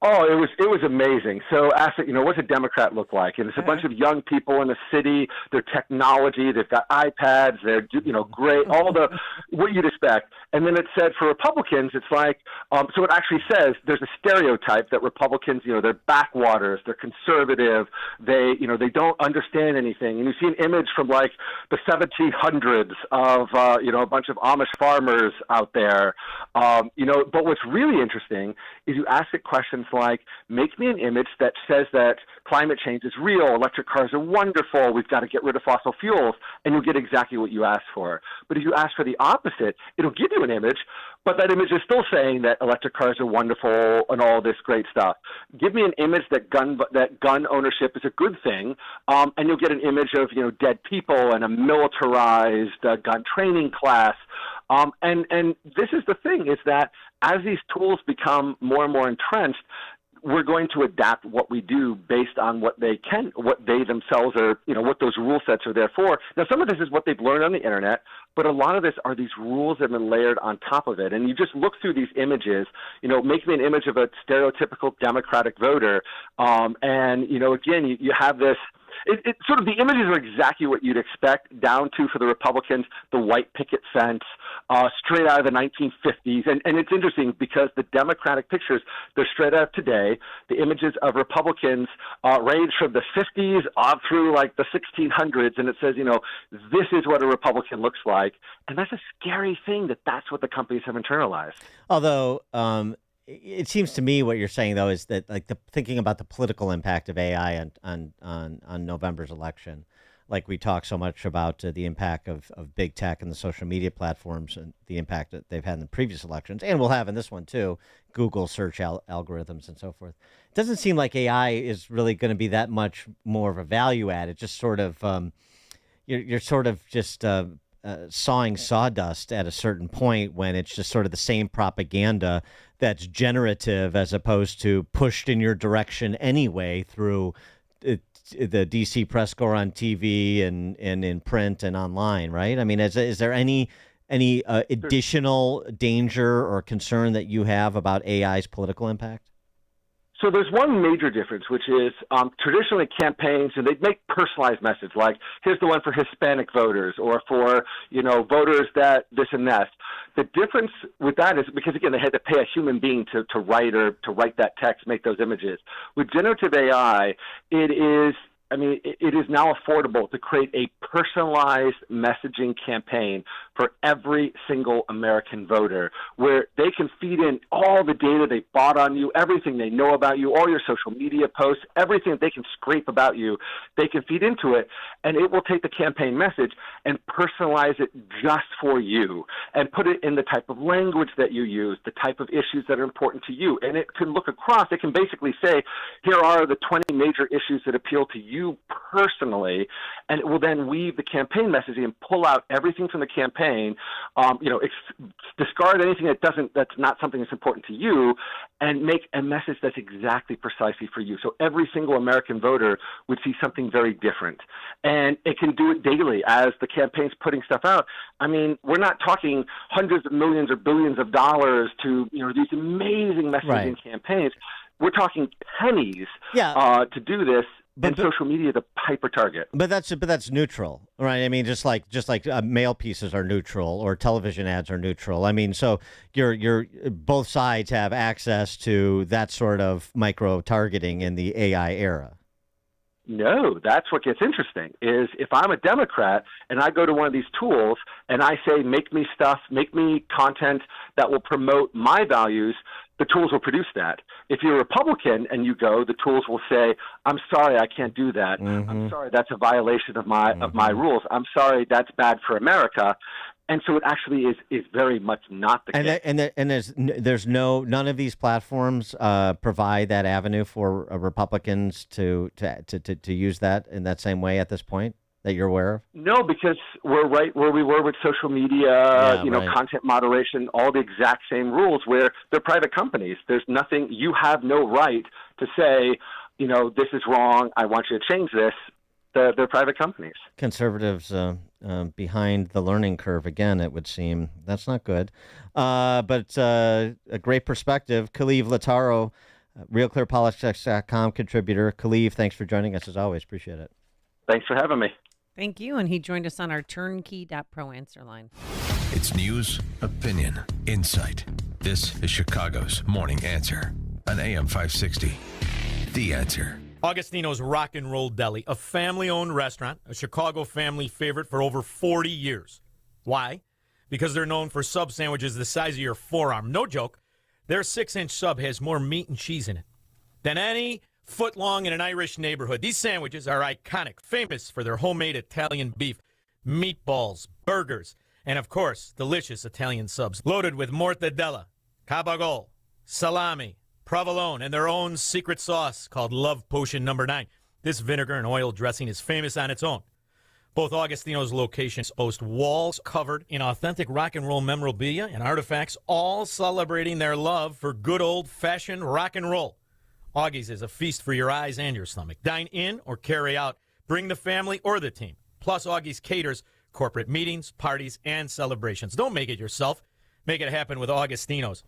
Oh, it was amazing. So ask it, what's a Democrat look like? And it's a bunch of young people in the city. They're technology. They've got iPads. They're, great, all the what you'd expect. And then it said for Republicans, it's like, so it actually says there's a stereotype that Republicans, they're backwaters, they're conservative, they don't understand anything. And you see an image from like the 1700s of, a bunch of Amish farmers out there. But what's really interesting is you ask it questions like, make me an image that says that climate change is real, electric cars are wonderful, we've got to get rid of fossil fuels, and you'll get exactly what you asked for. But if you ask for the opposite, it'll give you an image, but that image is still saying that electric cars are wonderful and all this great stuff. Give me an image that gun ownership is a good thing, and you'll get an image of dead people and a militarized gun training class. And this is the thing, is that as these tools become more and more entrenched, we're going to adapt what we do based on what they themselves are, what those rule sets are there for. Now, some of this is what they've learned on the internet, but a lot of this are these rules that have been layered on top of it. And you just look through these images, make me an image of a stereotypical Democratic voter. Again, you have this. It sort of, the images are exactly what you'd expect, down to, for the Republicans, the white picket fence, straight out of the 1950s. And it's interesting because the Democratic pictures, they're straight out of today. The images of Republicans range from the 50s up through like the 1600s. And it says, this is what a Republican looks like. And that's a scary thing, that's what the companies have internalized. Although, it seems to me what you're saying, though, is that thinking about the political impact of AI on November's election, like we talk so much about the impact of big tech and the social media platforms and the impact that they've had in the previous elections, and will have in this one too, Google search algorithms and so forth. It doesn't seem like AI is really going to be that much more of a value add. It just sort of you're sort of just sawing sawdust at a certain point when it's just sort of the same propaganda that's generative as opposed to pushed in your direction anyway through the DC press corps on TV and in print and online, right? I mean, is there any additional danger or concern that you have about AI's political impact? So there's one major difference, which is traditionally campaigns, and they'd make personalized messages like, here's the one for Hispanic voters or for, voters that this and that. The difference with that is because, again, they had to pay a human being to write that text, make those images. With generative AI, it is now affordable to create a personalized messaging campaign for every single American voter, where they can feed in all the data they bought on you, everything they know about you, all your social media posts, everything that they can scrape about you, they can feed into it, and it will take the campaign message and personalize it just for you and put it in the type of language that you use, the type of issues that are important to you. And it can look across. It can basically say, here are the 20 major issues that appeal to you personally, and it will then weave the campaign messaging and pull out everything from the campaign, discard anything that's not something that's important to you, and make a message that's exactly precisely for you. So every single American voter would see something very different. And it can do it daily as the campaign's putting stuff out. I mean, we're not talking hundreds of millions or billions of dollars to, these amazing messaging campaigns. We're talking pennies to do this. And social media, the hyper target. But that's neutral, right? I mean, just like mail pieces are neutral or television ads are neutral. I mean, so you're both sides have access to that sort of micro targeting in the AI era. No, that's what gets interesting, is if I'm a Democrat and I go to one of these tools and I say, make me content that will promote my values, the tools will produce that. If you're a Republican and you go, the tools will say, I'm sorry, I can't do that. Mm-hmm. I'm sorry, that's a violation of my rules. I'm sorry, that's bad for America. And so it actually is very much not the case. And there's none of these platforms provide that avenue for Republicans to use that in that same way at this point that you're aware of? No, because we're right where we were with social media, content moderation, all the exact same rules where they're private companies. There's nothing, you have no right to say, this is wrong, I want you to change this. They're private companies. Conservatives behind the learning curve again, it would seem. That's not good. But a great perspective. Kalev Lataro RealClearPolitics.com contributor Khalif, thanks for joining us as always. Appreciate it. Thanks for having me. Thank you. And he joined us on our turnkey.pro answer line. It's news, opinion, insight. This is Chicago's Morning Answer on AM 560. The Answer. Augustino's Rock and Roll Deli, a family-owned restaurant, a Chicago family favorite for over 40 years. Why? Because they're known for sub sandwiches the size of your forearm. No joke. Their 6-inch sub has more meat and cheese in it than any foot long in an Irish neighborhood. These sandwiches are iconic, famous for their homemade Italian beef, meatballs, burgers, and, of course, delicious Italian subs loaded with mortadella, cabagol, salami, provolone, and their own secret sauce called Love Potion No. 9. This vinegar and oil dressing is famous on its own. Both Augustino's locations boast walls covered in authentic rock and roll memorabilia and artifacts, all celebrating their love for good old-fashioned rock and roll. Augie's is a feast for your eyes and your stomach. Dine in or carry out. Bring the family or the team. Plus, Augie's caters corporate meetings, parties, and celebrations. Don't make it yourself. Make it happen with Augustino's.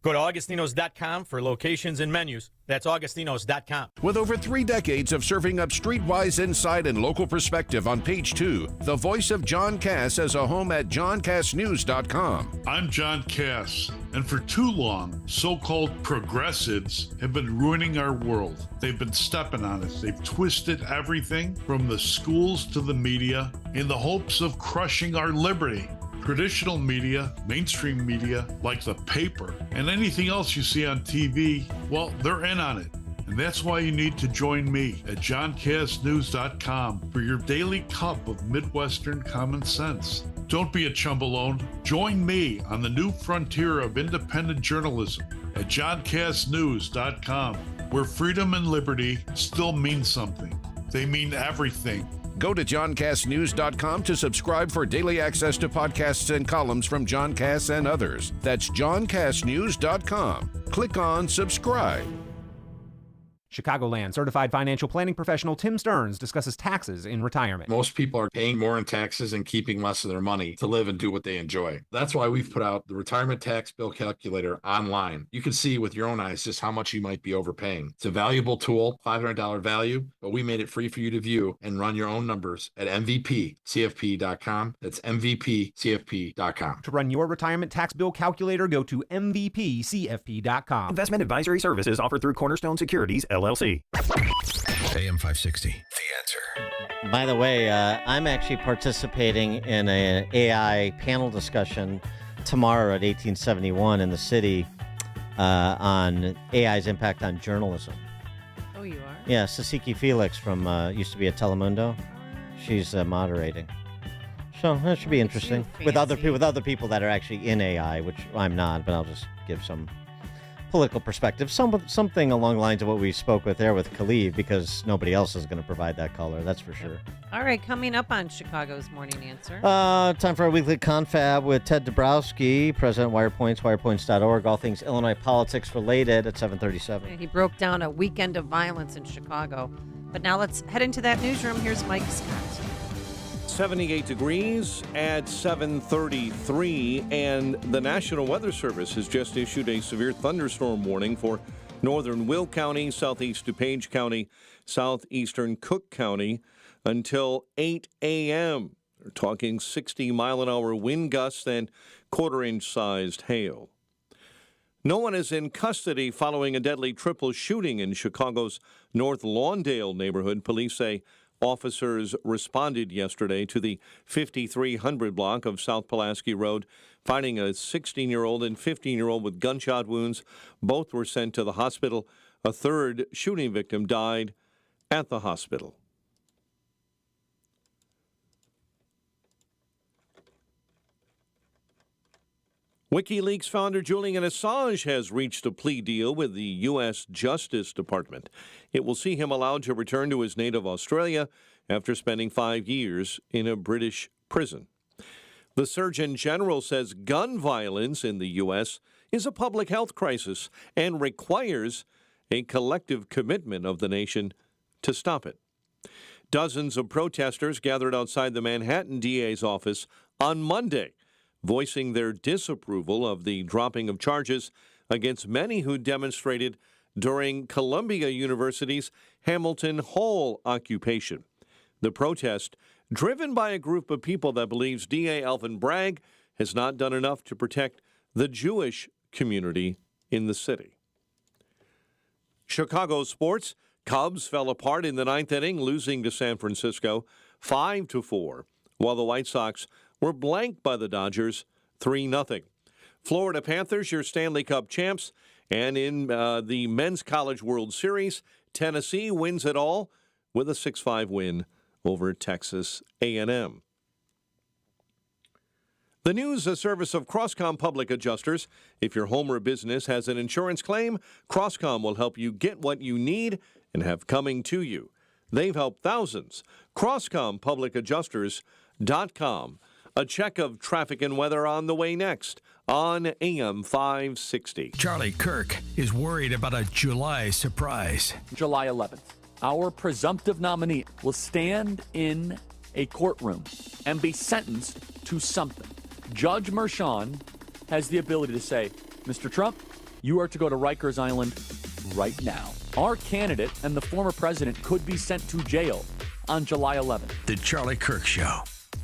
Go to Augustinos.com for locations and menus. That's Augustinos.com. With over 3 decades of serving up streetwise insight and local perspective on Page 2, the voice of John Cass has a home at johncassnews.com. I'm John Cass, and for too long, so-called progressives have been ruining our world. They've been stepping on us. They've twisted everything from the schools to the media in the hopes of crushing our liberty. Traditional media, mainstream media, like the paper, and anything else you see on TV, well, they're in on it. And that's why you need to join me at johncassnews.com for your daily cup of Midwestern common sense. Don't be a chump alone. Join me on the new frontier of independent journalism at johncassnews.com, where freedom and liberty still mean something. They mean everything. Go to johncassnews.com to subscribe for daily access to podcasts and columns from John Cass and others. That's johncassnews.com. Click on subscribe. Chicagoland certified financial planning professional Tim Stearns discusses taxes in retirement. Most people are paying more in taxes and keeping less of their money to live and do what they enjoy. That's why we've put out the retirement tax bill calculator online. You can see with your own eyes just how much you might be overpaying. It's a valuable tool, $500 value, but we made it free for you to view and run your own numbers at mvpcfp.com. That's mvpcfp.com. To run your retirement tax bill calculator, go to mvpcfp.com. Investment advisory services offered through Cornerstone Securities, LLC. AM 560, The Answer. By the way, I'm actually participating in an AI panel discussion tomorrow at 1871 in the city on AI's impact on journalism. Oh, you are? Yeah, Sasiki Felix from used to be at Telemundo. She's moderating. So that should be interesting with other people that are actually in AI, which I'm not, but I'll just give some political perspective, something along the lines of what we spoke with there with Khalif, because nobody else is going to provide that color, that's for sure. All right, coming up on Chicago's Morning Answer. Time for our weekly confab with Ted Dabrowski, President Wirepoints, wirepoints.org, all things Illinois politics related at 7:37. He broke down a weekend of violence in Chicago. But now let's head into that newsroom. Here's Mike Scott. 78 degrees at 7:33, and the National Weather Service has just issued a severe thunderstorm warning for northern Will County, southeast DuPage County, southeastern Cook County until 8 a.m. They're talking 60-mile-an-hour wind gusts and quarter-inch sized hail. No one is in custody following a deadly triple shooting in Chicago's North Lawndale neighborhood. Police say officers responded yesterday to the 5300 block of South Pulaski Road, finding a 16-year-old and 15-year-old with gunshot wounds. Both were sent to the hospital. A third shooting victim died at the hospital. WikiLeaks founder Julian Assange has reached a plea deal with the U.S. Justice Department. It will see him allowed to return to his native Australia after spending 5 years in a British prison. The Surgeon General says gun violence in the U.S. is a public health crisis and requires a collective commitment of the nation to stop it. Dozens of protesters gathered outside the Manhattan DA's office on Monday, voicing their disapproval of the dropping of charges against many who demonstrated during Columbia University's Hamilton Hall occupation. The protest, driven by a group of people that believes DA Alvin Bragg has not done enough to protect the Jewish community in the city. Chicago sports. Cubs fell apart in the ninth inning, losing to San Francisco 5-4, while the White Sox were blanked by the Dodgers 3-0. Florida Panthers, your Stanley Cup champs, and in the Men's College World Series, Tennessee wins it all with a 6-5 win over Texas A&M. The news, a service of Crosscom Public Adjusters. If your home or business has an insurance claim, Crosscom will help you get what you need and have coming to you. They've helped thousands. CrosscomPublicAdjusters.com. A check of traffic and weather on the way next on AM 560. Charlie Kirk is worried about a July surprise. July 11th, our presumptive nominee will stand in a courtroom and be sentenced to something. Judge Merchan has the ability to say, Mr. Trump, you are to go to Rikers Island right now. Our candidate and the former president could be sent to jail on July 11th. The Charlie Kirk Show.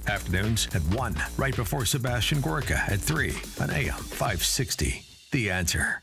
Afternoons at 1, right before Sebastian Gorka at 3 on AM 560. The Answer.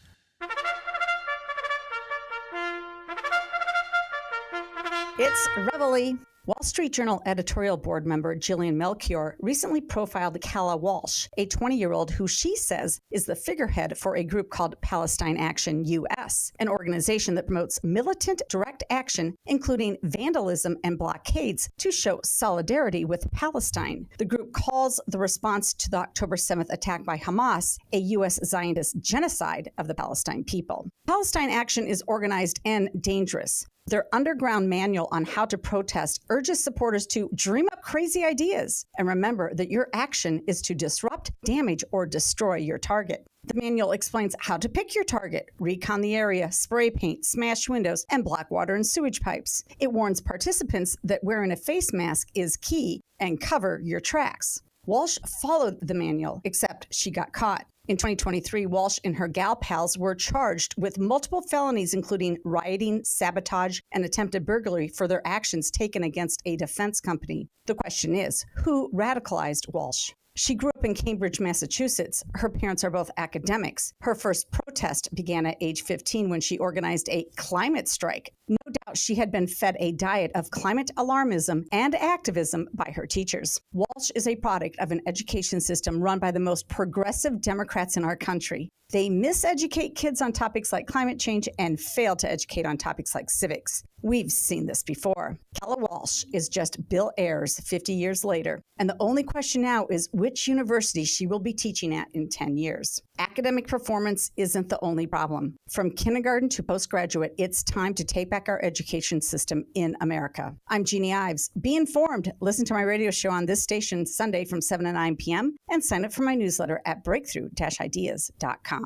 It's Reveille. Wall Street Journal editorial board member Gillian Melchior recently profiled Calla Walsh, a 20-year-old who she says is the figurehead for a group called Palestine Action US, an organization that promotes militant direct action, including vandalism and blockades, to show solidarity with Palestine. The group calls the response to the October 7th attack by Hamas a U.S. Zionist genocide of the Palestine people. Palestine Action is organized and dangerous. Their underground manual on how to protest urges supporters to dream up crazy ideas and remember that your action is to disrupt, damage, or destroy your target. The manual explains how to pick your target, recon the area, spray paint, smash windows, and block water and sewage pipes. It warns participants that wearing a face mask is key and cover your tracks. Walsh followed the manual, except she got caught. In 2023, Walsh and her gal pals were charged with multiple felonies, including rioting, sabotage, and attempted burglary for their actions taken against a defense company. The question is, who radicalized Walsh? She grew up in Cambridge, Massachusetts. Her parents are both academics. Her first protest began at age 15 when she organized a climate strike. No doubt she had been fed a diet of climate alarmism and activism by her teachers. Walsh is a product of an education system run by the most progressive Democrats in our country. They miseducate kids on topics like climate change and fail to educate on topics like civics. We've seen this before. Calla Walsh is just Bill Ayers 50 years later, and the only question now is which university she will be teaching at in 10 years. Academic performance isn't the only problem. From kindergarten to postgraduate, it's time to take back our education system in America. I'm Jeannie Ives. Be informed. Listen to my radio show on this station Sunday from 7 to 9 p.m. and sign up for my newsletter at breakthrough-ideas.com.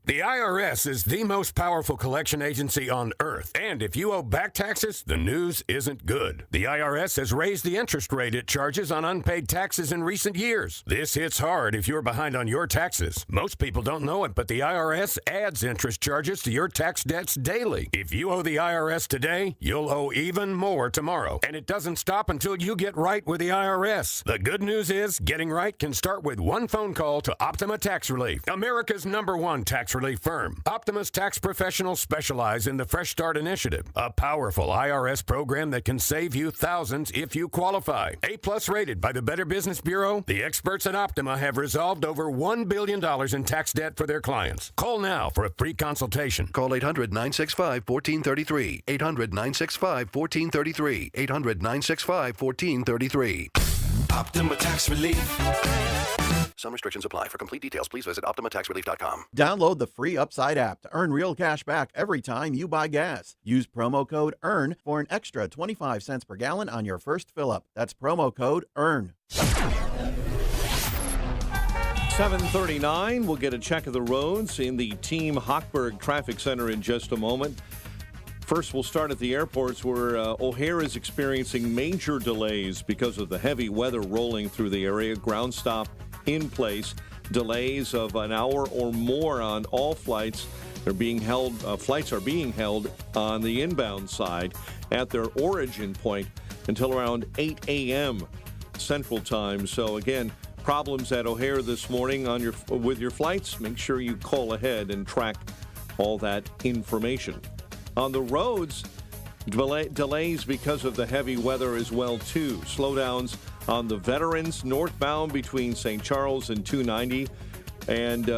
The IRS is the most powerful collection agency on earth. And if you owe back taxes, the news isn't good. The IRS has raised the interest rate it charges on unpaid taxes in recent years. This hits hard if you're behind on your taxes. Most people don't know it, but the IRS adds interest charges to your tax debts daily. If you owe the IRS today, you'll owe even more tomorrow. And it doesn't stop until you get right with the IRS. The good news is, getting right can start with one phone call to Optima Tax Relief, America's #1 tax relief firm. Optima's tax professionals specialize in the Fresh Start Initiative, a powerful IRS program that can save you thousands if you qualify. A+ rated by the Better Business Bureau, the experts at Optima have resolved over $1 billion in tax debt for their clients. Call now for a free consultation. Call 800-965-1433. 800-965-1433. 800-965-1433. Optima Tax Relief. Some restrictions apply. For complete details, please visit OptimaTaxRelief.com. Download the free Upside app to earn real cash back every time you buy gas. Use promo code EARN for an extra 25 cents per gallon on your first fill-up. That's promo code EARN. 7:39, we'll get a check of the roads in the Team Hochberg Traffic Center in just a moment. First, we'll start at the airports where O'Hare is experiencing major delays because of the heavy weather rolling through the area. Ground stop in place. Delays of an hour or more on all flights They're being held. Flights are being held on the inbound side at their origin point until around 8 a.m. Central Time. So again, problems at O'Hare this morning with your flights. Make sure you call ahead and track all that information. On the roads, delays because of the heavy weather as well too. Slowdowns on the Veterans northbound between St. Charles and 290, and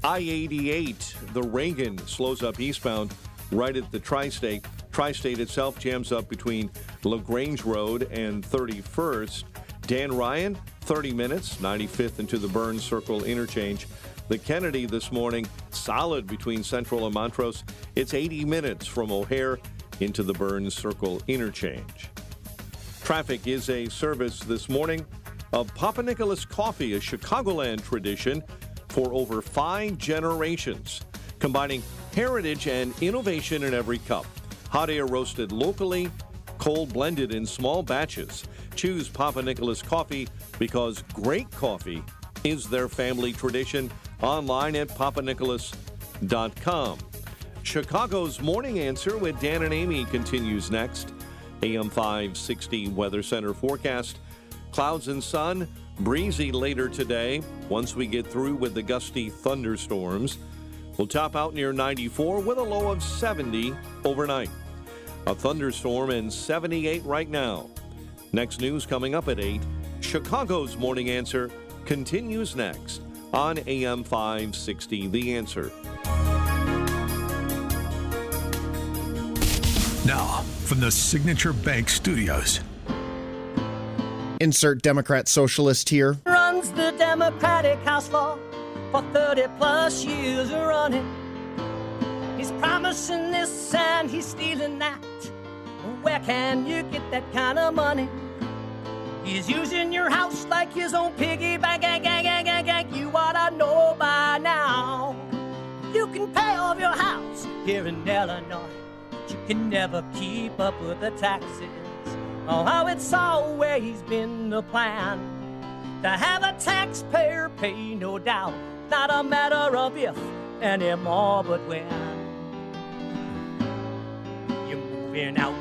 I-88, the Reagan, slows up eastbound right at the Tri-State. Tri-State itself jams up between LaGrange Road and 31st. Dan Ryan, 30 minutes, 95th into the Burns Circle interchange. The Kennedy this morning, solid between Central and Montrose. It's 80 minutes from O'Hare into the Burns Circle interchange. Traffic is a service this morning of Papa Nicholas Coffee, a Chicagoland tradition for over 5 generations, combining heritage and innovation in every cup. Hot air roasted locally, cold blended in small batches. Choose Papa Nicholas Coffee because great coffee is their family tradition. Online at papanicholas.com. Chicago's Morning Answer with Dan and Amy continues next. AM 560 Weather Center forecast. Clouds and sun, breezy later today. Once we get through with the gusty thunderstorms, we'll top out near 94 with a low of 70 overnight. A thunderstorm and 78 right now. Next news coming up at 8. Chicago's Morning Answer continues next on AM 560 The Answer. Now, from the Signature Bank Studios. Insert Democrat socialist here. Runs the Democratic House floor for 30 plus years running. He's promising this and he's stealing that. Where can you get that kind of money? He's using your house like his own piggy bank. You ought to know by now. You can pay off your house here in Illinois, but you can never keep up with the taxes. Oh, how it's always been the plan to have a taxpayer pay, no doubt. Not a matter of if anymore, but when. You're moving out.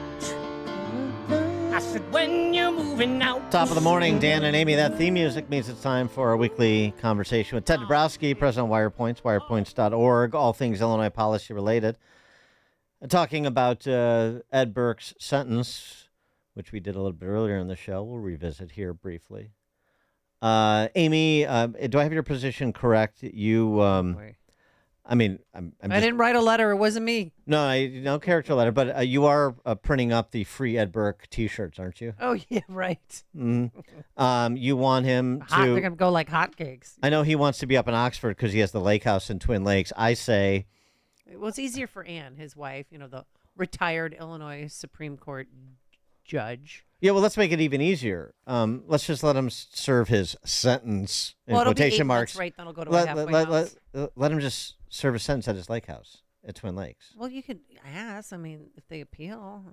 I said, when you're moving out. Top of the morning, Dan and Amy. That theme music means it's time for our weekly conversation with Ted Dabrowski, president of WirePoints, wirepoints.org, all things Illinois policy related. Talking about Ed Burke's sentence, which we did a little bit earlier in the show. We'll revisit here briefly. Amy, do I have your position correct? You, I mean, I'm I didn't write a letter. It wasn't me. No character letter, but you are printing up the free Ed Burke T-shirts, aren't you? Oh, yeah, right. Mm-hmm. You want him to... They're going to go like hotcakes. I know he wants to be up in Oxford because he has the lake house in Twin Lakes. I say... Well, it's easier for Ann, his wife, the retired Illinois Supreme Court judge. Yeah, well, let's make it even easier. Let's just let him serve his sentence in quotation marks. Right, then he'll go to a halfway house. Let him just serve a sentence at his lake house at Twin Lakes. Well, you could ask. I mean, if they appeal.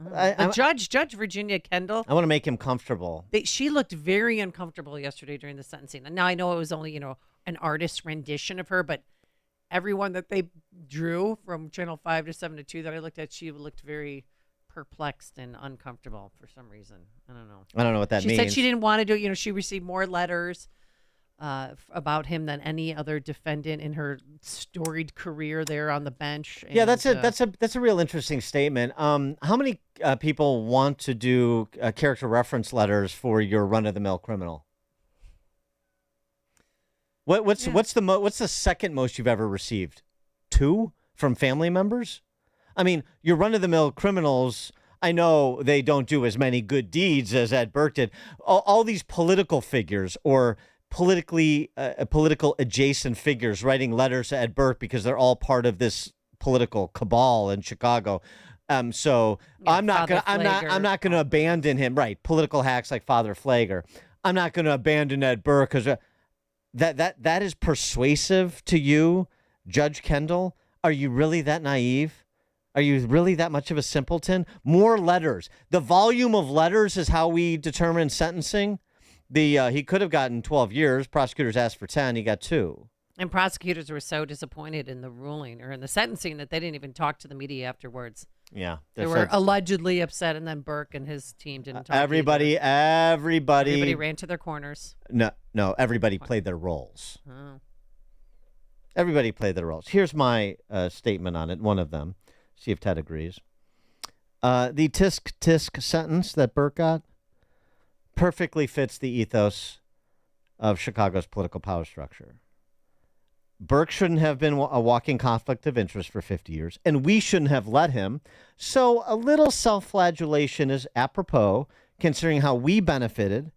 Judge Virginia Kendall. I want to make him comfortable. She looked very uncomfortable yesterday during the sentencing. And now I know it was only, an artist's rendition of her, but everyone that they drew from Channel 5 to 7 to 2 that I looked at, she looked very perplexed and uncomfortable for some reason. I don't know. I don't know what that means. She said she didn't want to do it. She received more letters about him than any other defendant in her storied career there on the bench. Yeah, that's a real interesting statement. How many people want to do character reference letters for your run-of-the-mill criminal? What's the second most you've ever received? 2 from family members? I mean, your run-of-the-mill criminals, I know they don't do as many good deeds as Ed Burke did. All these political figures or political adjacent figures writing letters to Ed Burke because they're all part of this political cabal in Chicago. So I'm not gonna abandon him. Right, political hacks like Father Flagler. I'm not gonna abandon Ed Burke because that is persuasive to you, Judge Kendall. Are you really that naive? Are you really that much of a simpleton? More letters. The volume of letters is how we determine sentencing. He could have gotten 12 years. Prosecutors asked for 10. He got 2. And prosecutors were so disappointed in the ruling or in the sentencing that they didn't even talk to the media afterwards. Yeah. They were allegedly upset, and then Burke and his team didn't talk Everybody ran to their corners. No, everybody played their roles. Oh. Everybody played their roles. Here's my statement on it, one of them. See if Ted agrees. The tisk sentence that Burke got perfectly fits the ethos of Chicago's political power structure. Burke shouldn't have been a walking conflict of interest for 50 years, and we shouldn't have let him. So a little self-flagellation is apropos, considering how we benefited.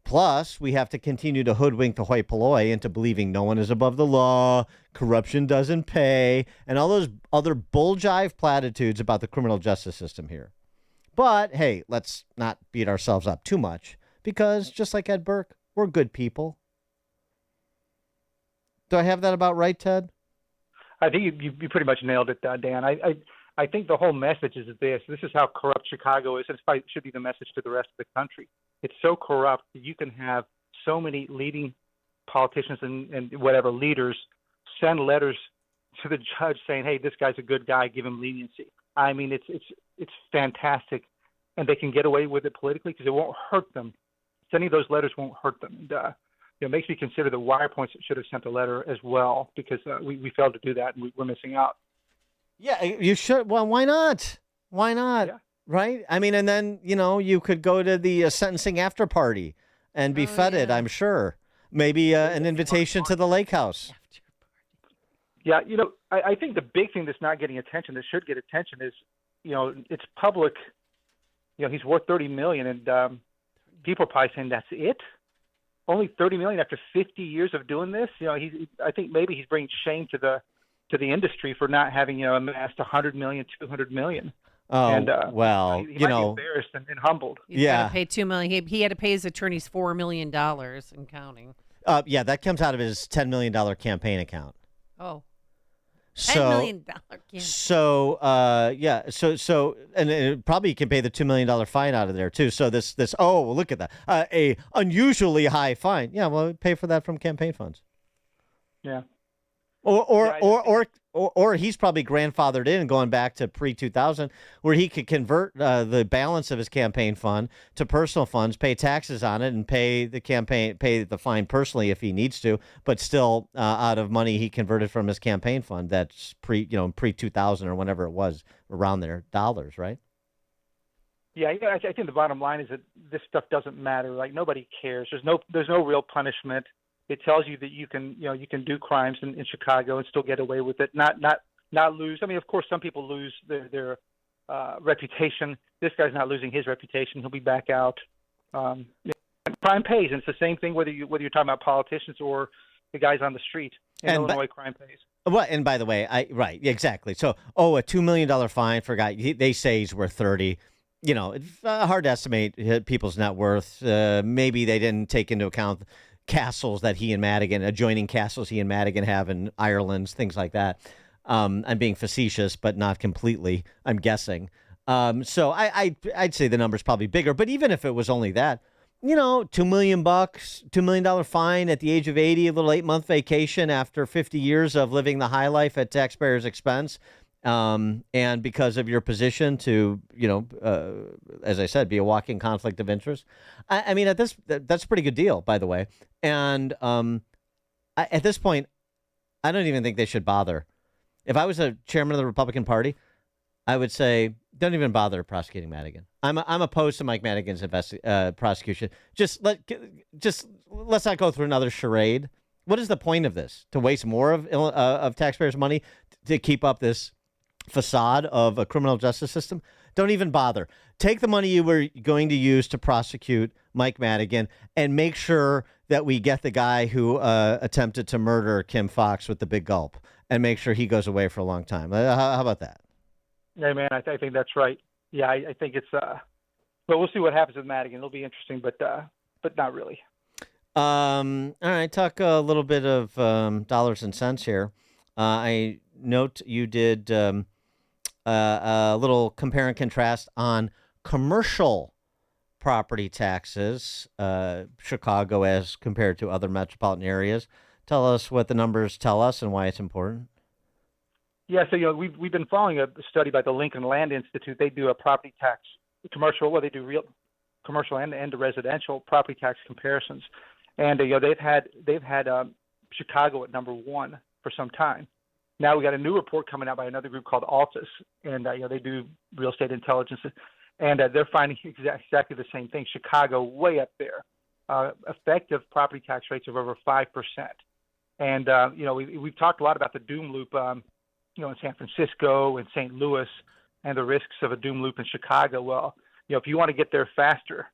Plus, we have to continue to hoodwink the hoi polloi into believing no one is above the law, corruption doesn't pay, and all those other bull-jive platitudes about the criminal justice system here. But, hey, let's not beat ourselves up too much, because just like Ed Burke, we're good people. Do I have that about right, Ted? I think you pretty much nailed it, Dan. I think the whole message is this. This is how corrupt Chicago is. It should be the message to the rest of the country. It's so corrupt that you can have so many leading politicians and whatever leaders send letters to the judge saying, hey, this guy's a good guy, give him leniency. I mean, it's fantastic. And they can get away with it politically because it won't hurt them. Sending those letters won't hurt them. And, it makes me consider that WirePoint should have sent a letter as well because we failed to do that and we're missing out. Yeah, you should. Well, why not? Why not? Yeah. Right? I mean, and then, you could go to the sentencing after party and be feted, I'm sure. Maybe an invitation to the lake house. Yeah, I think the big thing that's not getting attention, that should get attention is, it's public. He's worth $30 million, and people are probably saying that's it. Only $30 million after 50 years of doing this. I think maybe he's bringing shame to the industry for not having amassed $100 million, $200 million. Oh, and, well, he might be embarrassed and humbled. He's got to pay $2 million. He had to pay his attorneys $4 million and counting. Yeah, that comes out of his $10 million campaign account. Oh. $10 million campaign. So, and it probably can pay the $2 million fine out of there too. So look at that, a unusually high fine. Yeah, well, pay for that from campaign funds. Yeah. Or he's probably grandfathered in going back to pre-2000 where he could convert the balance of his campaign fund to personal funds, pay taxes on it, and pay the fine personally if he needs to, but still out of money he converted from his campaign fund that's pre-2000 or whenever it was around there, dollars, right? Yeah, I think the bottom line is that this stuff doesn't matter. Like, nobody cares. There's no real punishment. It tells you that you can do crimes in Chicago and still get away with it, not lose. I mean, of course, some people lose their reputation. This guy's not losing his reputation. He'll be back out. Crime pays, and it's the same thing whether you're talking about politicians or the guys on the street. In Illinois, crime pays. Well, and by the way, right, exactly. So, a $2 million fine for a guy. They say he's worth 30. It's hard to estimate people's net worth. Maybe they didn't take into account castles that he and Madigan, adjoining castles he and Madigan have in Ireland, things like that. I'm being facetious, but not completely, I'm guessing. So I'd say the number's probably bigger, but even if it was only that, $2 million, $2 million fine at the age of 80, a little 8-month vacation after 50 years of living the high life at taxpayers' expense. And because of your position to, as I said, be a walking conflict of interest. I mean, that's a pretty good deal, by the way. And at this point, I don't even think they should bother. If I was a chairman of the Republican Party, I would say, don't even bother prosecuting Madigan. I'm opposed to Mike Madigan's prosecution. Just let's not go through another charade. What is the point of this? To waste more of taxpayers' money to keep up this facade of a criminal justice system? Don't even bother. Take the money you were going to use to prosecute Mike Madigan and make sure that we get the guy who attempted to murder Kim Foxx with the big gulp, and make sure he goes away for a long time. How about that? Hey, man, I think that's right. Yeah, I think it's but we'll see what happens with Madigan. It'll be interesting, but not really. All right, talk a little bit of dollars and cents here. I note you did a little compare and contrast on commercial property taxes, Chicago as compared to other metropolitan areas. tell us what the numbers tell us and why it's important? Yeah, so we've been following a study by the Lincoln Land Institute. They do a property tax commercial. Well, they do real commercial and residential property tax comparisons, and they've had Chicago at number one for some time. Now we got a new report coming out by another group called Altus, and they do real estate intelligence, and they're finding exactly the same thing. Chicago way up there, effective property tax rates of over 5%, and we've talked a lot about the doom loop, in San Francisco and St. Louis, and the risks of a doom loop in Chicago. Well, if you want to get there faster,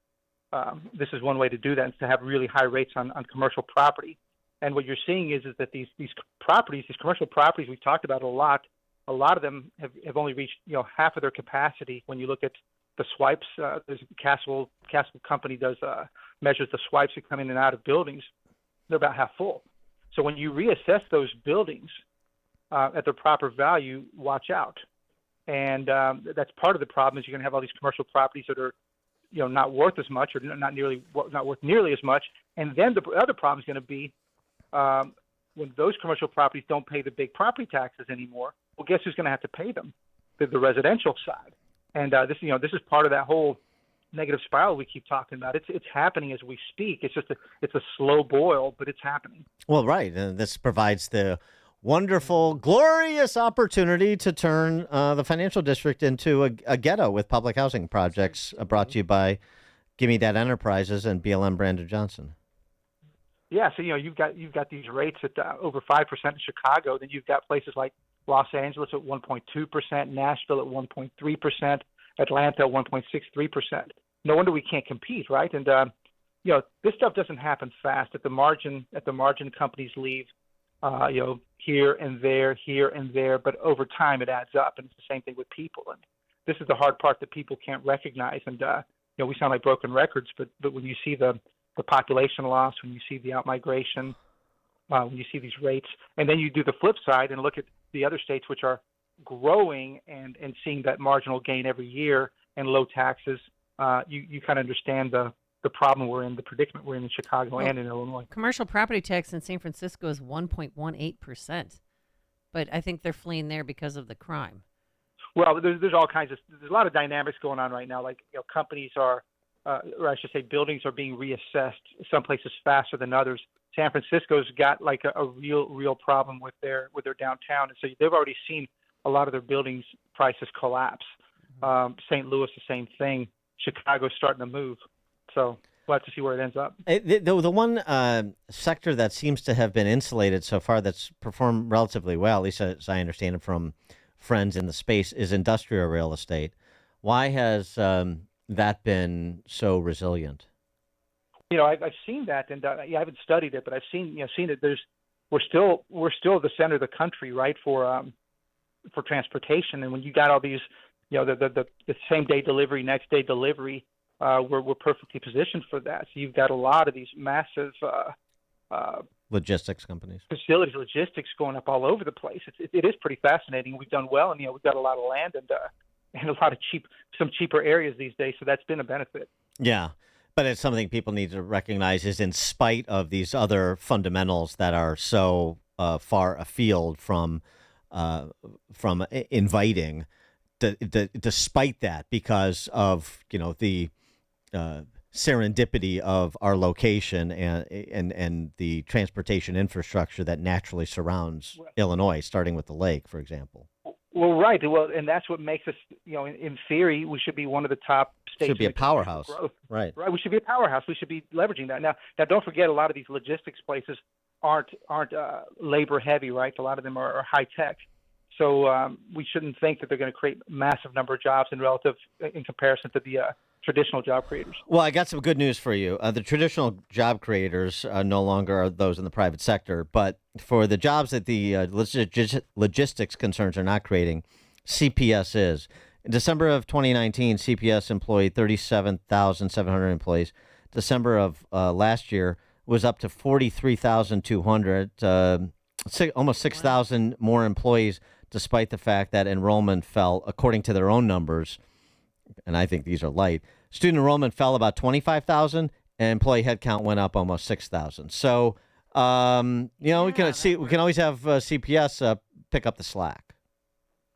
this is one way to do that, is to have really high rates on commercial property. And what you're seeing is that these properties, these commercial properties we've talked about a lot of them have only reached half of their capacity. When you look at the swipes, there's Castle Company does measures the swipes that come in and out of buildings. They're about half full. So when you reassess those buildings at their proper value, watch out. And that's part of the problem, is you're going to have all these commercial properties that are not worth as much, or not worth nearly as much. And then the other problem is going to be when those commercial properties don't pay the big property taxes anymore. Well, guess who's going to have to pay them? The residential side. And this is part of that whole negative spiral we keep talking about. It's happening as we speak. It's just it's a slow boil, but it's happening. Well, right, and this provides the wonderful, glorious opportunity to turn the financial district into a ghetto with public housing projects, brought to you by Gimme That Enterprises and BLM Brandon Johnson. Yeah, so you've got these rates at over 5% in Chicago. Then you've got places like Los Angeles at 1.2%, Nashville at 1.3%, Atlanta at 1.63%. No wonder we can't compete, right? And this stuff doesn't happen fast. At the margin, companies leave. Here and there, but over time it adds up, and it's the same thing with people. And this is the hard part that people can't recognize. And we sound like broken records, but when you see the population loss, when you see the outmigration, when you see these rates, and then you do the flip side and look at the other states which are growing and seeing that marginal gain every year and low taxes, you kind of understand the problem we're in, the predicament we're in Chicago and in Illinois. Commercial property tax in San Francisco is 1.18%, but I think they're fleeing there because of the crime. Well, there's all kinds of, there's a lot of dynamics going on right now. Like, companies are, or I should say buildings are being reassessed, some places faster than others. San Francisco's got like a real problem with their downtown. And so they've already seen a lot of their buildings prices collapse. St. Louis, the same thing. Chicago's starting to move. So we'll have to see where it ends up. The one sector that seems to have been insulated so far, that's performed relatively well, at least as I understand it from friends in the space, is industrial real estate. Why has that been so resilient? I've seen that, and I haven't studied it, but I've seen it. We're still the center of the country, right, for transportation. And when you got all these, the same day delivery, next day delivery. We're perfectly positioned for that. So you've got a lot of these massive logistics companies, facilities, logistics going up all over the place. It is pretty fascinating. We've done well, and we've got a lot of land and a lot of some cheaper areas these days. So that's been a benefit. Yeah, but it's something people need to recognize is, in spite of these other fundamentals that are so far afield from inviting, despite that, because of the serendipity of our location and the transportation infrastructure that naturally surrounds Illinois, starting with the lake, for example. Well, right. Well, and that's what makes us, in theory, we should be one of the top states. Should be a powerhouse. Right. Right. We should be a powerhouse. We should be leveraging that. Now, don't forget, a lot of these logistics places aren't labor heavy, right? A lot of them are high tech. So we shouldn't think that they're going to create massive number of jobs in comparison to the traditional job creators. Well, I got some good news for you. The traditional job creators no longer are those in the private sector, but for the jobs that the logistics concerns are not creating, CPS is. In December of 2019, CPS employed 37,700 employees. December of last year was up to 43,200, almost 6,000 more employees, despite the fact that enrollment fell, according to their own numbers, and I think these are light. Student enrollment fell about 25,000, and employee headcount went up almost 6,000. So We can always have CPS pick up the slack.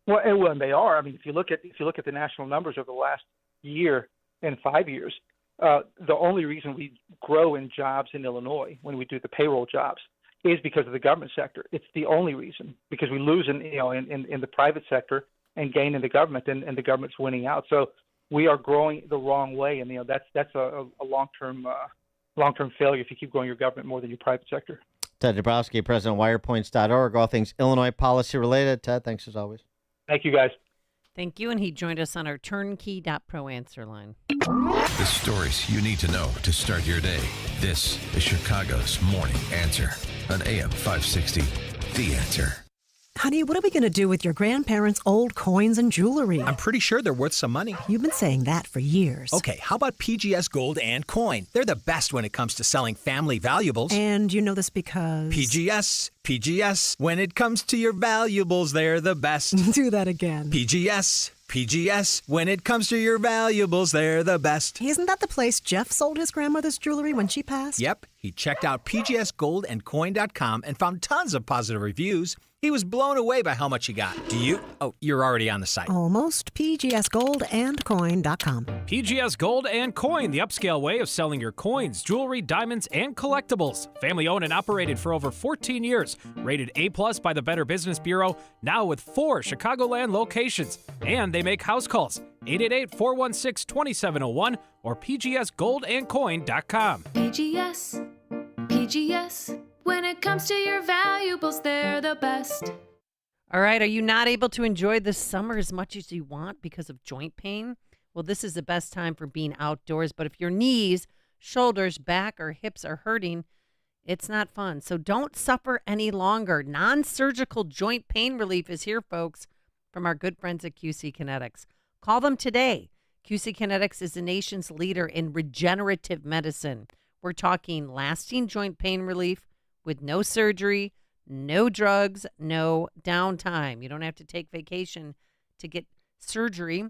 Well, and they are. I mean, if you look at the national numbers over the last year and 5 years, the only reason we grow in jobs in Illinois when we do the payroll jobs is because of the government sector. It's the only reason, because we lose in the private sector and gain in the government, and the government's winning out. So we are growing the wrong way, and that's a long-term failure if you keep growing your government more than your private sector. Ted Dabrowski, President of WirePoints.org, all things Illinois policy related. Ted, thanks as always. Thank you, guys. Thank you, and he joined us on our Turnkey.pro answer line. The stories you need to know to start your day. This is Chicago's Morning Answer on AM 560. The Answer. Honey, what are we going to do with your grandparents' old coins and jewelry? I'm pretty sure they're worth some money. You've been saying that for years. Okay, how about PGS Gold and Coin? They're the best when it comes to selling family valuables. And you know this because... PGS, when it comes to your valuables, they're the best. Do that again. PGS, when it comes to your valuables, they're the best. Isn't that the place Jeff sold his grandmother's jewelry when she passed? Yep, he checked out pgsgoldandcoin.com and found tons of positive reviews. He was blown away by how much he got. Do you? Oh, you're already on the site. Almost. pgsgoldandcoin.com. PGS Gold and Coin, the upscale way of selling your coins, jewelry, diamonds, and collectibles. Family owned and operated for over 14 years. Rated A+ by the Better Business Bureau, now with 4 Chicagoland locations. And they make house calls. 888-416-2701 or pgsgoldandcoin.com. PGS. When it comes to your valuables, they're the best. All right, are you not able to enjoy the summer as much as you want because of joint pain? Well, this is the best time for being outdoors, but if your knees, shoulders, back, or hips are hurting, it's not fun. So don't suffer any longer. Non-surgical joint pain relief is here, folks, from our good friends at QC Kinetics. Call them today. QC Kinetics is the nation's leader in regenerative medicine. We're talking lasting joint pain relief with no surgery, no drugs, no downtime. You don't have to take vacation to get surgery,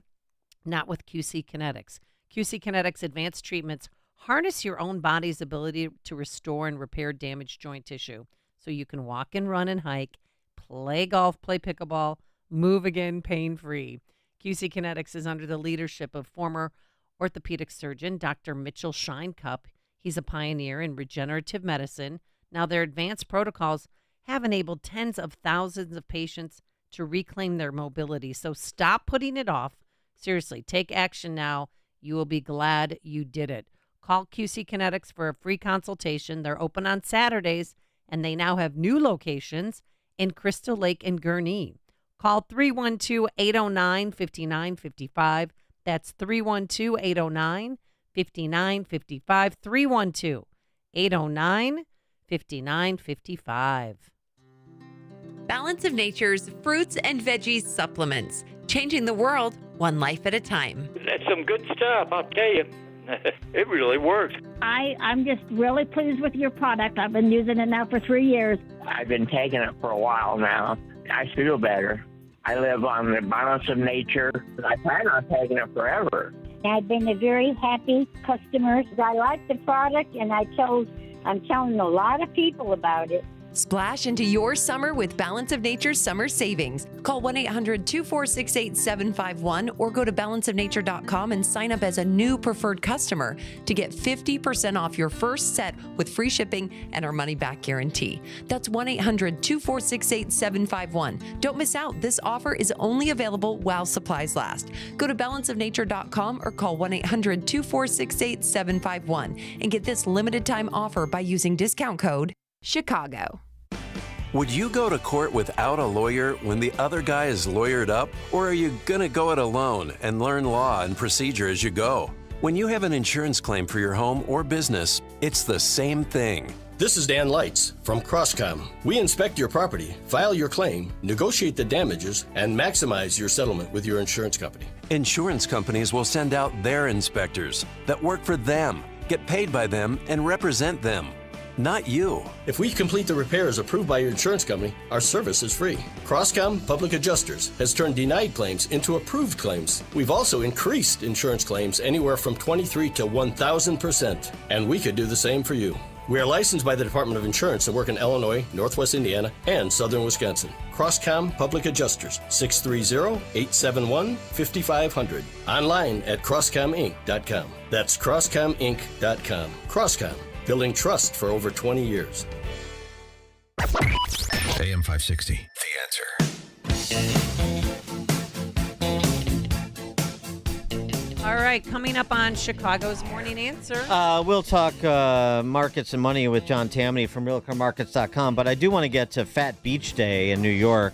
not with QC Kinetics. QC Kinetics advanced treatments harness your own body's ability to restore and repair damaged joint tissue so you can walk and run and hike, play golf, play pickleball, move again pain-free. QC Kinetics is under the leadership of former orthopedic surgeon Dr. Mitchell Scheinkup. He's a pioneer in regenerative medicine. Now, their advanced protocols have enabled tens of thousands of patients to reclaim their mobility. So stop putting it off. Seriously, take action now. You will be glad you did it. Call QC Kinetics for a free consultation. They're open on Saturdays, and they now have new locations in Crystal Lake and Gurnee. Call 312-809-5955. That's 312-809-5955. 312-809-5955. Balance of Nature's fruits and veggies supplements, changing the world one life at a time. That's some good stuff, I'll tell you. It really works. I'm just really pleased with your product. I've been using it now for 3 years. I've been taking it for a while now. I feel better. I live on the Balance of Nature. I plan on taking it forever. I've been a very happy customer. I like the product, and I'm telling a lot of people about it. Splash into your summer with Balance of Nature's summer savings. Call 1-800-246-8751 or go to balanceofnature.com and sign up as a new preferred customer to get 50% off your first set with free shipping and our money-back guarantee. That's 1-800-246-8751. Don't miss out. This offer is only available while supplies last. Go to balanceofnature.com or call 1-800-246-8751 and get this limited time offer by using discount code Chicago. Would you go to court without a lawyer when the other guy is lawyered up? Or are you going to go it alone and learn law and procedure as you go? When you have an insurance claim for your home or business, it's the same thing. This is Dan Lights from Crosscom. We inspect your property, file your claim, negotiate the damages, and maximize your settlement with your insurance company. Insurance companies will send out their inspectors that work for them, get paid by them, and represent them. Not you. If we complete the repairs approved by your insurance company, our service is free. Crosscom Public Adjusters has turned denied claims into approved claims. We've also increased insurance claims anywhere from 23 to 1,000%, and we could do the same for you. We are licensed by the Department of Insurance and work in Illinois, Northwest Indiana, and Southern Wisconsin. Crosscom Public Adjusters, 630-871-5500. Online at crosscominc.com. That's crosscominc.com. Crosscom, building trust for over 20 years. AM 560, The Answer. All right, coming up on Chicago's Morning Answer. We'll talk markets and money with John Tammany from realcarmarkets.com, but I do want to get to Fat Beach Day in New York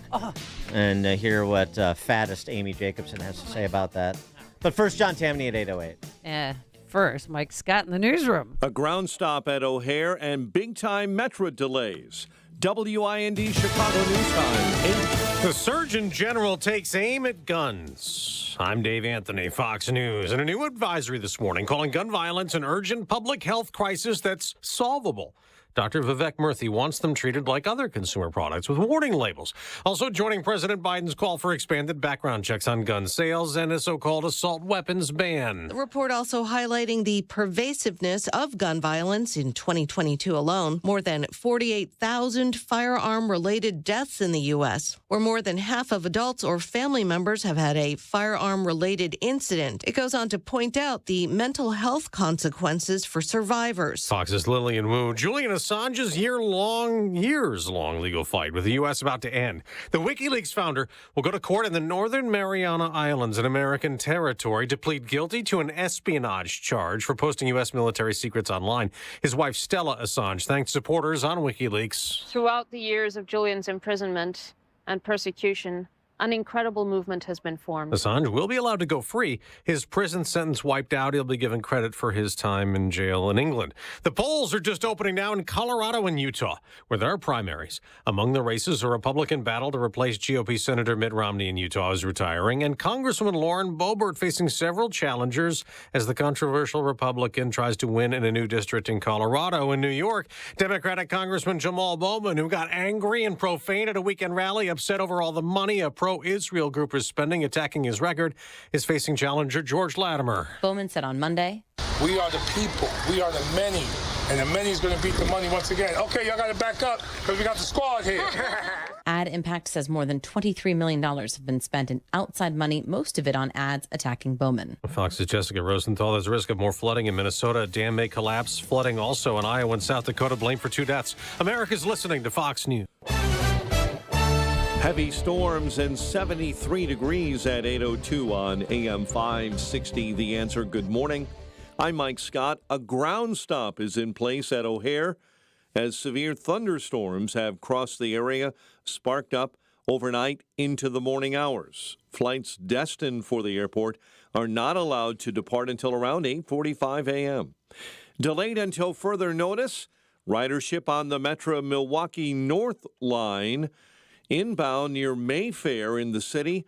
and hear what fattest Amy Jacobson has to say about that. But first, John Tammany at 8:08. First, Mike Scott in the newsroom. A ground stop at O'Hare and big-time Metro delays. WIND Chicago News Time. The Surgeon General takes aim at guns. I'm Dave Anthony, Fox News. And a new advisory this morning calling gun violence an urgent public health crisis that's solvable. Dr. Vivek Murthy wants them treated like other consumer products with warning labels. Also joining President Biden's call for expanded background checks on gun sales and a so-called assault weapons ban. The report also highlighting the pervasiveness of gun violence in 2022 alone. More than 48,000 firearm-related deaths in the U.S., where more than half of adults or family members have had a firearm-related incident. It goes on to point out the mental health consequences for survivors. Fox's Lillian Wu. Julian Assange's years-long legal fight with the U.S. about to end. The WikiLeaks founder will go to court in the Northern Mariana Islands in American territory to plead guilty to an espionage charge for posting U.S. military secrets online. His wife, Stella Assange, thanked supporters on WikiLeaks. Throughout the years of Julian's imprisonment and persecution, an incredible movement has been formed. Assange will be allowed to go free. His prison sentence wiped out. He'll be given credit for his time in jail in England. The polls are just opening now in Colorado and Utah, where there are primaries. Among the races, a Republican battle to replace GOP Senator Mitt Romney in Utah is retiring, and Congresswoman Lauren Boebert facing several challengers as the controversial Republican tries to win in a new district in Colorado. In New York, Democratic Congressman Jamal Bowman, who got angry and profane at a weekend rally, upset over all the money a pro-Israel group is spending, attacking his record, is facing challenger George Latimer. Bowman said on Monday, "We are the people. We are the many. And the many is going to beat the money once again." Okay, y'all got to back up because we got the squad here. Ad Impact says more than $23 million have been spent in outside money, most of it on ads attacking Bowman. Fox's Jessica Rosenthal. There's a risk of more flooding in Minnesota. A dam may collapse. Flooding also in Iowa and South Dakota, blamed for 2 deaths. America's listening to Fox News. Heavy storms and 73 degrees at 8:02 on AM 560. The Answer. Good morning. I'm Mike Scott. A ground stop is in place at O'Hare as severe thunderstorms have crossed the area, sparked up overnight into the morning hours. Flights destined for the airport are not allowed to depart until around 8:45 a.m. Delayed until further notice, ridership on the Metro Milwaukee North Line inbound near Mayfair in the city.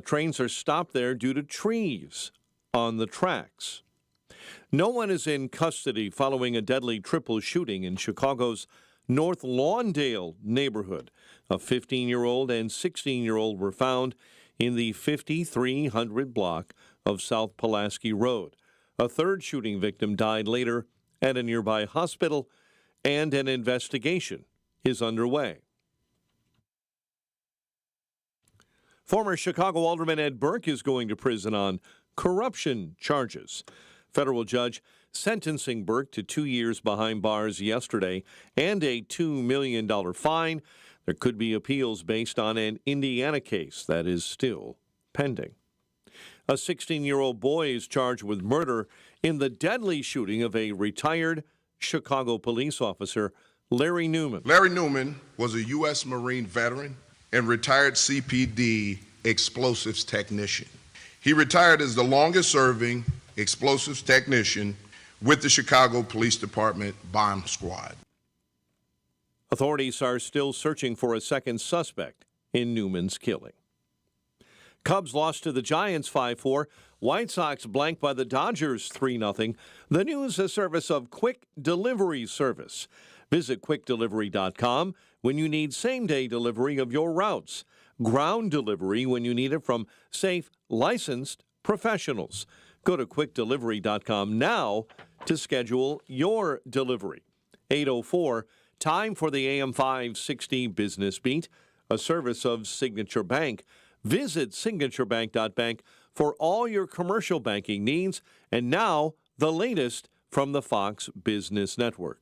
Trains are stopped there due to trees on the tracks. No one is in custody following a deadly triple shooting in Chicago's North Lawndale neighborhood. A 15-year-old and 16-year-old were found in the 5300 block of South Pulaski Road. A third shooting victim died later at a nearby hospital, and an investigation is underway. Former Chicago Alderman Ed Burke is going to prison on corruption charges. Federal judge sentencing Burke to 2 years behind bars yesterday and a $2 million fine. There could be appeals based on an Indiana case that is still pending. A 16-year-old boy is charged with murder in the deadly shooting of a retired Chicago police officer, Larry Newman. Larry Newman was a U.S. Marine veteran and retired CPD explosives technician. He retired as the longest-serving explosives technician with the Chicago Police Department bomb squad. Authorities are still searching for a second suspect in Newman's killing. Cubs lost to the Giants 5-4. White Sox blanked by the Dodgers 3-0. The news a service of Quick Delivery Service. Visit quickdelivery.com when you need same-day delivery of your routes. Ground delivery when you need it from safe, licensed professionals. Go to quickdelivery.com now to schedule your delivery. 8:04. Time for the AM 560 Business Beat, a service of Signature Bank. Visit signaturebank.bank for all your commercial banking needs. And now, the latest from the Fox Business Network.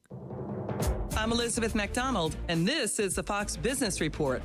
I'm Elizabeth McDonald, and this is the Fox Business Report.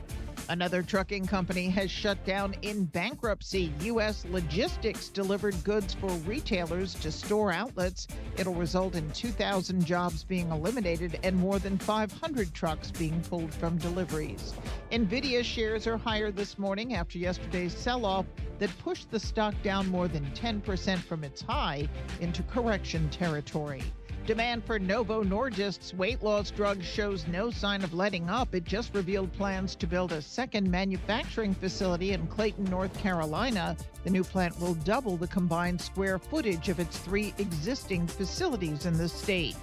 Another trucking company has shut down in bankruptcy. U.S. Logistics delivered goods for retailers to store outlets. It'll result in 2,000 jobs being eliminated and more than 500 trucks being pulled from deliveries. NVIDIA shares are higher this morning after yesterday's sell-off that pushed the stock down more than 10% from its high into correction territory. Demand for Novo Nordisk's weight loss drug shows no sign of letting up. It just revealed plans to build a second manufacturing facility in Clayton, North Carolina. The new plant will double the combined square footage of its 3 existing facilities in the state.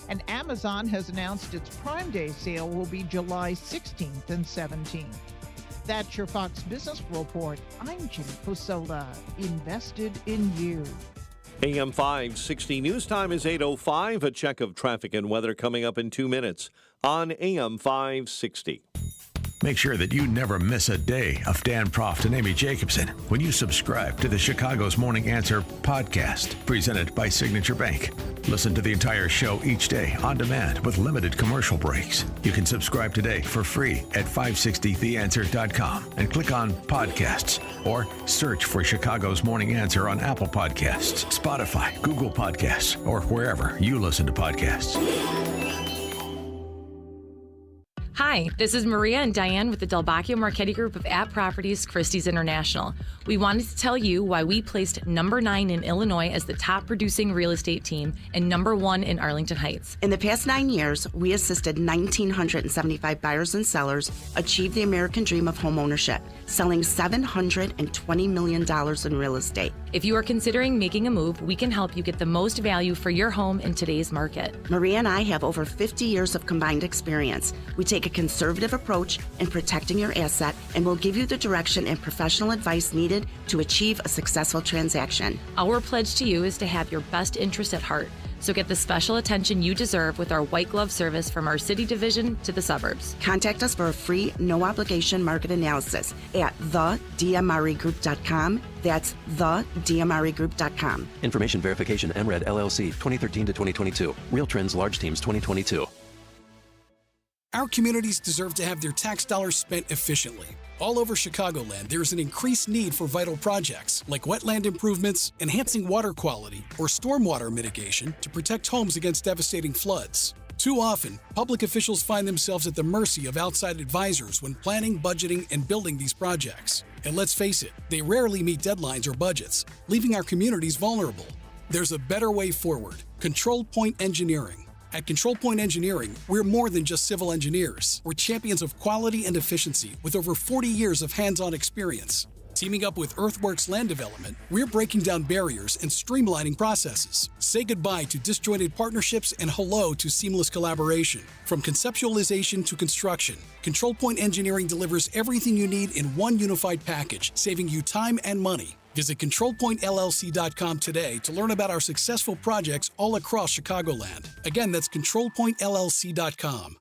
And Amazon has announced its Prime Day sale will be July 16th and 17th. That's your Fox Business Report. I'm Jim Posola, invested in you. AM 560 news time is 8:05. A check of traffic and weather coming up in 2 minutes on AM 560. Make sure that you never miss a day of Dan Proft and Amy Jacobson when you subscribe to the Chicago's Morning Answer podcast, presented by Signature Bank. Listen to the entire show each day on demand with limited commercial breaks. You can subscribe today for free at 560theanswer.com and click on podcasts or search for Chicago's Morning Answer on Apple Podcasts, Spotify, Google Podcasts, or wherever you listen to podcasts. Hi, this is Maria and Diane with the Del Bacchio Marchetti Group of App Properties Christie's International. We wanted to tell you why we placed number 9 in Illinois as the top producing real estate team and number 1 in Arlington Heights. In the past 9 years, we assisted 1,975 buyers and sellers achieve the American dream of home ownership, selling $720 million in real estate. If you are considering making a move, we can help you get the most value for your home in today's market. Maria and I have over 50 years of combined experience. We take a conservative approach in protecting your asset and will give you the direction and professional advice needed to achieve a successful transaction. Our pledge to you is to have your best interest at heart. So get the special attention you deserve with our white glove service from our city division to the suburbs. Contact us for a free, no-obligation market analysis at thedmregroup.com. That's thedmregroup.com. Information verification, MRED LLC, 2013 to 2022. Real Trends Large Teams 2022. Our communities deserve to have their tax dollars spent efficiently. All over Chicagoland, there is an increased need for vital projects like wetland improvements, enhancing water quality, or stormwater mitigation to protect homes against devastating floods. Too often, public officials find themselves at the mercy of outside advisors when planning, budgeting, and building these projects. And let's face it, they rarely meet deadlines or budgets, leaving our communities vulnerable. There's a better way forward. Control Point Engineering. At Control Point Engineering, we're more than just civil engineers. We're champions of quality and efficiency with over 40 years of hands-on experience. Teaming up with Earthworks Land Development, we're breaking down barriers and streamlining processes. Say goodbye to disjointed partnerships and hello to seamless collaboration. From conceptualization to construction, Control Point Engineering delivers everything you need in one unified package, saving you time and money. Visit ControlPointLLC.com today to learn about our successful projects all across Chicagoland. Again, that's ControlPointLLC.com.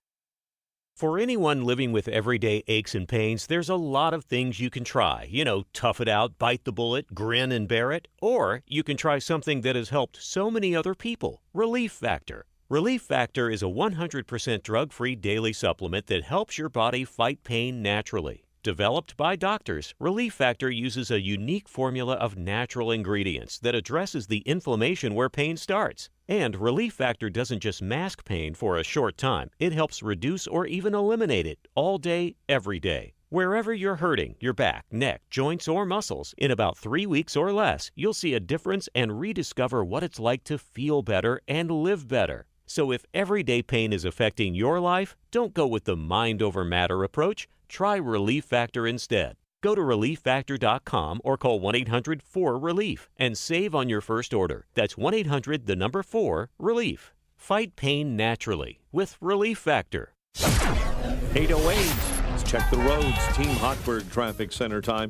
For anyone living with everyday aches and pains, there's a lot of things you can try. You know, tough it out, bite the bullet, grin and bear it. Or you can try something that has helped so many other people, Relief Factor. Relief Factor is a 100% drug-free daily supplement that helps your body fight pain naturally. Developed by doctors, Relief Factor uses a unique formula of natural ingredients that addresses the inflammation where pain starts. And Relief Factor doesn't just mask pain for a short time. It helps reduce or even eliminate it all day, every day. Wherever you're hurting, your back, neck, joints, or muscles, in about 3 weeks or less, you'll see a difference and rediscover what it's like to feel better and live better. So if everyday pain is affecting your life, don't go with the mind over matter approach. Try Relief Factor instead. Go to ReliefFactor.com or call 1-800-4RELIEF and save on your first order. That's 1-800-4-RELIEF. Fight pain naturally with Relief Factor. 8:08. Let's check the roads. Team Hochberg Traffic Center time.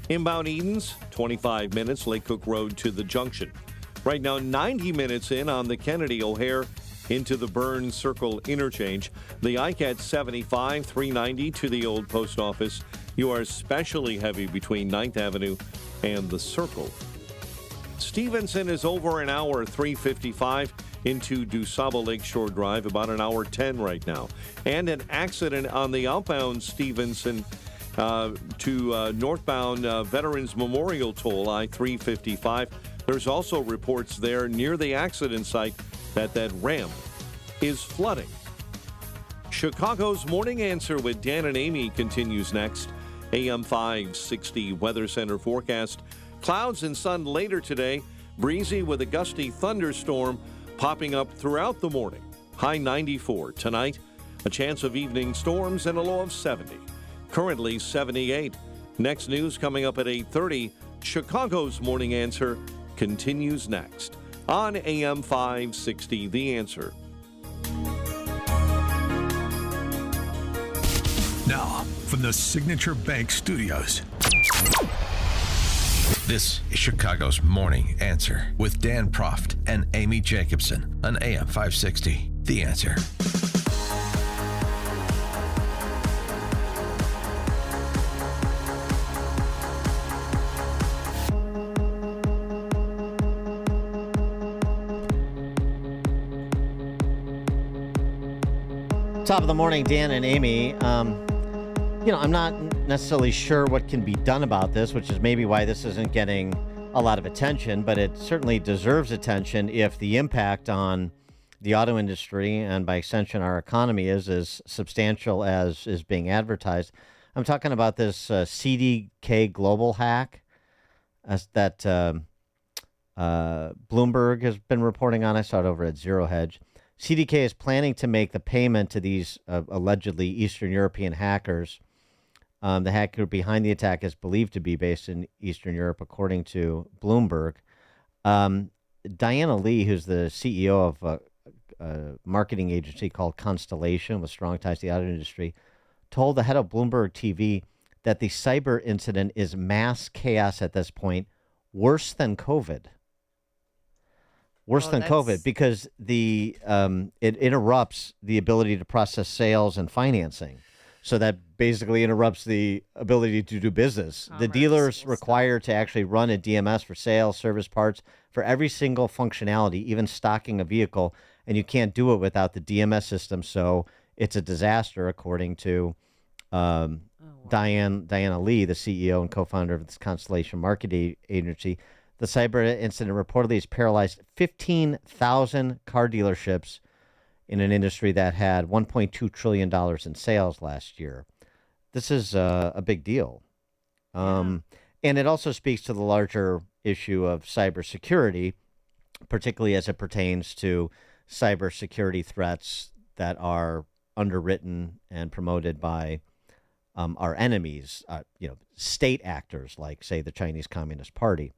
Inbound Edens, 25 minutes, Lake Cook Road to the junction. Right now, 90 minutes in on the Kennedy O'Hare into the Burns Circle interchange. The Ike at 75, 390 to the old post office. You are especially heavy between 9th Avenue and the Circle. Stevenson is over an hour, 355 into DuSable Lakeshore Drive, about an hour 10 right now. And an accident on the outbound Stevenson to northbound Veterans Memorial Toll, I-355. There's also reports there near the accident site that ramp is flooding. Chicago's Morning Answer with Dan and Amy continues next. AM 560 Weather Center forecast. Clouds and sun later today. Breezy with a gusty thunderstorm popping up throughout the morning. High 94 tonight. A chance of evening storms and a low of 70. Currently 78. Next news coming up at 8:30. Chicago's Morning Answer continues next on AM 560 The Answer. Now, from the Signature Bank Studios, this is Chicago's Morning Answer with Dan Proft and Amy Jacobson on AM 560 The Answer. Top of the morning, Dan and Amy. I'm not necessarily sure what can be done about this, which is maybe why this isn't getting a lot of attention, but it certainly deserves attention if the impact on the auto industry and by extension our economy is as substantial as is being advertised. I'm talking about this CDK Global hack that Bloomberg has been reporting on. I saw it over at Zero Hedge. CDK is planning to make the payment to these allegedly Eastern European hackers. The hacker behind the attack is believed to be based in Eastern Europe, according to Bloomberg. Diana Lee, who's the CEO of a marketing agency called Constellation with strong ties to the auto industry, told the head of Bloomberg TV that the cyber incident is mass chaos at this point, worse than COVID. COVID, because it interrupts the ability to process sales and financing. So that basically interrupts the ability to do business. The dealers require to actually run a DMS for sales, service parts, for every single functionality, even stocking a vehicle, and you can't do it without the DMS system. So it's a disaster, according to Diana Lee, the CEO and co-founder of this Constellation marketing agency. The cyber incident reportedly has paralyzed 15,000 car dealerships in an industry that had $1.2 trillion in sales last year. This is a big deal. And it also speaks to the larger issue of cybersecurity, particularly as it pertains to cybersecurity threats that are underwritten and promoted by our enemies, state actors like, say, the Chinese Communist Party.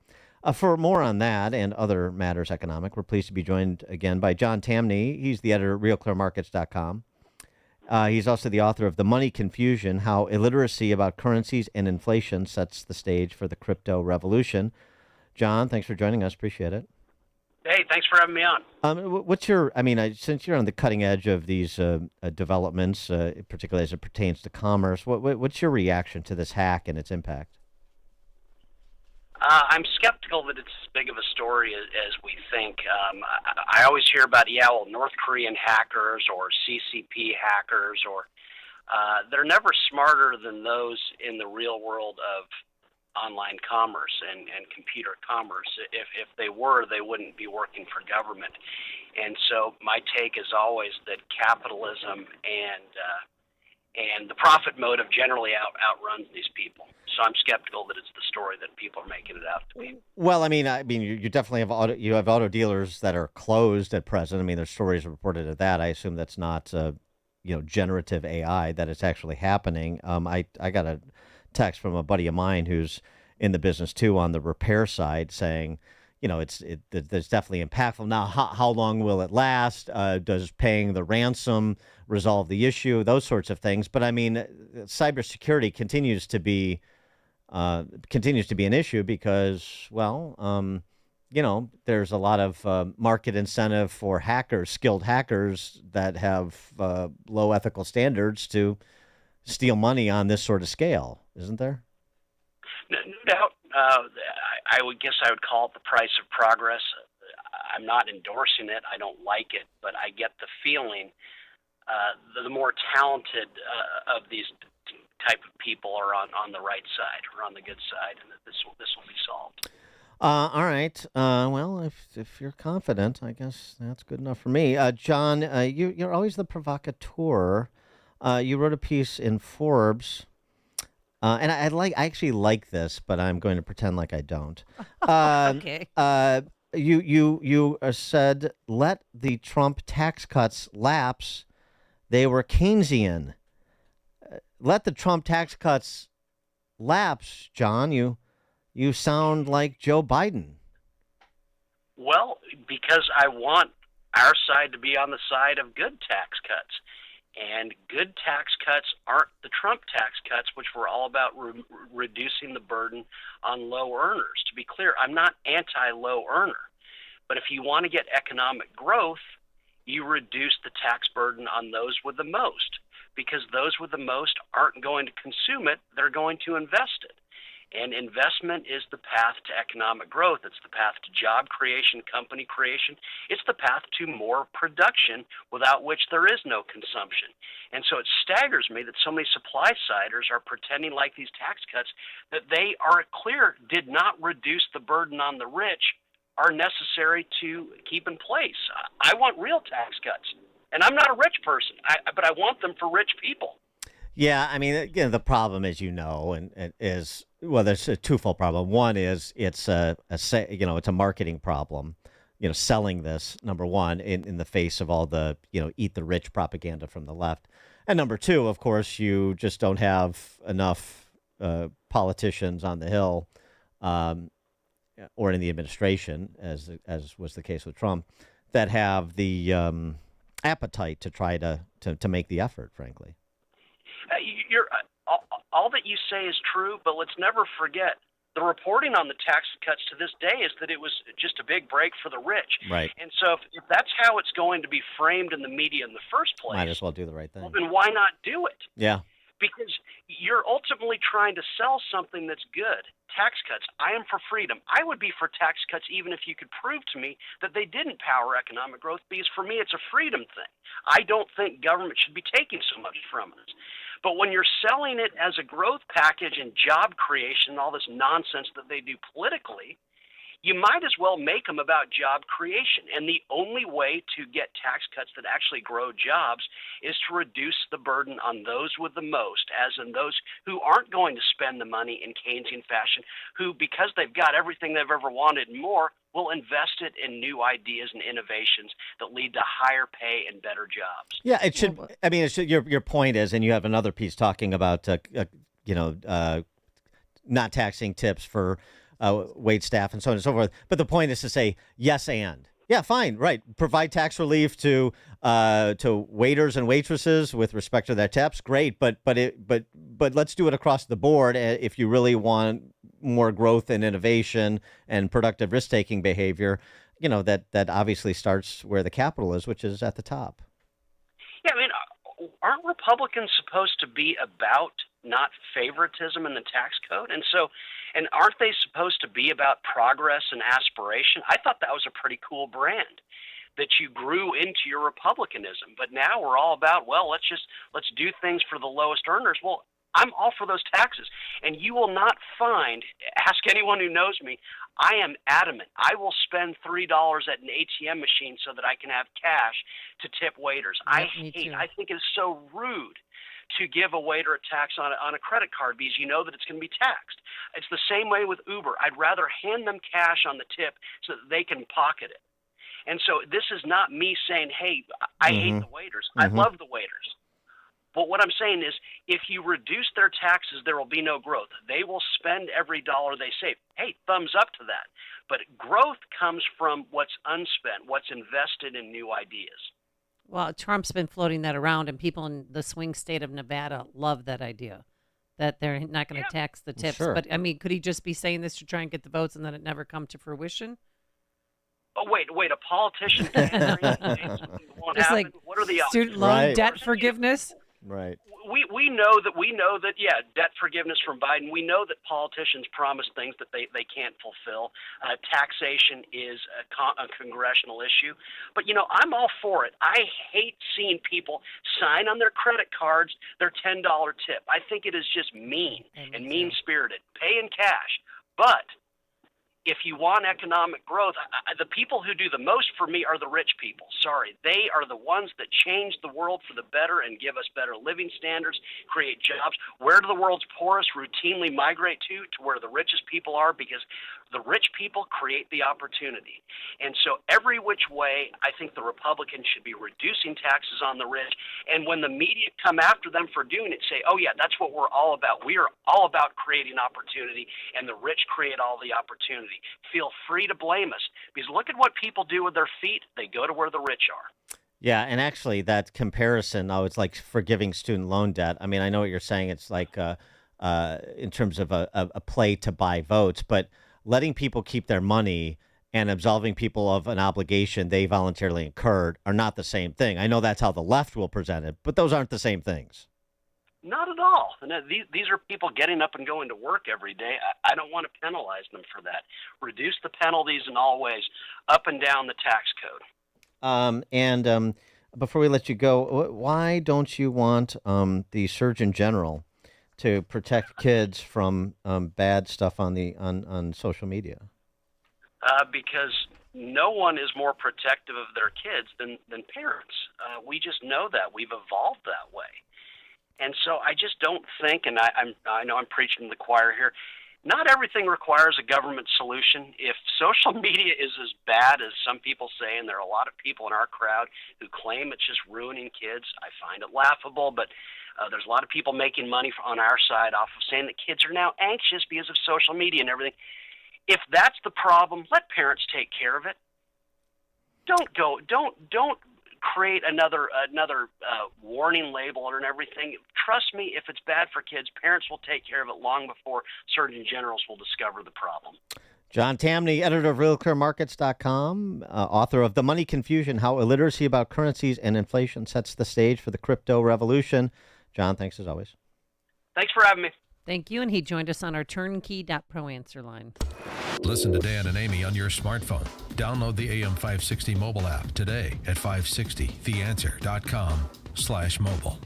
For more on that and other matters economic, we're pleased to be joined again by John Tamny. He's the editor at RealClearMarkets.com. He's also the author of The Money Confusion, How Illiteracy About Currencies and Inflation Sets the Stage for the Crypto Revolution. John, thanks for joining us. Appreciate it. Hey, thanks for having me on. What's your, since you're on the cutting edge of these developments, particularly as it pertains to commerce, what's your reaction to this hack and its impact? I'm skeptical that it's as big of a story as we think. I always hear about, North Korean hackers or CCP hackers, or they're never smarter than those in the real world of online commerce and computer commerce. If they were, they wouldn't be working for government. And so my take is always that capitalism and the profit motive generally outruns these people. So I'm skeptical that it's the story that people are making it out to be. Well, you definitely have auto dealers that are closed at present. There's stories reported of that. I assume that's not generative AI, that it's actually happening. I got a text from a buddy of mine who's in the business too on the repair side saying, there's definitely impactful. Now, how long will it last? Does paying the ransom resolve the issue? Those sorts of things. But cybersecurity continues to be an issue because, there's a lot of market incentive for hackers, skilled hackers that have low ethical standards to steal money on this sort of scale, isn't there? No doubt. I would guess I would call it the price of progress. I'm not endorsing it. I don't like it, but I get the feeling the more talented of these type of people are on the right side or on the good side, and that this will be solved. All right. Well, if you're confident, I guess that's good enough for me. John, you're always the provocateur. You wrote a piece in Forbes, and I actually like this, but I'm going to pretend like I don't. Okay. You said let the Trump tax cuts lapse. They were Keynesian. Let the Trump tax cuts lapse, John. You sound like Joe Biden. Well, because I want our side to be on the side of good tax cuts. And good tax cuts aren't the Trump tax cuts, which were all about reducing the burden on low earners. To be clear, I'm not anti-low earner. But if you want to get economic growth, you reduce the tax burden on those with the most, because those with the most aren't going to consume it, they're going to invest it. And investment is the path to economic growth. It's the path to job creation, company creation. It's the path to more production, without which there is no consumption. And so it staggers me that so many supply-siders are pretending like these tax cuts that they are clear did not reduce the burden on the rich are necessary to keep in place. I want real tax cuts. And I'm not a rich person, but I want them for rich people. Yeah, I mean, again, the problem, as you know, and is, well, there's a twofold problem. One is it's it's a marketing problem, selling this, number one, in the face of all the, eat the rich propaganda from the left. And number two, of course, you just don't have enough politicians on the Hill or in the administration, as was the case with Trump, that have the appetite to try to make the effort, frankly. All that you say is true, but let's never forget the reporting on the tax cuts to this day is that it was just a big break for the rich. Right. And so if that's how it's going to be framed in the media in the first place, might as well do the right thing. Well, then why not do it? Yeah. Because you're ultimately trying to sell something that's good. Tax cuts. I am for freedom. I would be for tax cuts even if you could prove to me that they didn't power economic growth, because for me it's a freedom thing. I don't think government should be taking so much from us. But when you're selling it as a growth package and job creation and all this nonsense that they do politically, you might as well make them about job creation. And the only way to get tax cuts that actually grow jobs is to reduce the burden on those with the most, as in those who aren't going to spend the money in Keynesian fashion, who, because they've got everything they've ever wanted and more, will invest it in new ideas and innovations that lead to higher pay and better jobs. Yeah, it should. I mean, it should, your point is, and you have another piece talking about, not taxing tips for wait staff and so on and so forth. But the point is to say yes and. Yeah, fine, right. Provide tax relief to waiters and waitresses with respect to their tips. Great, but let's do it across the board if you really want more growth and innovation and productive risk-taking behavior. That obviously starts where the capital is, which is at the top. Yeah, I mean, aren't Republicans supposed to be about not favoritism in the tax code? And aren't they supposed to be about progress and aspiration? I thought that was a pretty cool brand, that you grew into your Republicanism. But now we're all about, well, let's do things for the lowest earners. Well, I'm all for those taxes. And you will not find, ask anyone who knows me, I am adamant. I will spend $3 at an ATM machine so that I can have cash to tip waiters. Yep, I think it is so rude to give a waiter a tax on a credit card, because you know that it's going to be taxed. It's the same way with Uber. I'd rather hand them cash on the tip so that they can pocket it. And so this is not me saying, hey, I hate the waiters. I love the waiters. But what I'm saying is, if you reduce their taxes, there will be no growth. They will spend every dollar they save. Hey, thumbs up to that. But growth comes from what's unspent, what's invested in new ideas. Well, Trump's been floating that around, and people in the swing state of Nevada love that idea, that they're not going to tax the tips. Sure. But, I mean, could he just be saying this to try and get the votes and then it never come to fruition? Oh, wait, a politician can't won't Just happen? like What are the student loan debt forgiveness? Right. We know that debt forgiveness from Biden. We know that politicians promise things that they can't fulfill. Taxation is a congressional issue, but I'm all for it. I hate seeing people sign on their credit cards their $10 tip. I think it is just mean and mean spirited. Pay in cash, but if you want economic growth, the people who do the most for me are the rich people. Sorry. They are the ones that change the world for the better and give us better living standards, create jobs. Where do the world's poorest routinely migrate to where the richest people are? Because the rich people create the opportunity. And so every which way, I think the Republicans should be reducing taxes on the rich. And when the media come after them for doing it, say, oh, yeah, that's what we're all about. We are all about creating opportunity, and the rich create all the opportunity. Feel free to blame us, because look at what people do with their feet. They go to where the rich are. Yeah, and actually that comparison, it's like forgiving student loan debt. I mean, I know what you're saying. It's like in terms of a play to buy votes, but letting people keep their money and absolving people of an obligation they voluntarily incurred are not the same thing. I know that's how the left will present it, but those aren't the same things. Not at all. And these are people getting up and going to work every day. I don't want to penalize them for that. Reduce the penalties in all ways, up and down the tax code. Before we let you go, why don't you want the Surgeon General to protect kids from bad stuff on social media? Because no one is more protective of their kids than parents. We just know that. We've evolved that way. And so I just don't think, and I know I'm preaching to the choir here, not everything requires a government solution. If social media is as bad as some people say, and there are a lot of people in our crowd who claim it's just ruining kids, I find it laughable, but there's a lot of people making money on our side off of saying that kids are now anxious because of social media and everything. If that's the problem, let parents take care of it. Don't create another warning label and everything. Trust me, if it's bad for kids, parents will take care of it long before surgeon generals will discover the problem. John Tamny, editor of RealClearMarkets.com, author of The Money Confusion, How Illiteracy About Currencies and Inflation Sets the Stage for the Crypto Revolution. John, thanks as always. Thanks for having me. Thank you, and he joined us on our turnkey.pro answer line. Listen to Dan and Amy on your smartphone. Download the AM 560 mobile app today at 560theanswer.com/mobile.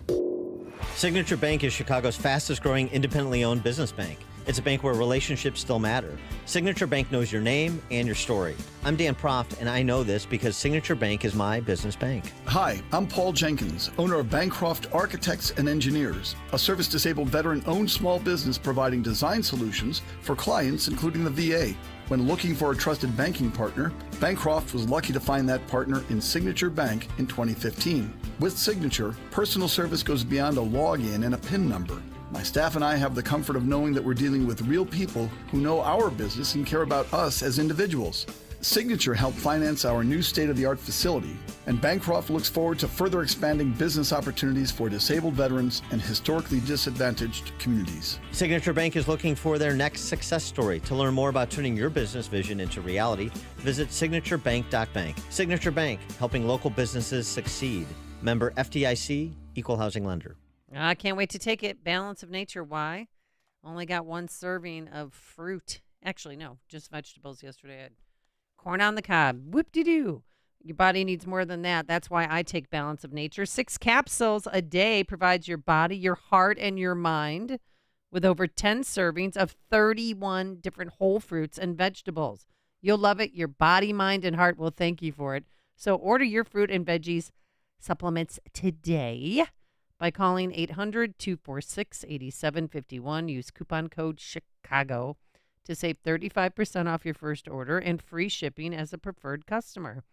Signature Bank is Chicago's fastest growing independently owned business bank. It's a bank where relationships still matter. Signature Bank knows your name and your story. I'm Dan Proft, and I know this because Signature Bank is my business bank. Hi, I'm Paul Jenkins, owner of Bancroft Architects and Engineers, a service-disabled veteran-owned small business providing design solutions for clients, including the VA. When looking for a trusted banking partner, Bancroft was lucky to find that partner in Signature Bank in 2015. With Signature, personal service goes beyond a login and a PIN number. My staff and I have the comfort of knowing that we're dealing with real people who know our business and care about us as individuals. Signature helped finance our new state-of-the-art facility, and Bancroft looks forward to further expanding business opportunities for disabled veterans and historically disadvantaged communities. Signature Bank is looking for their next success story. To learn more about turning your business vision into reality, visit signaturebank.bank. Signature Bank, helping local businesses succeed. Member FDIC, Equal Housing Lender. I can't wait to take it. Balance of Nature. Why? Only got one serving of fruit. Actually, no, just vegetables yesterday. I had corn on the cob. Whoop-de-doo. Your body needs more than that. That's why I take Balance of Nature. 6 capsules a day provides your body, your heart, and your mind with over 10 servings of 31 different whole fruits and vegetables. You'll love it. Your body, mind, and heart will thank you for it. So order your fruit and veggies supplements today by calling 800-246-8751. Use coupon code CHICAGO to save 35% off your first order and free shipping as a preferred customer.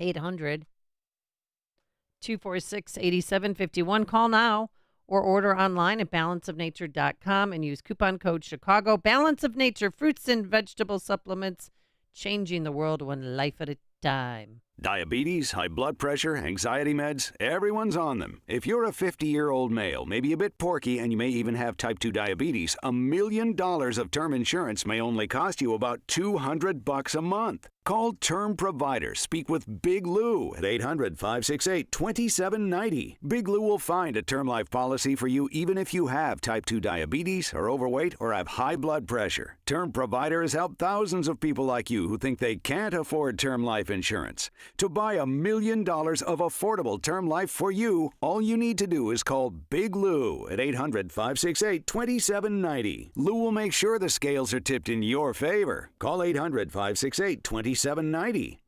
800-246-8751. Call now or order online at balanceofnature.com and use coupon code CHICAGO. Balance of Nature, fruits and vegetable supplements, changing the world one life at a time. Diabetes, high blood pressure, anxiety meds, everyone's on them. If you're a 50-year-old male, maybe a bit porky, and you may even have type 2 diabetes, $1 million of term insurance may only cost you about $200 a month. Call Term Provider. Speak with Big Lou at 800-568-2790. Big Lou will find a term life policy for you even if you have type 2 diabetes, are overweight, or have high blood pressure. Term Provider has helped thousands of people like you who think they can't afford term life insurance. To buy $1 million of affordable term life for you, all you need to do is call Big Lou at 800-568-2790. Lou will make sure the scales are tipped in your favor. Call 800-568-2790.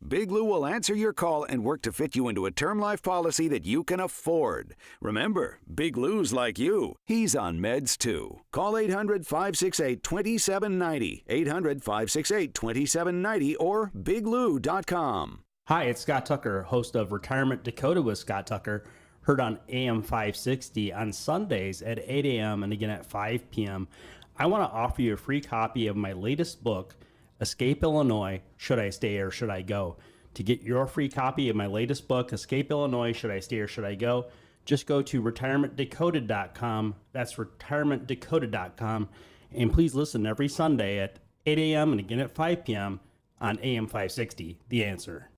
Big Lou will answer your call and work to fit you into a term life policy that you can afford. Remember, Big Lou's like you. He's on meds too. Call 800-568-2790, 800-568-2790, or biglou.com. Hi, it's Scott Tucker, host of Retirement Dakota with Scott Tucker, heard on AM 560 on Sundays at 8 a.m. and again at 5 p.m. I want to offer you a free copy of my latest book, Escape Illinois, Should I Stay or Should I Go? To get your free copy of my latest book, Escape Illinois, Should I Stay or Should I Go? Just go to retirementdakota.com. That's retirementdakota.com. And please listen every Sunday at 8 a.m. and again at 5 p.m. on AM 560, The Answer.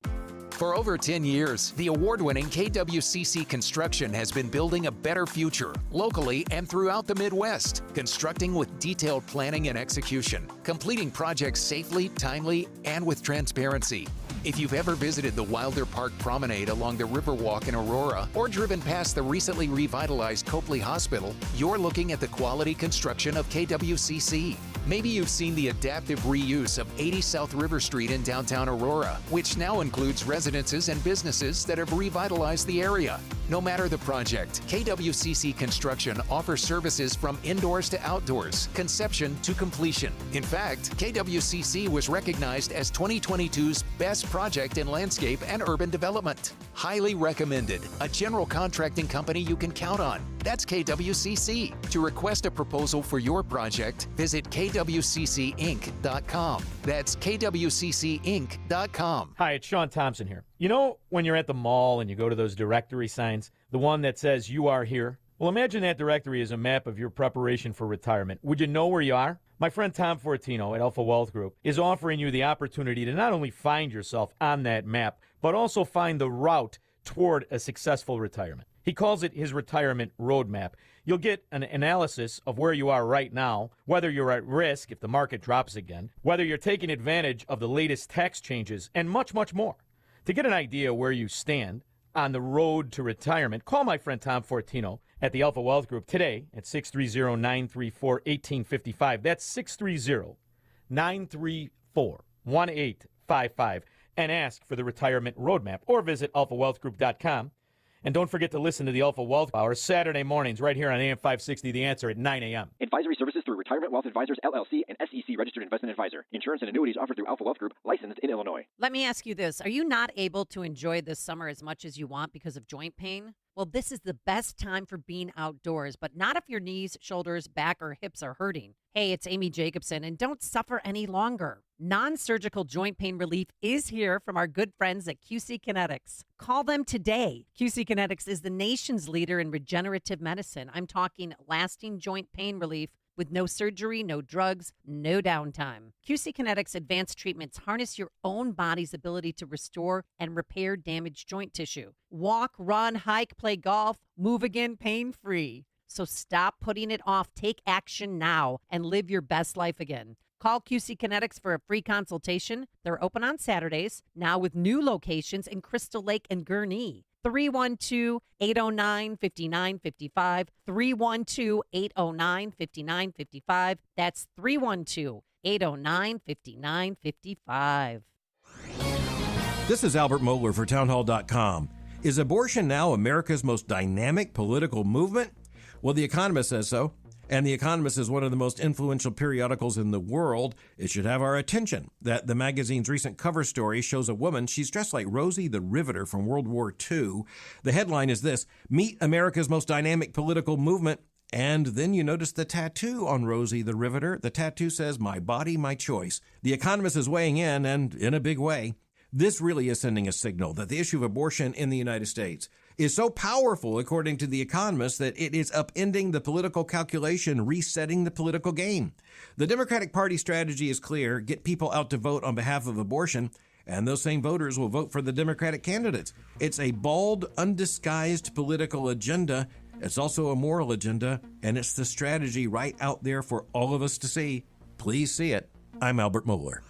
For over 10 years, the award-winning KWCC Construction has been building a better future locally and throughout the Midwest, constructing with detailed planning and execution, completing projects safely, timely, and with transparency. If you've ever visited the Wilder Park Promenade along the Riverwalk in Aurora or driven past the recently revitalized Copley Hospital, you're looking at the quality construction of KWCC. Maybe you've seen the adaptive reuse of 80 South River Street in downtown Aurora, which now includes residences and businesses that have revitalized the area. No matter the project, KWCC Construction offers services from indoors to outdoors, conception to completion. In fact, KWCC was recognized as 2022's best project in landscape and urban development. Highly recommended. A general contracting company you can count on. That's KWCC. To request a proposal for your project, visit kwccinc.com. That's kwccinc.com. Hi, it's Sean Thompson here. You know when you're at the mall and you go to those directory signs, the one that says you are here? Well, imagine that directory is a map of your preparation for retirement. Would you know where you are? My friend Tom Fortino at Alpha Wealth Group is offering you the opportunity to not only find yourself on that map, but also find the route toward a successful retirement. He calls it his retirement roadmap. You'll get an analysis of where you are right now, whether you're at risk if the market drops again, whether you're taking advantage of the latest tax changes, and much, much more. To get an idea where you stand on the road to retirement, call my friend Tom Fortino at the Alpha Wealth Group today at 630-934-1855. That's 630-934-1855. And ask for the retirement roadmap or visit alphawealthgroup.com. And don't forget to listen to the Alpha Wealth Hour Saturday mornings right here on AM 560, The Answer at 9 a.m. Advisory services through Retirement Wealth Advisors, LLC, and SEC Registered Investment Advisor. Insurance and annuities offered through Alpha Wealth Group, licensed in Illinois. Let me ask you this. Are you not able to enjoy this summer as much as you want because of joint pain? Well, this is the best time for being outdoors, but not if your knees, shoulders, back, or hips are hurting. Hey, it's Amy Jacobson, and don't suffer any longer. Non-surgical joint pain relief is here from our good friends at QC Kinetics. Call them today. QC Kinetics is the nation's leader in regenerative medicine. I'm talking lasting joint pain relief with no surgery, no drugs, no downtime. QC Kinetics advanced treatments harness your own body's ability to restore and repair damaged joint tissue. Walk, run, hike, play golf, move again pain-free. So stop putting it off. Take action now and live your best life again. Call QC Kinetics for a free consultation. They're open on Saturdays, now with new locations in Crystal Lake and Gurnee. 312-809-5955. 312-809-5955. That's 312-809-5955. This is Albert Mohler for townhall.com. Is abortion now America's most dynamic political movement? Well, The Economist says so. And The Economist is one of the most influential periodicals in the world. It should have our attention that the magazine's recent cover story shows a woman. She's dressed like Rosie the Riveter from World War II. The headline is this: Meet America's most dynamic political movement. And then you notice the tattoo on Rosie the Riveter. The tattoo says, "My body, my choice." The Economist is weighing in, and in a big way. This really is sending a signal that the issue of abortion in the United States is so powerful, according to The Economist, that it is upending the political calculation, resetting the political game. The Democratic Party strategy is clear: get people out to vote on behalf of abortion, and those same voters will vote for the Democratic candidates. It's a bald, undisguised political agenda. It's also a moral agenda, and it's the strategy right out there for all of us to see. Please see it. I'm Albert Mohler.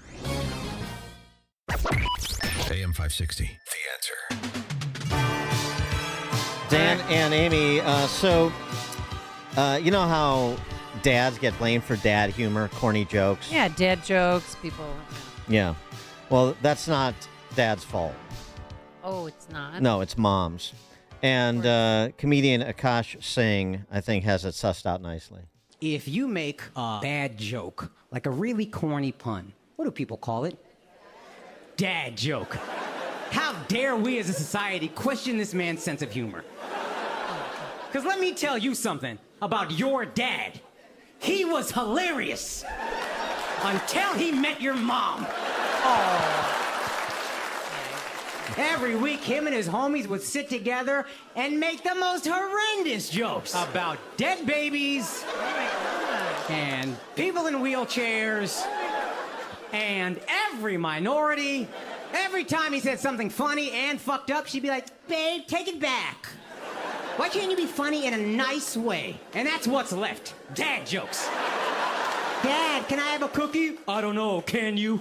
AM 560, The Answer. Dan and Amy, you know how dads get blamed for dad humor, corny jokes? Yeah, dad jokes, people. Yeah. Well, that's not dad's fault. Oh, it's not? No, it's mom's. And comedian Akash Singh, I think, has it sussed out nicely. If you make a bad joke, like a really corny pun, what do people call it? Dad joke. How dare we as a society question this man's sense of humor? Because let me tell you something about your dad. He was hilarious until he met your mom. Oh. Every week, him and his homies would sit together and make the most horrendous jokes about dead babies and people in wheelchairs and every minority. Every time he said something funny and fucked up, she'd be like, babe, take it back. Why can't you be funny in a nice way? And that's what's left. Dad jokes. Dad, can I have a cookie? I don't know, can you?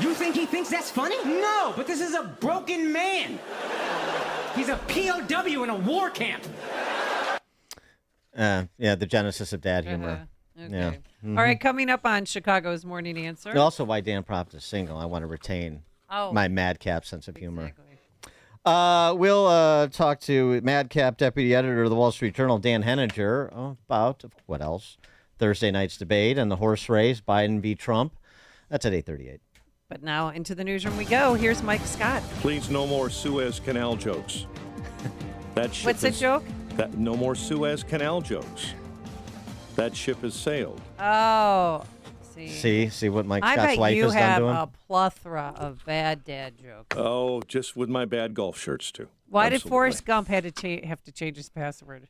You think he thinks that's funny? No, but this is a broken man. He's a POW in a war camp. Yeah, the genesis of dad humor. Okay. Yeah. All right, coming up on Chicago's Morning Answer. Also, why Dan Proft is single. I want to retain my madcap sense of humor. We'll talk to madcap deputy editor of the Wall Street Journal, Dan Henninger, about what else? Thursday night's debate and the horse race, Biden v. Trump. That's at 8:38. But now into the newsroom we go. Here's Mike Scott. Please, no more Suez Canal jokes. What's the joke? No more Suez Canal jokes. That ship has sailed. Oh, see what Mike Scott's wife has done to him? I bet you have a plethora of bad dad jokes. Oh, just with my bad golf shirts, too. Why Absolutely. did Forrest Gump have to change his password?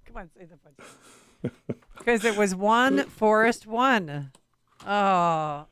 Come on, say the funny. Because it was one Forrest one. Oh.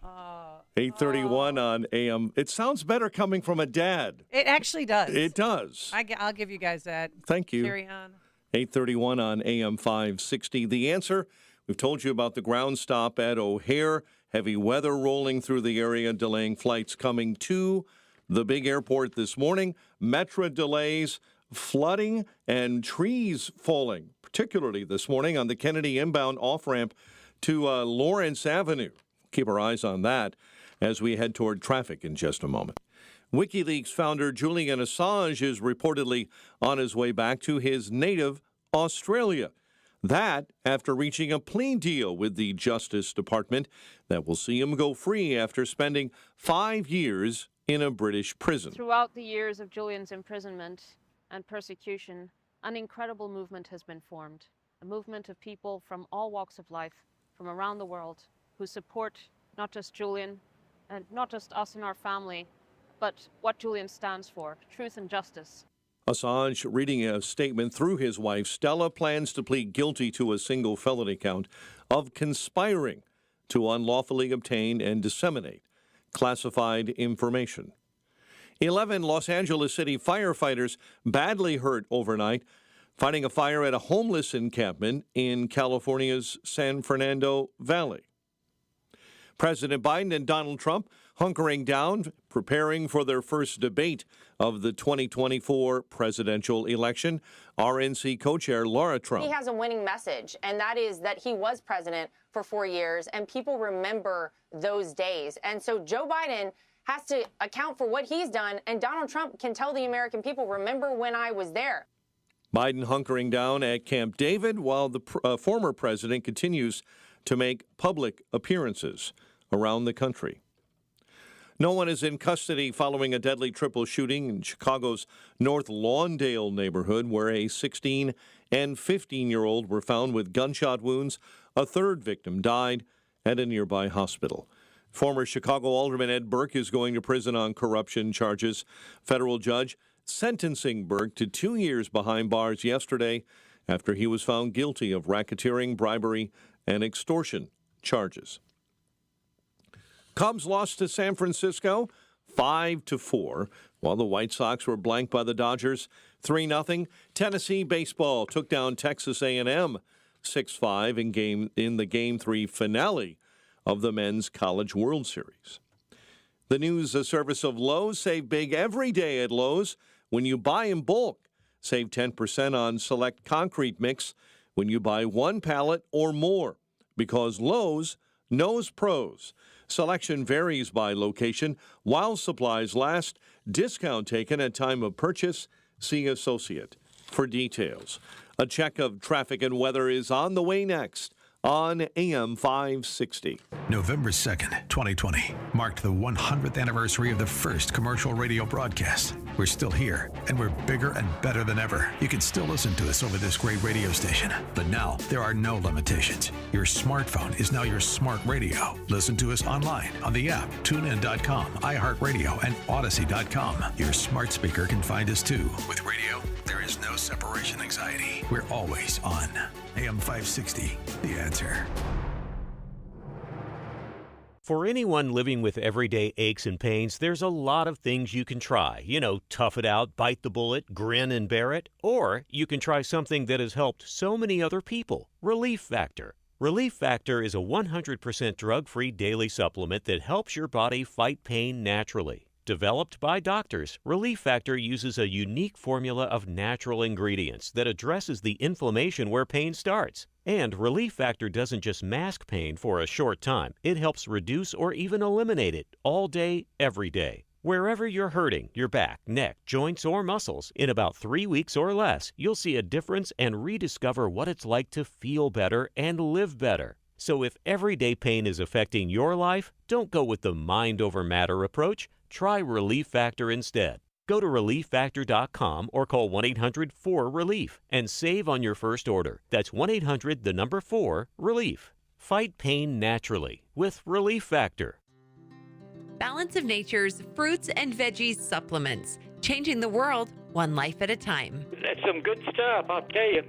8:31 on AM. It sounds better coming from a dad. It actually does. It does. I'll give you guys that. Thank you. Carry on. 8:31 on AM 560. The Answer. We've told you about the ground stop at O'Hare. Heavy weather rolling through the area, delaying flights coming to the big airport this morning. Metra delays, flooding, and trees falling, particularly this morning on the Kennedy inbound off-ramp to Lawrence Avenue. Keep our eyes on that as we head toward traffic in just a moment. WikiLeaks founder Julian Assange is reportedly on his way back to his native Australia. That after reaching a plea deal with the Justice Department that will see him go free after spending 5 years in a British prison. Throughout the years of Julian's imprisonment and persecution, an incredible movement has been formed. A movement of people from all walks of life, from around the world, who support not just Julian and not just us and our family, but what Julian stands for, truth and justice. Assange, reading a statement through his wife, Stella, plans to plead guilty to a single felony count of conspiring to unlawfully obtain and disseminate classified information. 11 Los Angeles City firefighters badly hurt overnight fighting a fire at a homeless encampment in California's San Fernando Valley. President Biden and Donald Trump hunkering down, preparing for their first debate of the 2024 presidential election. RNC co-chair Laura Trump. He has a winning message, and that is that he was president for 4 years, and people remember those days. And so Joe Biden has to account for what he's done, and Donald Trump can tell the American people, remember when I was there. Biden hunkering down at Camp David while the former president continues to make public appearances around the country. No one is in custody following a deadly triple shooting in Chicago's North Lawndale neighborhood, where a 16 and 15-year-old were found with gunshot wounds. A third victim died at a nearby hospital. Former Chicago Alderman Ed Burke is going to prison on corruption charges. Federal judge sentencing Burke to 2 years behind bars yesterday after he was found guilty of racketeering, bribery, and extortion charges. Cubs lost to San Francisco 5-4, while the White Sox were blanked by the Dodgers 3-0. Tennessee baseball took down Texas A&M 6-5 in the Game 3 finale of the Men's College World Series. The news, a service of Lowe's. Save big every day at Lowe's when you buy in bulk. Save 10% on select concrete mix when you buy one pallet or more, because Lowe's knows pros. Selection varies by location. While supplies last, discount taken at time of purchase. See associate for details. A check of traffic and weather is on the way next on AM 560. November 2nd, 2020, marked the 100th anniversary of the first commercial radio broadcast. We're still here, and we're bigger and better than ever. You can still listen to us over this great radio station, but now there are no limitations. Your smartphone is now your smart radio. Listen to us online on the app, TuneIn.com, iHeartRadio, and Odyssey.com. Your smart speaker can find us too. With radio, there is no separation anxiety. We're always on. AM 560, The Answer. For anyone living with everyday aches and pains, there's a lot of things you can try. You know, tough it out, bite the bullet, grin and bear it. Or you can try something that has helped so many other people, Relief Factor. Relief Factor is a 100% drug-free daily supplement that helps your body fight pain naturally. Developed by doctors, Relief Factor uses a unique formula of natural ingredients that addresses the inflammation where pain starts. And Relief Factor doesn't just mask pain for a short time. It helps reduce or even eliminate it all day, every day. Wherever you're hurting, your back, neck, joints, or muscles, in about 3 weeks or less, you'll see a difference and rediscover what it's like to feel better and live better. So if everyday pain is affecting your life, don't go with the mind over matter approach. Try Relief Factor instead. Go to ReliefFactor.com or call 1-800-4RELIEF and save on your first order. That's 1-800-4-RELIEF. Fight pain naturally with Relief Factor. Balance of Nature's fruits and veggies supplements. Changing the world one life at a time. That's some good stuff, I'll tell you.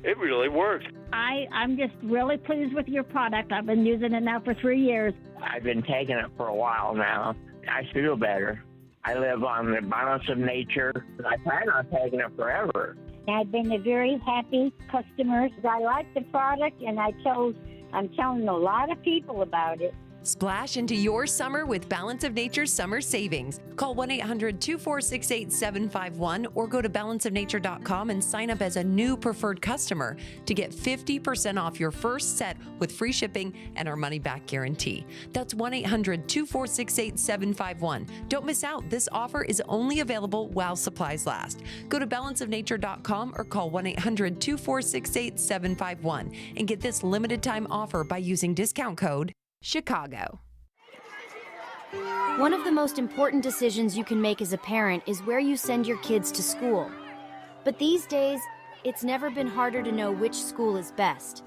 It really works. I'm just really pleased with your product. I've been using it now for 3 years. I've been taking it for a while now. I feel better. I live on the Balance of Nature. I plan on taking it forever. I've been a very happy customer. I like the product, and I'm telling a lot of people about it. Splash into your summer with Balance of Nature's summer savings. Call 1-800-246-8751 or go to balanceofnature.com and sign up as a new preferred customer to get 50% off your first set with free shipping and our money-back guarantee. That's 1-800-246-8751. Don't miss out. This offer is only available while supplies last. Go to balanceofnature.com or call 1-800-246-8751 and get this limited time offer by using discount code Chicago. One of the most important decisions you can make as a parent is where you send your kids to school. But these days, it's never been harder to know which school is best.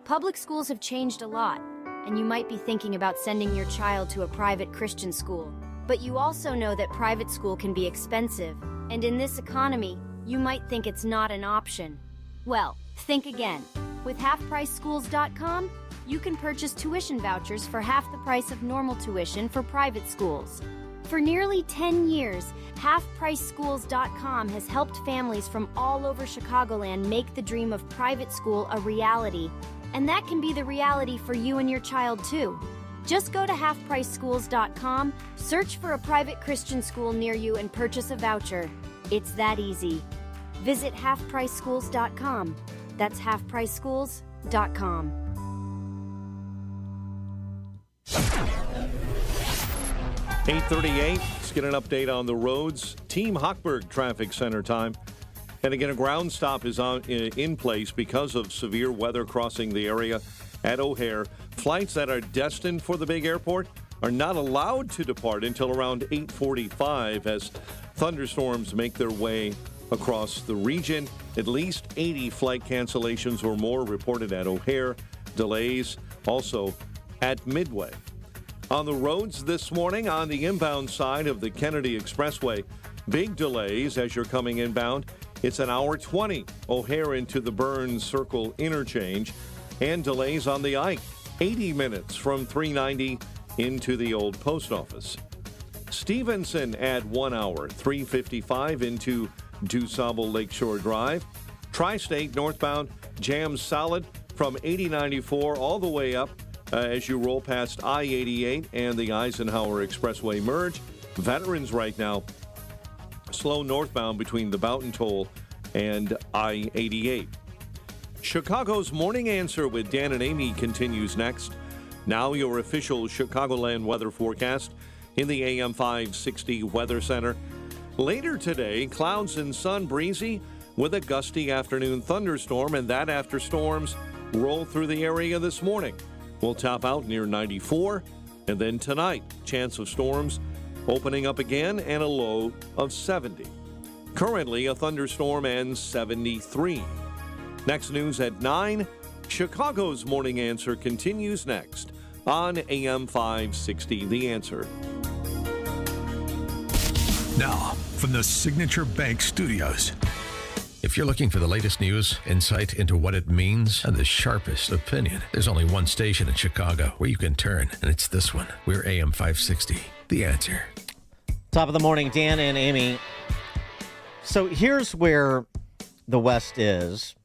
Public schools have changed a lot, and you might be thinking about sending your child to a private Christian school. But you also know that private school can be expensive, and in this economy, you might think it's not an option. Well, think again. With HalfPriceSchools.com, you can purchase tuition vouchers for half the price of normal tuition for private schools. For nearly 10 years, HalfPriceSchools.com has helped families from all over Chicagoland make the dream of private school a reality. And that can be the reality for you and your child too. Just go to HalfPriceSchools.com, search for a private Christian school near you, and purchase a voucher. It's that easy. Visit HalfPriceSchools.com. That's HalfPriceSchools.com. 8:38. Let's get an update on the roads. Team Hochberg Traffic Center time. And again, a ground stop is in place because of severe weather crossing the area at O'Hare. Flights that are destined for the big airport are not allowed to depart until around 8:45 as thunderstorms make their way across the region. At least 80 flight cancellations or more reported at O'Hare. Delays also at Midway. On the roads this morning, on the inbound side of the Kennedy Expressway, big delays as you're coming inbound. It's an hour 20 O'Hare into the Burns Circle interchange, and delays on the Ike, 80 minutes from 390 into the old post office. Stevenson add 1 hour, 355 into DuSable Lakeshore Drive. Tri-State northbound jams solid from 8094 all the way up as you roll past I-88 and the Eisenhower Expressway merge. Veterans right now slow northbound between the Boughton Toll and I-88. Chicago's Morning Answer with Dan and Amy continues next. Now your official Chicagoland weather forecast in the AM 560 Weather Center. Later today, clouds and sun breezy with a gusty afternoon thunderstorm, and that after storms roll through the area this morning. We'll top out near 94, and then tonight, chance of storms opening up again and a low of 70. Currently, a thunderstorm and 73. Next news at 9. Chicago's Morning Answer continues next on AM 560, The Answer. Now, from the Signature Bank Studios. If you're looking for the latest news, insight into what it means, and the sharpest opinion, there's only one station in Chicago where you can turn, and it's this one. We're AM 560, The Answer. Top of the morning, Dan and Amy. So here's where the West is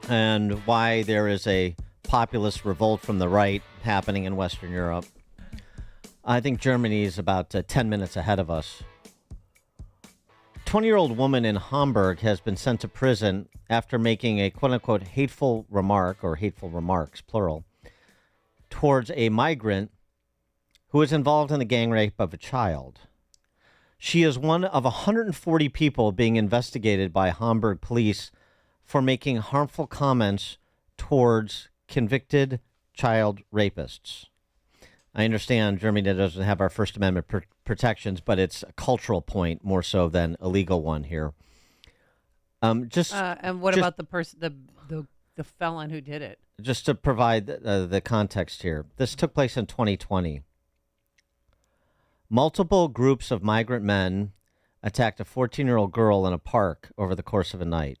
and why there is a populist revolt from the right happening in Western Europe. I think Germany is about 10 minutes ahead of us. 20-year-old woman in Hamburg has been sent to prison after making a quote-unquote hateful remark, or hateful remarks, plural, towards a migrant who was involved in the gang rape of a child. She is one of 140 people being investigated by Hamburg police for making harmful comments towards convicted child rapists. I understand Germany doesn't have our First Amendment protections, but it's a cultural point more so than a legal one here. And what about the person, the felon who did it? Just to provide the context here, this took place in 2020. Multiple groups of migrant men attacked a 14-year-old girl in a park over the course of a night.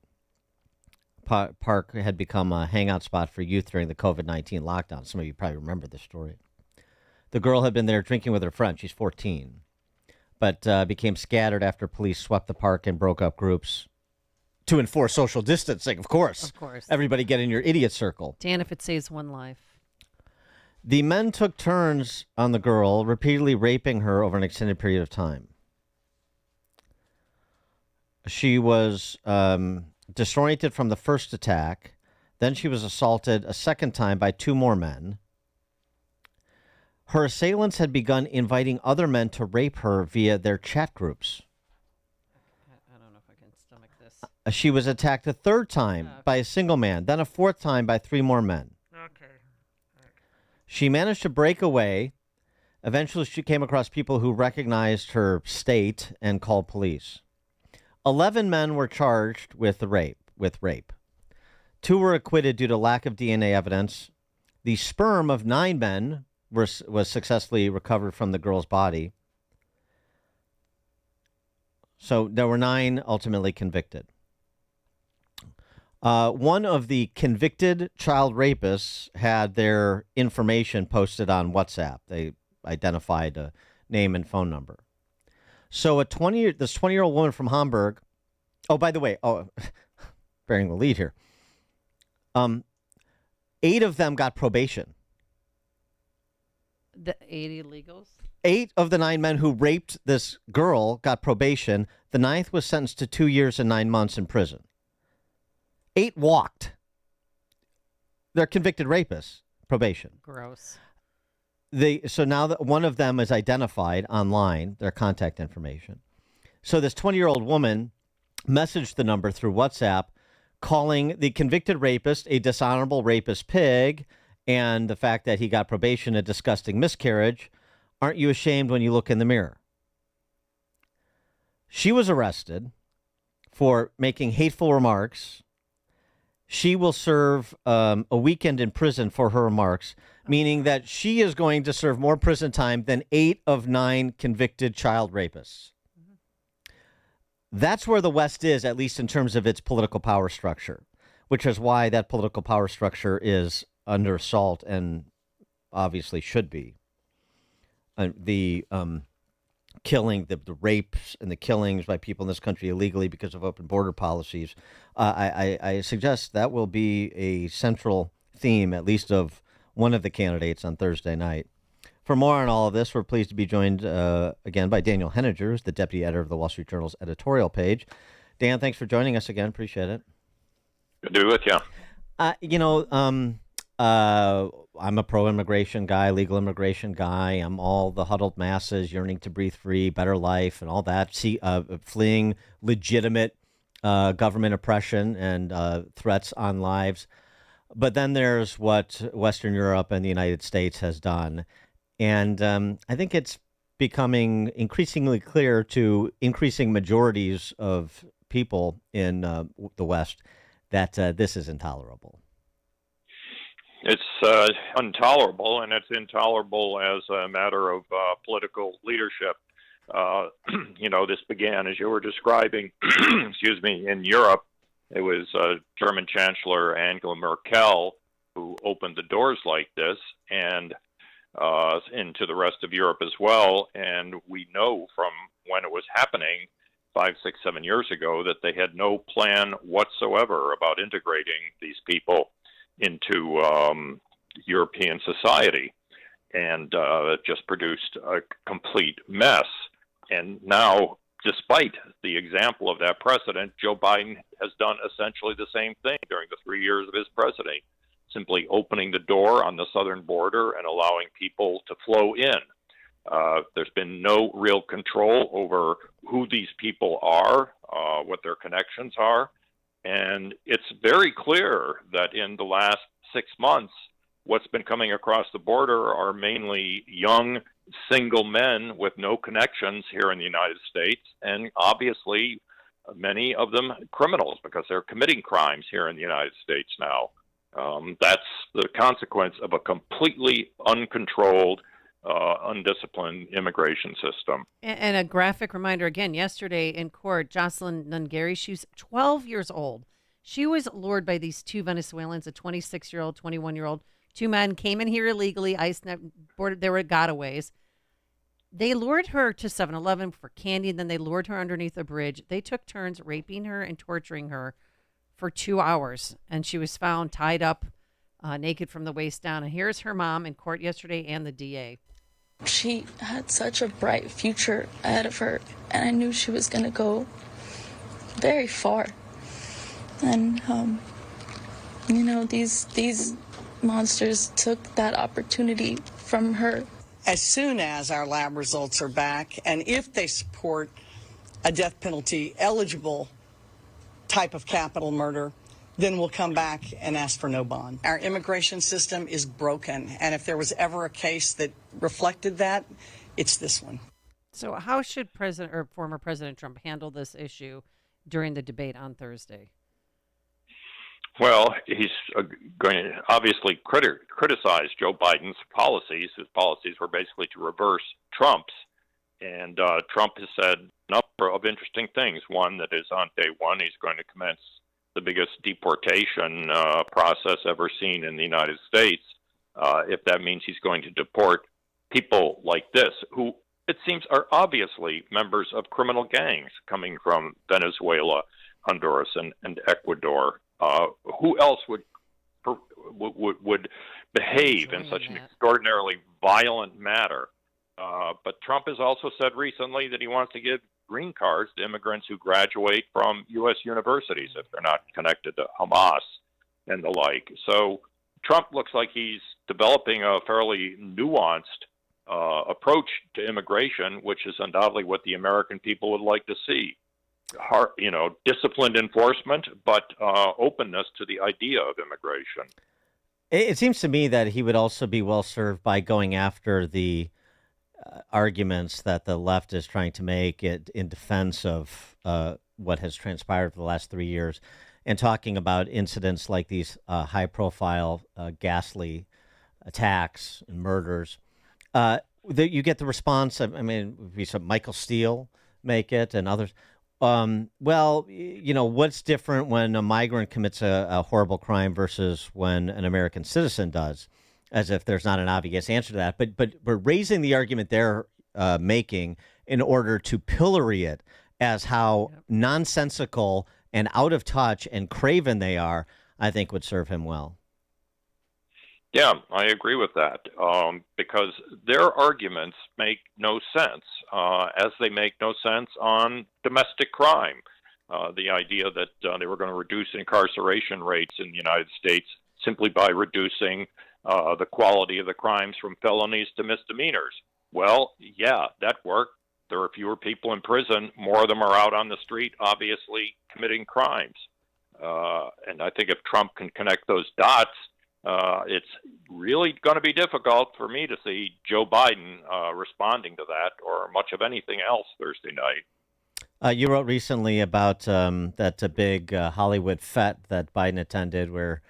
Park had become a hangout spot for youth during the COVID-19 lockdown. Some of you probably remember this story. The girl had been there drinking with her friend. She's 14, but became scattered after police swept the park and broke up groups to enforce social distancing, of course. Of course. Everybody get in your idiot circle. Dan, if it saves one life. The men took turns on the girl, repeatedly raping her over an extended period of time. She was disoriented from the first attack. Then she was assaulted a second time by 2 more men. Her assailants had begun inviting other men to rape her via their chat groups. I don't know if I can stomach this. She was attacked a third time by a single man, then a fourth time by 3 more men. Okay. She managed to break away. Eventually, she came across people who recognized her state and called police. 11 men were charged with rape. 2 were acquitted due to lack of DNA evidence. The sperm of 9 men was successfully recovered from the girl's body. So there were 9 ultimately convicted. One of the convicted child rapists had their information posted on WhatsApp. They identified a name and phone number. So this 20-year-old woman from Hamburg. Oh, by the way, bearing the lead here. 8 of them got probation. The 8 illegals? 8 of the 9 men who raped this girl got probation. The 9th was sentenced to 2 years and 9 months in prison. 8 walked. They're convicted rapists. Probation. Gross. So now that one of them is identified online, their contact information. So this 20-year-old woman messaged the number through WhatsApp, calling the convicted rapist a dishonorable rapist pig, and the fact that he got probation a disgusting miscarriage. Aren't you ashamed when you look in the mirror? She was arrested for making hateful remarks she will serve a weekend in prison for her remarks, meaning that she is going to serve more prison time than 8 of 9 convicted child rapists. That's where the West is, at least in terms of its political power structure, which is why that political power structure is under assault and obviously should be. The killing, the rapes and the killings by people in this country illegally because of open border policies, I suggest that will be a central theme, at least of one of the candidates on Thursday night. For more on all of this, we're pleased to be joined again by Daniel Henninger, who's the deputy editor of the Wall Street Journal's editorial page. Dan, thanks for joining us again. Appreciate it. Good to be with you. I'm a pro-immigration guy, legal immigration guy. I'm all the huddled masses yearning to breathe free, better life, and all that. Fleeing legitimate government oppression and threats on lives. But then there's what Western Europe and the United States has done. And I think it's becoming increasingly clear to increasing majorities of people in the West that this is intolerable. It's intolerable, and it's intolerable as a matter of political leadership. This began, as you were describing, excuse me, in Europe. It was German Chancellor Angela Merkel who opened the doors like this, and into the rest of Europe as well. And we know from when it was happening 5, 6, 7 years ago that they had no plan whatsoever about integrating these people into European society, and it just produced a complete mess. And now, despite the example of that precedent, Joe Biden has done essentially the same thing during the 3 years of his presidency, simply opening the door on the southern border and allowing people to flow in. There's been no real control over who these people are, what their connections are. And it's very clear that in the last 6 months, what's been coming across the border are mainly young, single men with no connections here in the United States, and obviously many of them criminals because they're committing crimes here in the United States now. That's the consequence of a completely uncontrolled, undisciplined immigration system. And a graphic reminder again, yesterday in court, Jocelyn Nungary, she was 12 years old. She was lured by these two Venezuelans, a 26-year-old, 21-year-old. Two men came in here illegally, boarded, they were gotaways. They lured her to 7-Eleven for candy, and then they lured her underneath a bridge. They took turns raping her and torturing her for 2 hours, and she was found tied up, naked from the waist down. And here's her mom in court yesterday and the DA. She had such a bright future ahead of her, and I knew she was going to go very far. And, these monsters took that opportunity from her. As soon as our lab results are back, and if they support a death penalty eligible type of capital murder, then we'll come back and ask for no bond. Our immigration system is broken, and if there was ever a case that reflected that, it's this one. So how should former President Trump handle this issue during the debate on Thursday? Well, he's going to obviously criticize Joe Biden's policies. His policies were basically to reverse Trump's. And Trump has said a number of interesting things. One, that is on day one, he's going to commence the biggest deportation process ever seen in the United States. If that means he's going to deport people like this, who it seems are obviously members of criminal gangs coming from Venezuela, Honduras, and Ecuador. Who else would behave in such an extraordinarily violent manner? But Trump has also said recently that he wants to give green cards to immigrants who graduate from U.S. universities if they're not connected to Hamas and the like. So Trump looks like he's developing a fairly nuanced approach to immigration, which is undoubtedly what the American people would like to see. Disciplined enforcement, but openness to the idea of immigration. It seems to me that he would also be well served by going after the arguments that the left is trying to make it in defense of what has transpired for the last 3 years. and talking about incidents like these high-profile, ghastly attacks and murders, you get the response. I mean, we saw Michael Steele make it and others. Well, what's different when a migrant commits a horrible crime versus when an American citizen does? As if there's not an obvious answer to that. But we're raising the argument they're making in order to pillory it as how nonsensical and out of touch and craven they are, I think would serve him well. Yeah, I agree with that, because their arguments make no sense, as they make no sense on domestic crime. The idea that they were going to reduce incarceration rates in the United States simply by reducing the quality of the crimes from felonies to misdemeanors. Well, yeah, that worked. There are fewer people in prison. More of them are out on the street, obviously committing crimes. And I think if Trump can connect those dots, it's really going to be difficult for me to see Joe Biden responding to that or much of anything else Thursday night. You wrote recently about that big Hollywood fete that Biden attended where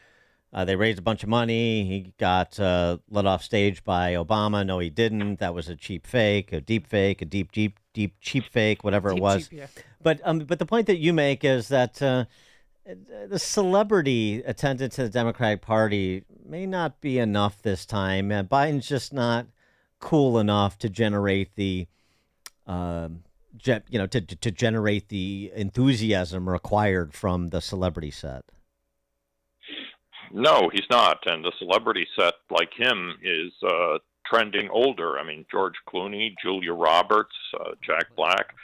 they raised a bunch of money. He got let off stage by Obama. No, he didn't. That was a cheap fake, a deep fake, a deep cheap fake, whatever it was. Cheap, yeah. But the point that you make is that the celebrity attendance to the Democratic Party may not be enough this time. Biden's just not cool enough to generate the to generate the enthusiasm required from the celebrity set. No, he's not. And the celebrity set, like him, is trending older. I mean, George Clooney, Julia Roberts, Jack Black,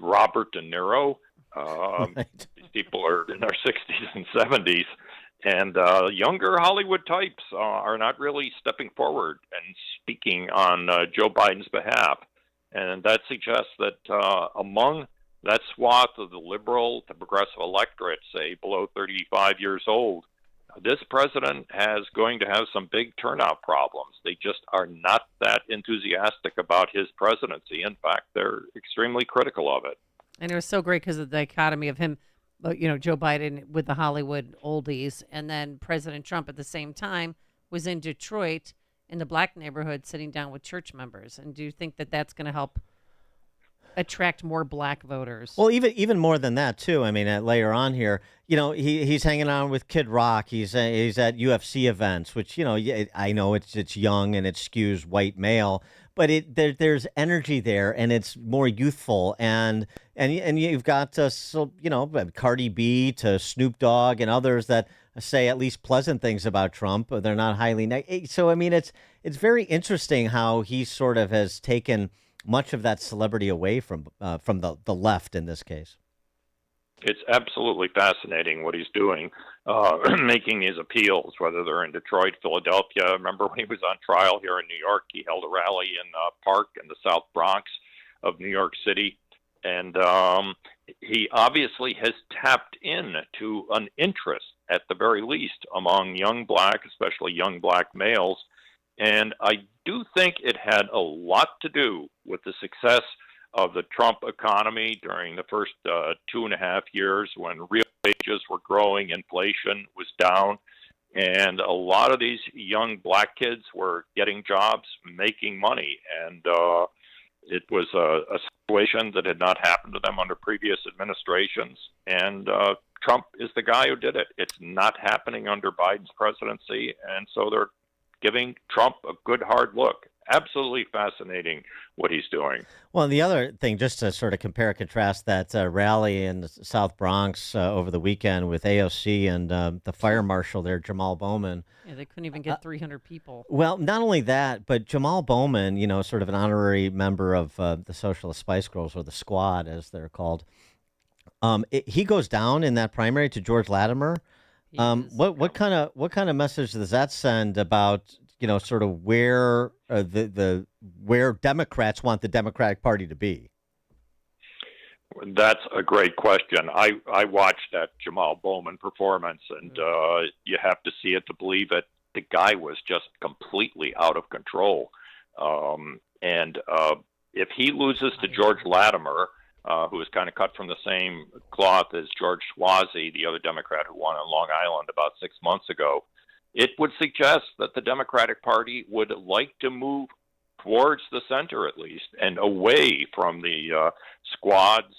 Robert De Niro. Right. These people are in their 60s and 70s. And younger Hollywood types are not really stepping forward and speaking on Joe Biden's behalf. And that suggests that among that swath of the liberal to progressive electorate, say below 35 years old, this president is going to have some big turnout problems. They just are not that enthusiastic about his presidency. In fact, they're extremely critical of it. And it was so great because of the dichotomy of him, Joe Biden with the Hollywood oldies, and then President Trump at the same time was in Detroit in the black neighborhood sitting down with church members. And do you think that that's going to help attract more black voters? Well, even more than that too. I mean, later on here, he's hanging out with Kid Rock. He's at UFC events, which I know it's young and it skews white male, but there's energy there and it's more youthful and you've got Cardi B to Snoop Dogg and others that say at least pleasant things about Trump. They're not highly negative. So I mean, it's very interesting how he sort of has taken much of that celebrity away from the left in this case. It's absolutely fascinating what he's doing, making these appeals, whether they're in Detroit, Philadelphia. Remember when he was on trial here in New York, he held a rally in a park in the South Bronx of New York City. And he obviously has tapped into an interest, at the very least, among young black, especially young black males. And I do think it had a lot to do with the success of the Trump economy during the first 2.5 years when real wages were growing, inflation was down, and a lot of these young black kids were getting jobs, making money. And it was a situation that had not happened to them under previous administrations. And Trump is the guy who did it. It's not happening under Biden's presidency, and so they're giving Trump a good hard look. Absolutely fascinating what he's doing. Well, and the other thing, just to sort of compare and contrast that rally in the South Bronx over the weekend with AOC and the fire marshal there, Jamal Bowman. Yeah, they couldn't even get 300 people. Well, not only that, but Jamal Bowman, sort of an honorary member of the Socialist Spice Girls, or the Squad, as they're called. He goes down in that primary to George Latimer. What kind of message does that send about sort of where where Democrats want the Democratic Party to be? That's a great question. I watched that Jamal Bowman performance, and you have to see it to believe it. The guy was just completely out of control. And if he loses to George Latimer, who was kind of cut from the same cloth as George Schwazi, the other Democrat who won on Long Island about 6 months ago, it would suggest that the Democratic Party would like to move towards the center, at least, and away from the squads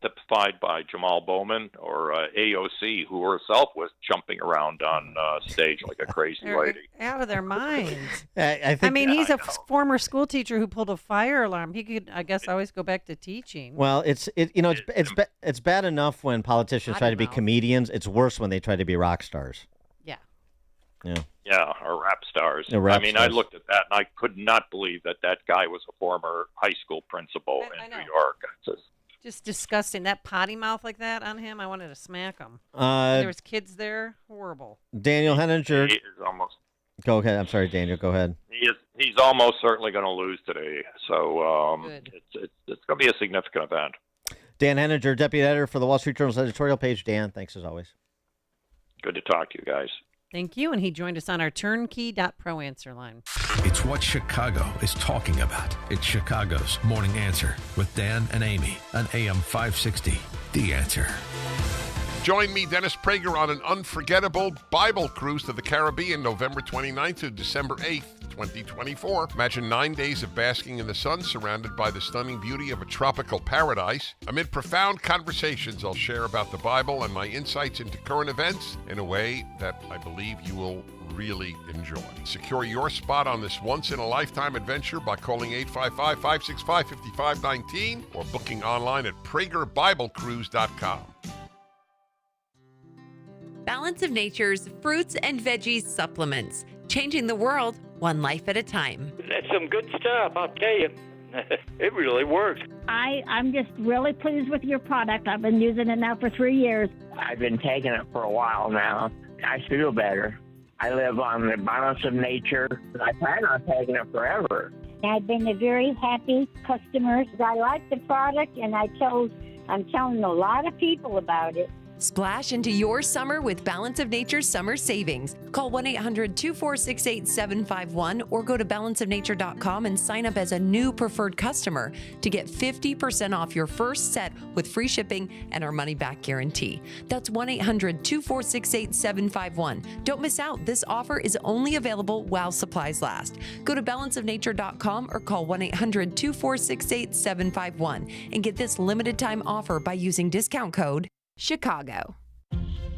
typified by Jamal Bowman or AOC, who herself was jumping around on stage like a crazy They're lady. out of their minds. I think. he's a former school teacher who pulled a fire alarm. He could, I guess, always go back to teaching. Well, it's bad enough when politicians try to be comedians. It's worse when they try to be rock stars. Yeah. Yeah. Yeah, or rap stars. Yeah, rap I mean, stars. I looked at that and I could not believe that guy was a former high school principal in New York. It's Just disgusting. That potty mouth like that on him, I wanted to smack him. There was kids there. Horrible. Daniel Henninger. He is almost. Go ahead. I'm sorry, Daniel. Go ahead. He's almost certainly going to lose today. So it's going to be a significant event. Dan Henninger, deputy editor for the Wall Street Journal's editorial page. Dan, thanks as always. Good to talk to you guys. Thank you. And he joined us on our turnkey.pro answer line. It's what Chicago is talking about. It's Chicago's Morning Answer with Dan and Amy on AM 560. The Answer. Join me, Dennis Prager, on an unforgettable Bible cruise to the Caribbean, November 29th to December 8th, 2024. Imagine 9 days of basking in the sun, surrounded by the stunning beauty of a tropical paradise. Amid profound conversations, I'll share about the Bible and my insights into current events in a way that I believe you will really enjoy. Secure your spot on this once-in-a-lifetime adventure by calling 855-565-5519 or booking online at PragerBibleCruise.com. Balance of Nature's fruits and veggies supplements, changing the world one life at a time. That's some good stuff, I'll tell you. It really works. I'm just really pleased with your product. I've been using it now for 3 years. I've been taking it for a while now. I feel better. I live on the balance of nature. I plan on taking it forever. I've been a very happy customer. I like the product, and I'm telling a lot of people about it. Splash into your summer with Balance of Nature's summer savings. Call 1-800-246-8751 or go to balanceofnature.com and sign up as a new preferred customer to get 50% off your first set with free shipping and our money-back guarantee. That's 1-800-246-8751. Don't miss out. This offer is only available while supplies last. Go to balanceofnature.com or call 1-800-246-8751 and get this limited time offer by using discount code Chicago.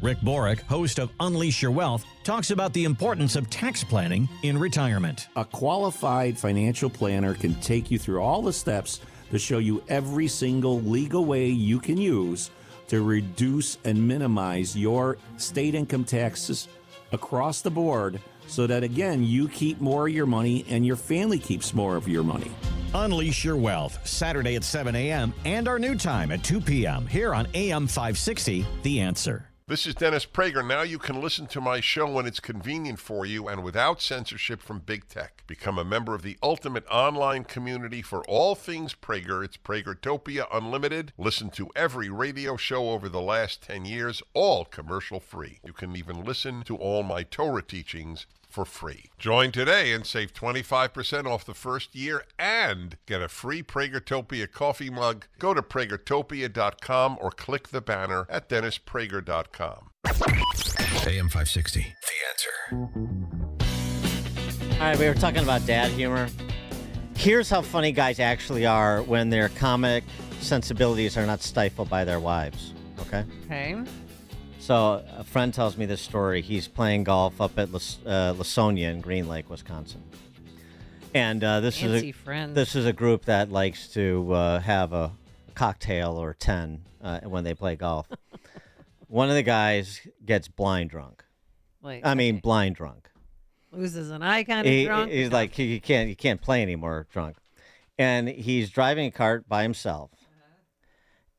Rick Borick, host of Unleash Your Wealth, talks about the importance of tax planning in retirement. A qualified financial planner can take you through all the steps to show you every single legal way you can use to reduce and minimize your state income taxes across the board so that, again, you keep more of your money and your family keeps more of your money. Unleash Your Wealth, Saturday at 7 a.m. and our new time at 2 p.m. here on AM 560, The Answer. This is Dennis Prager. Now you can listen to my show when it's convenient for you and without censorship from big tech. Become a member of the ultimate online community for all things Prager. It's Pragertopia Unlimited. Listen to every radio show over the last 10 years, all commercial free. You can even listen to all my Torah teachings for free. Join today and save 25% off the first year and get a free Pragertopia coffee mug. Go to Pragertopia.com or click the banner at DennisPrager.com. AM 560, The Answer. All right, we were talking about dad humor. Here's how funny guys actually are when their comic sensibilities are not stifled by their wives. Okay? Okay. So a friend tells me this story. He's playing golf up at Lasonia in Green Lake, Wisconsin. And this is a group that likes to have a cocktail or 10 when they play golf. One of the guys gets blind drunk. Blind drunk. Loses an eye kind of drunk. He's like he can't play anymore drunk. And he's driving a cart by himself.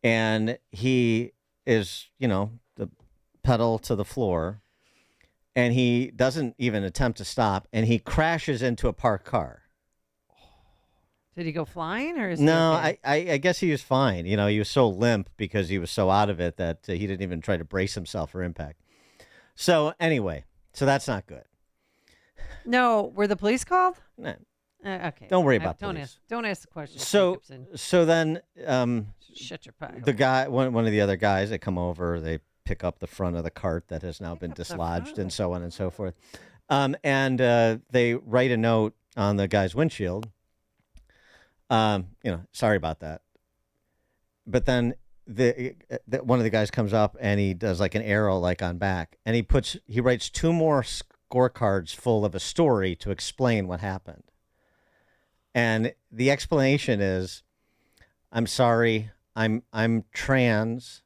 And he is, the pedal to the floor, and he doesn't even attempt to stop, and he crashes into a parked car. Did he go flying, or is no? he okay? I guess he was fine. He was so limp because he was so out of it that he didn't even try to brace himself for impact. So anyway, that's not good. No, were the police called? No. Okay. Don't worry about don't police. don't ask the question. So then Shut your pie. the guy, one of the other guys, they come over, they pick up the front of the cart that has now been dislodged and so on and so forth. And they write a note on the guy's windshield. Sorry about that. But then one of the guys comes up and he does like an arrow like on back, and he writes 2 more scorecards full of a story to explain what happened. And the explanation is, I'm sorry, I'm trans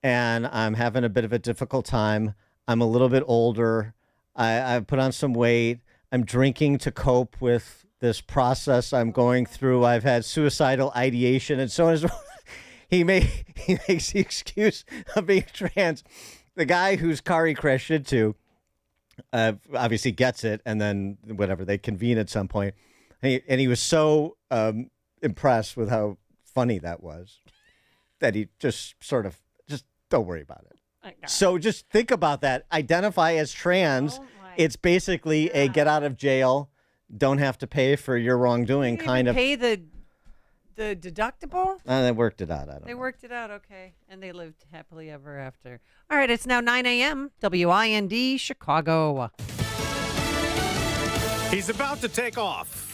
and I'm having a bit of a difficult time. I'm a little bit older. I've put on some weight. I'm drinking to cope with this process I'm going through. I've had suicidal ideation and so on and so forth. He makes the excuse of being trans. The guy whose car he crashed into obviously gets it, and then whatever, they convene at some point. And he was so impressed with how funny that was that he just don't worry about it. So just think about that. Identify as trans. It's basically a get out of jail, don't have to pay for your wrongdoing kind of. Pay the deductible? They worked it out. I don't know. They worked it out, okay. And they lived happily ever after. All right, it's now 9 a.m. WIND, Chicago. He's about to take off.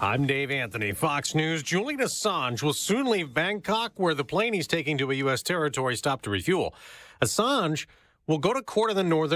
I'm Dave Anthony, Fox News. Julian Assange will soon leave Bangkok, where the plane he's taking to a U.S. territory stopped to refuel. Assange will go to court in the northern